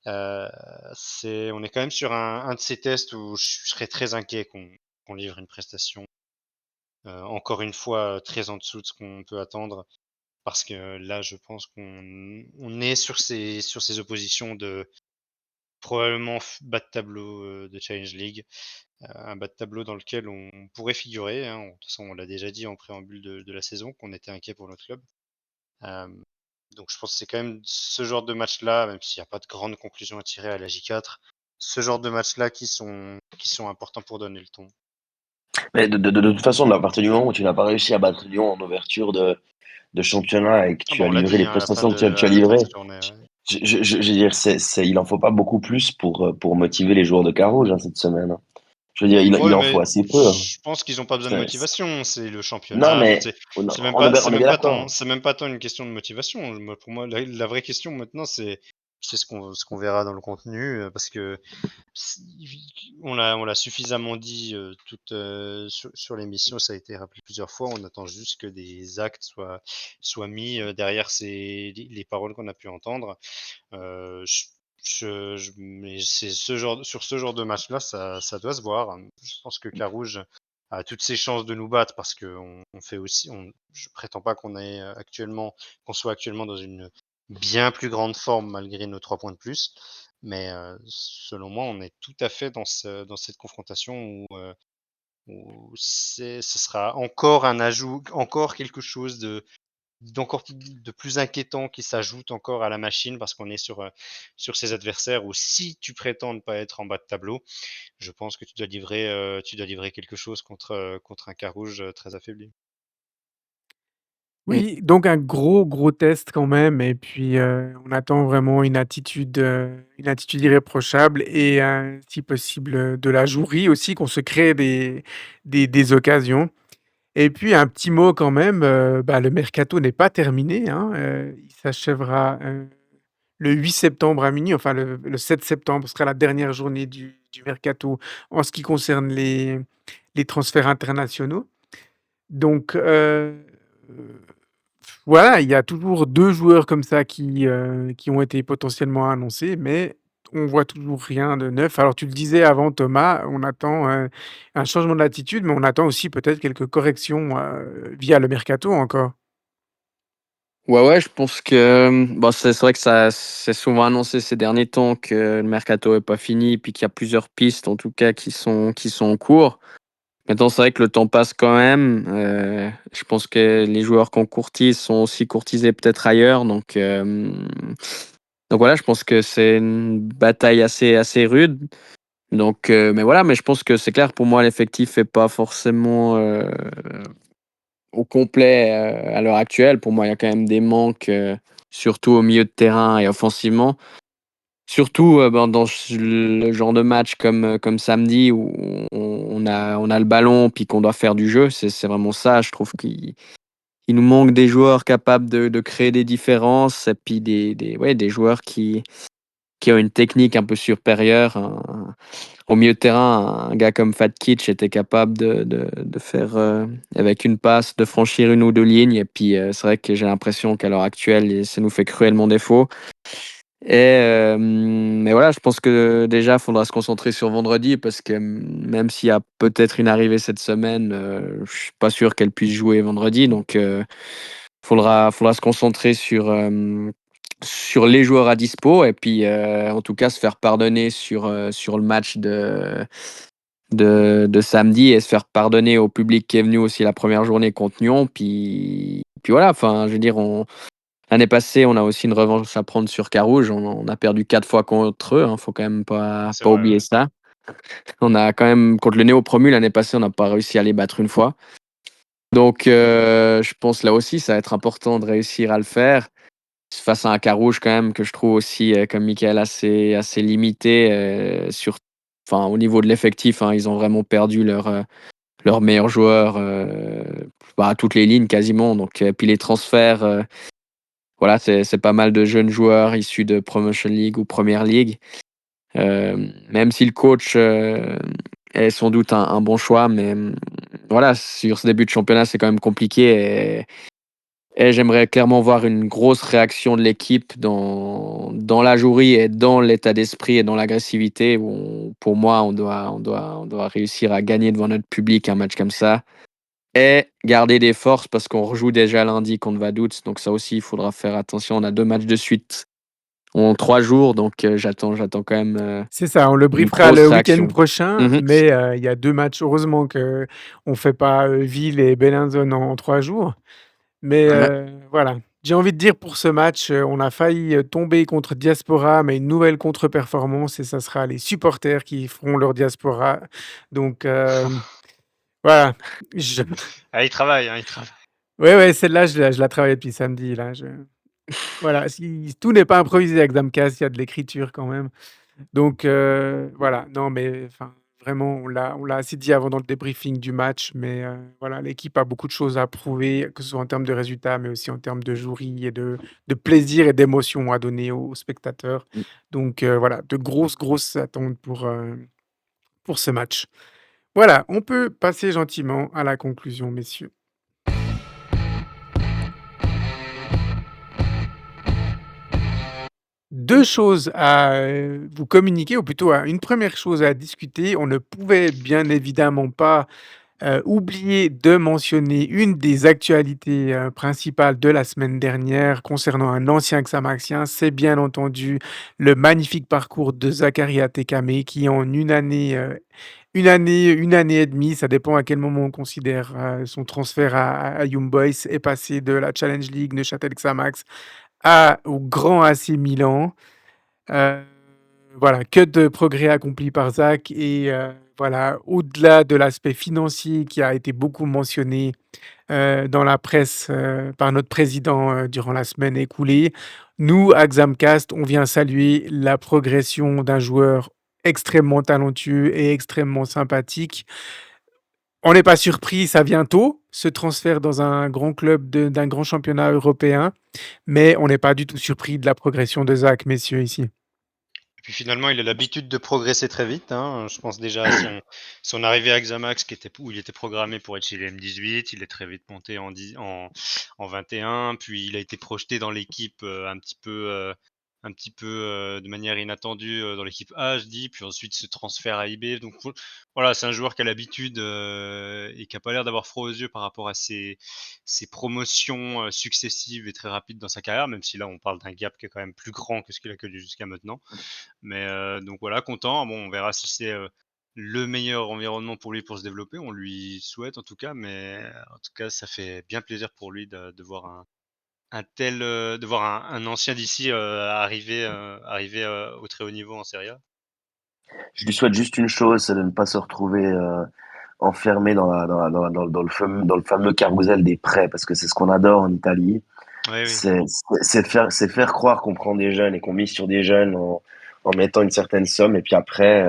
On est quand même sur un de ces tests où je serais très inquiet qu'on livre une prestation encore une fois très en dessous de ce qu'on peut attendre. Parce que là, je pense qu'on est sur ces oppositions de probablement bas de tableau de Challenge League, un bas de tableau dans lequel on pourrait figurer, hein. De toute façon, on l'a déjà dit en préambule de la saison qu'on était inquiet pour notre club. Euh, donc je pense que c'est quand même ce genre de match-là, même s'il n'y a pas de grande conclusion à tirer à la J4, ce genre de match-là qui sont importants pour donner le ton. Mais de toute façon, à partir du moment où tu n'as pas réussi à battre Lyon en ouverture de championnat et que Ah tu bah as on l'a livré dit les hein, prestations que tu à as la fin de livrées, cette journée. Ouais. je veux dire, il en faut pas beaucoup plus pour motiver les joueurs de Carouge hein, cette semaine, hein. Je veux dire, il Ouais, en mais faut assez peu, hein. je pense qu'ils ont pas besoin de motivation. C'est le Non, championnat. Enfin, mais on est bien d'accord. c'est même pas tant une question de motivation. Pour moi, la vraie question maintenant, c'est ce qu'on verra dans le contenu, parce que on l'a suffisamment dit sur l'émission. Ça a été rappelé plusieurs fois. On attend juste que des actes soient mis derrière les paroles qu'on a pu entendre. Euh, je, mais c'est sur ce genre de match-là, ça doit se voir. Je pense que Carouge a toutes ses chances de nous battre parce que on fait aussi, je prétends pas qu'on soit actuellement dans une bien plus grande forme malgré nos 3 points de plus. Mais selon moi, on est tout à fait dans cette confrontation où ce sera encore un ajout, encore quelque chose de plus inquiétant qui s'ajoute encore à la machine parce qu'on est sur ces adversaires où si tu prétends ne pas être en bas de tableau, je pense que tu dois livrer quelque chose contre un Carouge très affaibli. Et Oui, donc un gros, gros test quand même et puis, on attend vraiment une attitude irréprochable et si possible, de la jouerie aussi, qu'on se crée des occasions et puis un petit mot quand même, le mercato n'est pas terminé, hein, il s'achèvera, le 8 septembre à minuit. Enfin le 7 septembre sera la dernière journée du mercato en ce qui concerne les transferts internationaux. Donc, voilà, il y a toujours 2 joueurs comme ça qui ont été potentiellement annoncés, mais on voit toujours rien de neuf. Alors tu le disais avant Thomas, on attend, un changement d'attitude, mais on attend aussi peut-être quelques corrections, via le mercato encore. Ouais, je pense que bon, c'est vrai que ça c'est souvent annoncé ces derniers temps que le mercato est pas fini, puis qu'il y a plusieurs pistes en tout cas qui sont en cours. Maintenant, c'est vrai que le temps passe quand même. Je pense que les joueurs qu'on courtise sont aussi courtisés peut-être ailleurs. Donc voilà, je pense que c'est une bataille assez rude. Donc, mais voilà, mais je pense que c'est clair pour moi, l'effectif est pas forcément au complet à l'heure actuelle. Pour moi, il y a quand même des manques, surtout au milieu de terrain et offensivement. Surtout, dans le genre de match comme samedi où on a le ballon puis qu'on doit faire du jeu, c'est vraiment ça. Je trouve qu'il nous manque des joueurs capables de créer des différences et puis des joueurs qui ont une technique un peu supérieure. Au milieu de terrain, un gars comme Fatkich était capable de faire, avec une passe, de franchir une ou deux lignes et puis, c'est vrai que j'ai l'impression qu'à l'heure actuelle, ça nous fait cruellement défaut. Mais voilà, je pense que déjà, il faudra se concentrer sur vendredi parce que même s'il y a peut-être une arrivée cette semaine, je suis pas sûr qu'elle puisse jouer vendredi. Donc, faudra se concentrer sur les joueurs à dispo et puis, en tout cas, se faire pardonner sur le match de samedi et se faire pardonner au public qui est venu aussi la première journée contre Nyon. Puis voilà, enfin, je veux dire, l'année passée, on a aussi une revanche à prendre sur Carouge. On a perdu 4 fois contre eux, hein, faut quand même C'est pas vrai, oublier ouais. ça. On a quand même contre le néo-promu l'année passée, on n'a pas réussi à les battre une fois. Donc, je pense là aussi, ça va être important de réussir à le faire face à un Carouge quand même que je trouve aussi, comme Michael, assez limité, enfin, au niveau de l'effectif, hein. Ils ont vraiment perdu leur meilleur joueur, à toutes les lignes quasiment. Donc, puis les transferts, voilà, c'est pas mal de jeunes joueurs issus de Promotion League ou Premier League. Même si le coach est sans doute un bon choix, mais voilà, sur ce début de championnat, c'est quand même compliqué. Et j'aimerais clairement voir une grosse réaction de l'équipe dans la jouerie et dans l'état d'esprit et dans l'agressivité. Pour moi, on doit réussir à gagner devant notre public un match comme ça et garder des forces parce qu'on rejoue déjà lundi contre Vaduz. Donc ça aussi, il faudra faire attention. On a 2 matchs de suite en 3 jours, donc j'attends quand même C'est ça, on le une briefera grosse le week-end réaction. prochain, Mhm. mais il y a 2 matchs. Heureusement qu'on ne fait pas, Ville et Bellinzone en 3 jours. Mais Ouais. voilà, j'ai envie de dire pour ce match, on a failli, tomber contre Diaspora, mais une nouvelle contre-performance et ça sera les supporters qui feront leur Diaspora. Donc voilà, je Ah, il travaille, hein, il travaille. ouais, ouais, celle-là, je la travaille depuis samedi là, voilà, si tout n'est pas improvisé avec Damcast, il y a de l'écriture quand même. Donc voilà, non mais enfin, vraiment, on l'a assez dit avant dans le débriefing du match, mais voilà, l'équipe a beaucoup de choses à prouver, que ce soit en termes de résultats, mais aussi en termes de jouerie et de plaisir et d'émotion à donner aux spectateurs. Donc voilà, de grosses, grosses attentes pour ce match. Voilà, on peut passer gentiment à la conclusion, messieurs. 2 choses à, vous communiquer ou plutôt à une première chose à discuter. On ne pouvait bien évidemment pas, oublier de mentionner une des actualités, principales de la semaine dernière concernant un ancien Xamaxien. C'est bien entendu le magnifique parcours de Zakaria Tekame qui en une année et demie, ça dépend à quel moment on considère, son transfert à Young Boys, est passé de la Challenge League Neuchâtel Xamax au grand AC Milan. Heu, voilà, que de progrès accomplis par Zach et voilà, au-delà de l'aspect financier qui a été beaucoup mentionné, dans la presse, par notre président, durant la semaine écoulée. Nous, à Xamcast, on vient saluer la progression d'un joueur extrêmement talentueux et extrêmement sympathique. On n'est pas surpris, ça vient tôt, ce transfert dans un grand club d'un grand championnat européen, mais on n'est pas du tout surpris de la progression de Zach, messieurs, ici. Et puis finalement, il a l'habitude de progresser très vite, hein. Je pense déjà à son arrivée à Xamax où il était programmé pour être chez les M18. Il est très vite monté en 21, puis il a été projeté dans l'équipe un petit peu un petit peu, de manière inattendue, dans l'équipe A, je dis, puis ensuite ce transfert à IB. Donc voilà, c'est un joueur qui a l'habitude, et qui a pas l'air d'avoir froid aux yeux par rapport à ses promotions, successives et très rapides dans sa carrière, même si là, on parle d'un gap qui est quand même plus grand que ce qu'il a connu jusqu'à maintenant. Mais donc voilà, content. Bon, on verra si c'est, le meilleur environnement pour lui pour se développer. On lui souhaite en tout cas, mais en tout cas, ça fait bien plaisir pour lui de voir un tel, de voir un ancien d'ici, arriver, au très haut niveau en Serie A. Je lui souhaite juste une chose, c'est de ne pas se retrouver enfermé dans le fameux carrousel des prêts, parce que c'est ce qu'on adore en Italie. Oui, oui. C'est faire croire qu'on prend des jeunes et qu'on mise sur des jeunes en mettant une certaine somme, et puis après,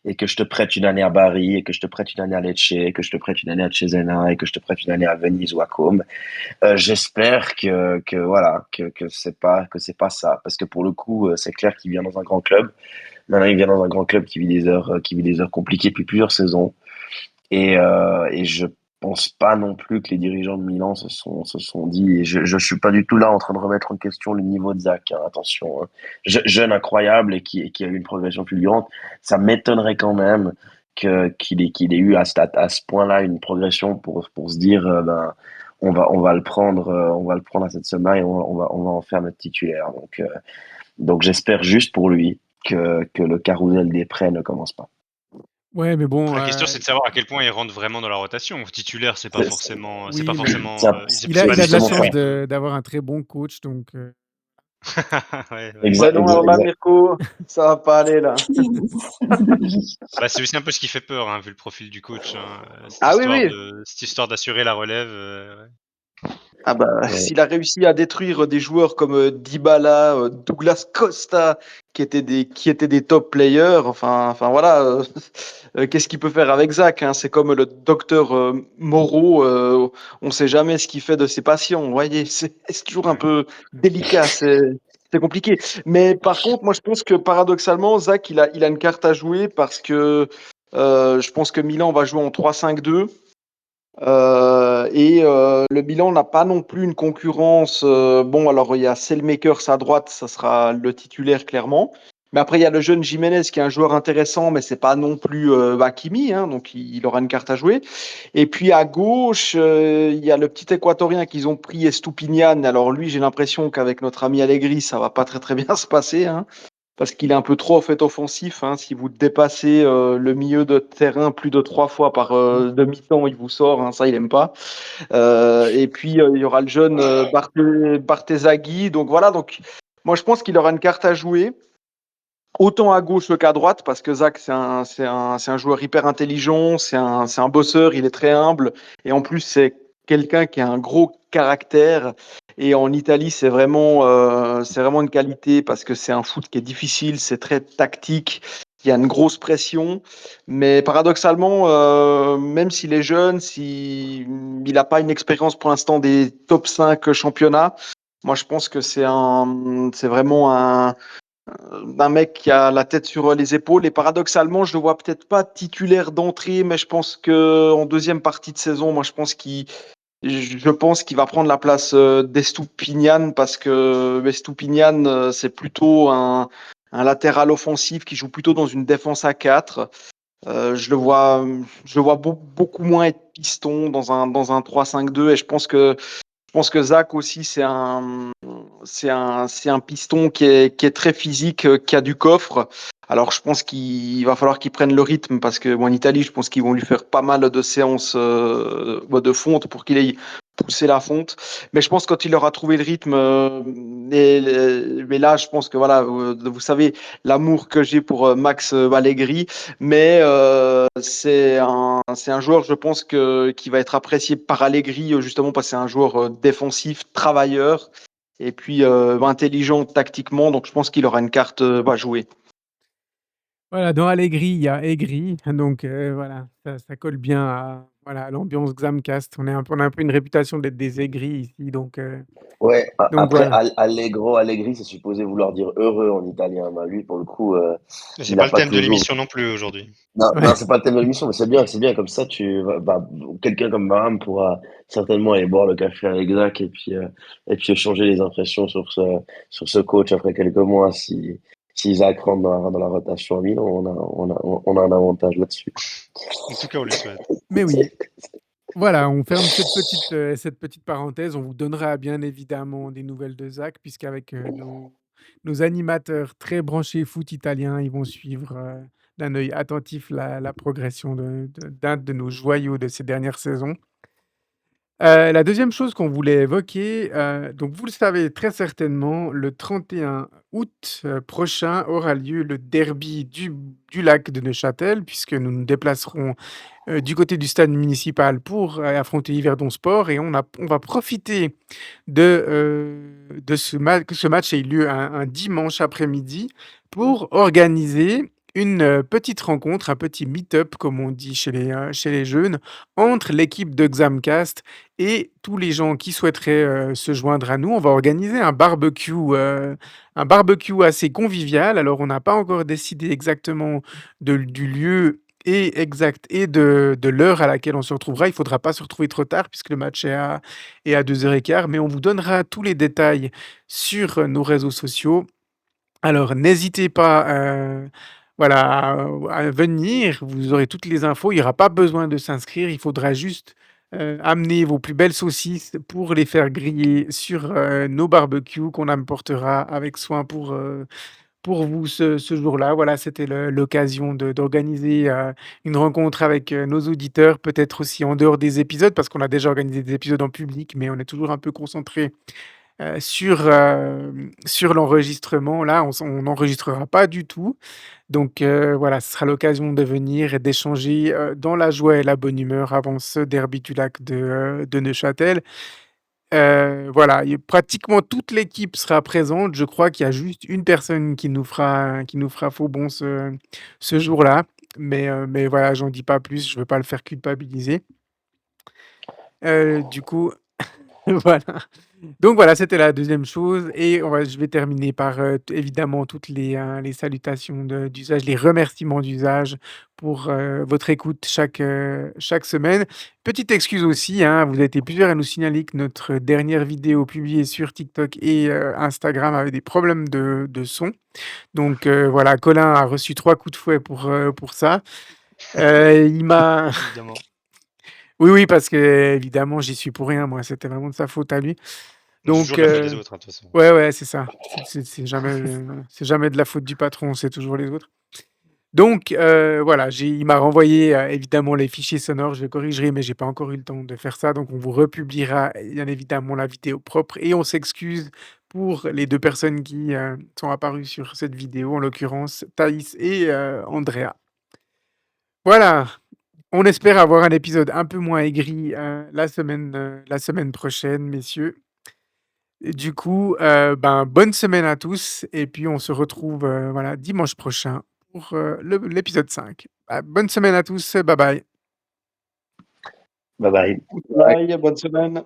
et que je te prête une année à Bari, et que je te prête une année à Lecce, et que je te prête une année à Cesena, et que je te prête une année à Venise ou à Côme. J'espère que voilà, que c'est pas ça, parce que pour le coup, c'est clair qu'il vient dans un grand club. Maintenant, il vient dans un grand club qui vit des heures compliquées depuis plusieurs saisons. Et je pense pas non plus que les dirigeants de Milan se sont dit, et je suis pas du tout là en train de remettre en question le niveau de Zach, hein, attention, hein. Jeune incroyable et qui a eu une progression fulgurante, ça m'étonnerait quand même qu'il ait eu à ce point-là une progression pour se dire, ben, on va le prendre à cette somme-là et on va en faire notre titulaire. Donc j'espère juste pour lui que le carrousel des prêts ne commence pas. Ouais, mais bon, Après la question, c'est de savoir à quel point il rentre vraiment dans la rotation. Titulaire, C'est c'est pas oui, mais forcément, il a c'est pas il a de la justement ça. chance indispensable. d'avoir un très bon coach, donc Ouais, ouais. Ouais, Exact, non, alors là, Mirko, ça va pas aller là. Bah, c'est aussi un peu ce qui fait peur, hein, vu le profil du coach, hein, Ah oui, oui. cette histoire d'assurer la relève, ouais. Ah bah, Ouais. s'il a réussi à détruire des joueurs comme Dybala, Douglas Costa, qui étaient des top players, enfin voilà, qu'est-ce qu'il peut faire avec Zach, hein? C'est comme le docteur Moreau, on ne sait jamais ce qu'il fait de ses patients. Vous voyez, c'est toujours un Ouais. peu délicat, c'est compliqué. Mais par contre, moi je pense que paradoxalement, Zach, il a une carte à jouer parce que je pense que Milan va jouer en 3-5-2. Le Milan n'a pas non plus une concurrence. Bon, alors il y a Selmakers à droite, ça sera le titulaire clairement. Mais après, il y a le jeune Jiménez qui est un joueur intéressant, mais c'est pas non plus Hakimi, hein, donc il aura une carte à jouer. Et puis à gauche, il y a le petit Équatorien qu'ils ont pris, Estupiñán. Alors lui, j'ai l'impression qu'avec notre ami Allegri, ça va pas très très bien se passer, hein, parce qu'il est un peu trop en fait offensif, hein. Si vous dépassez le milieu de terrain plus de 3 fois par demi-temps, il vous sort, hein, ça il aime pas. Et puis il y aura le jeune Bartezaghi. Donc voilà, donc moi je pense qu'il aura une carte à jouer. Autant à gauche qu'à droite, parce que Zach, c'est un joueur hyper intelligent, c'est un bosseur, il est très humble, et en plus, c'est quelqu'un qui a un gros caractère. Et en Italie, c'est vraiment une qualité, parce que c'est un foot qui est difficile, c'est très tactique, il y a une grosse pression. Mais paradoxalement, même s'il est jeune, s'il n'a pas une expérience pour l'instant des top 5 championnats, moi je pense que c'est vraiment d'un mec qui a la tête sur les épaules. Et paradoxalement, je le vois peut-être pas titulaire d'entrée, mais je pense que en deuxième partie de saison, moi, je pense qu'il va prendre la place d'Estupiñán, parce que Estupiñán, c'est plutôt un latéral offensif qui joue plutôt dans une défense à 4. Je le vois beaucoup moins être piston dans un 3-5-2, et je pense que Zach aussi, c'est un piston qui est très physique, qui a du coffre. Alors, je pense qu'il va falloir qu'il prenne le rythme, parce que en Italie, je pense qu'ils vont lui faire pas mal de séances de fonte pour qu'il ait poussé la fonte. Mais je pense que quand il aura trouvé le rythme, mais là, je pense que voilà, vous savez l'amour que j'ai pour Max Allegri, mais c'est un joueur, je pense, qui va être apprécié par Allegri, justement parce que c'est un joueur défensif, travailleur, et puis intelligent tactiquement. Donc je pense qu'il aura une carte à jouer. voilà, dans Allegri, il y a aigri, donc voilà, ça colle bien Voilà, l'ambiance Xamcast. On a un peu une réputation d'être des aigris ici, Ouais, donc après, voilà. Allegro, Allegri, c'est supposé vouloir dire heureux en italien. Bah, lui, pour le coup, Et c'est il pas n'a le pas thème de toujours. l'émission non plus aujourd'hui. Non, Ouais. non, c'est pas le thème de l'émission, mais c'est bien, comme ça, quelqu'un comme Maham pourra certainement aller boire le café avec Zach et puis échanger les impressions sur ce coach après quelques mois. Si Zach rentre dans la rotation à Milan, on a un avantage là-dessus. En tout cas, on lui souhaite. Mais oui. Voilà, on ferme cette petite parenthèse. On vous donnera bien évidemment des nouvelles de Zach, puisqu'avec nos animateurs très branchés foot italien, ils vont suivre d'un œil attentif la progression d'un de nos joyaux de ces dernières saisons. La deuxième chose qu'on voulait évoquer, donc vous le savez très certainement, le 31 août, prochain aura lieu le derby du lac de Neuchâtel, puisque nous nous déplacerons, du côté du stade municipal pour, affronter Yverdon Sport et on va profiter de que ce match ait lieu un dimanche après-midi pour organiser une, petite rencontre, un petit meet-up comme on dit chez les jeunes, entre l'équipe de Xamcast et tous les gens qui souhaiteraient, se joindre à nous. On va organiser un barbecue assez convivial. Alors on n'a pas encore décidé exactement du lieu et de l'heure à laquelle on se retrouvera. Il faudra pas se retrouver trop tard puisque le match est à 2h15, mais on vous donnera tous les détails sur, nos réseaux sociaux. Alors n'hésitez pas, voilà, à venir, vous aurez toutes les infos. Il y aura pas besoin de s'inscrire, il faudra juste, amener vos plus belles saucisses pour les faire griller sur, nos barbecues qu'on apportera avec soin pour vous ce jour-là. Voilà, c'était l'occasion d'organiser, une rencontre avec, nos auditeurs, peut-être aussi en dehors des épisodes, parce qu'on a déjà organisé des épisodes en public, mais on est toujours un peu concentré sur l'enregistrement. Là, on n'enregistrera pas du tout. Donc voilà, ce sera l'occasion de venir et d'échanger, dans la joie et la bonne humeur avant ce derby du lac de Neuchâtel. Voilà, et pratiquement toute l'équipe sera présente. Je crois qu'il y a juste une personne qui nous fera faux bond ce jour-là. Mais voilà, j'en dis pas plus, je veux pas le faire culpabiliser. Du coup, voilà. Donc voilà, c'était la deuxième chose et je vais terminer par, évidemment toutes les salutations d'usage, les remerciements d'usage pour, votre écoute chaque semaine. Petite excuse aussi, hein, vous avez été plusieurs à nous signaler que notre dernière vidéo publiée sur TikTok et Instagram avait des problèmes de son. Donc voilà, Colin a reçu 3 coups de fouet pour ça. Il m'a Évidemment. oui, parce qu'évidemment, j'y suis pour rien moi, c'était vraiment de sa faute à lui. C'est Donc toujours la faute des autres, hein, de toute façon. ouais, c'est ça. C'est jamais de la faute du patron, c'est toujours les autres. Donc voilà, il m'a renvoyé, évidemment les fichiers sonores, je les corrigerai, mais j'ai pas encore eu le temps de faire ça, donc on vous republiera bien évidemment la vidéo propre et on s'excuse pour les 2 personnes qui, sont apparues sur cette vidéo, en l'occurrence Thaïs et Andrea. Voilà, on espère avoir un épisode un peu moins aigri, la semaine prochaine, messieurs. Et du coup, ben, bonne semaine à tous et puis on se retrouve, voilà, dimanche prochain pour, l'épisode 5. Bonne semaine à tous, bye bye. Bye bye. Bye, bonne semaine.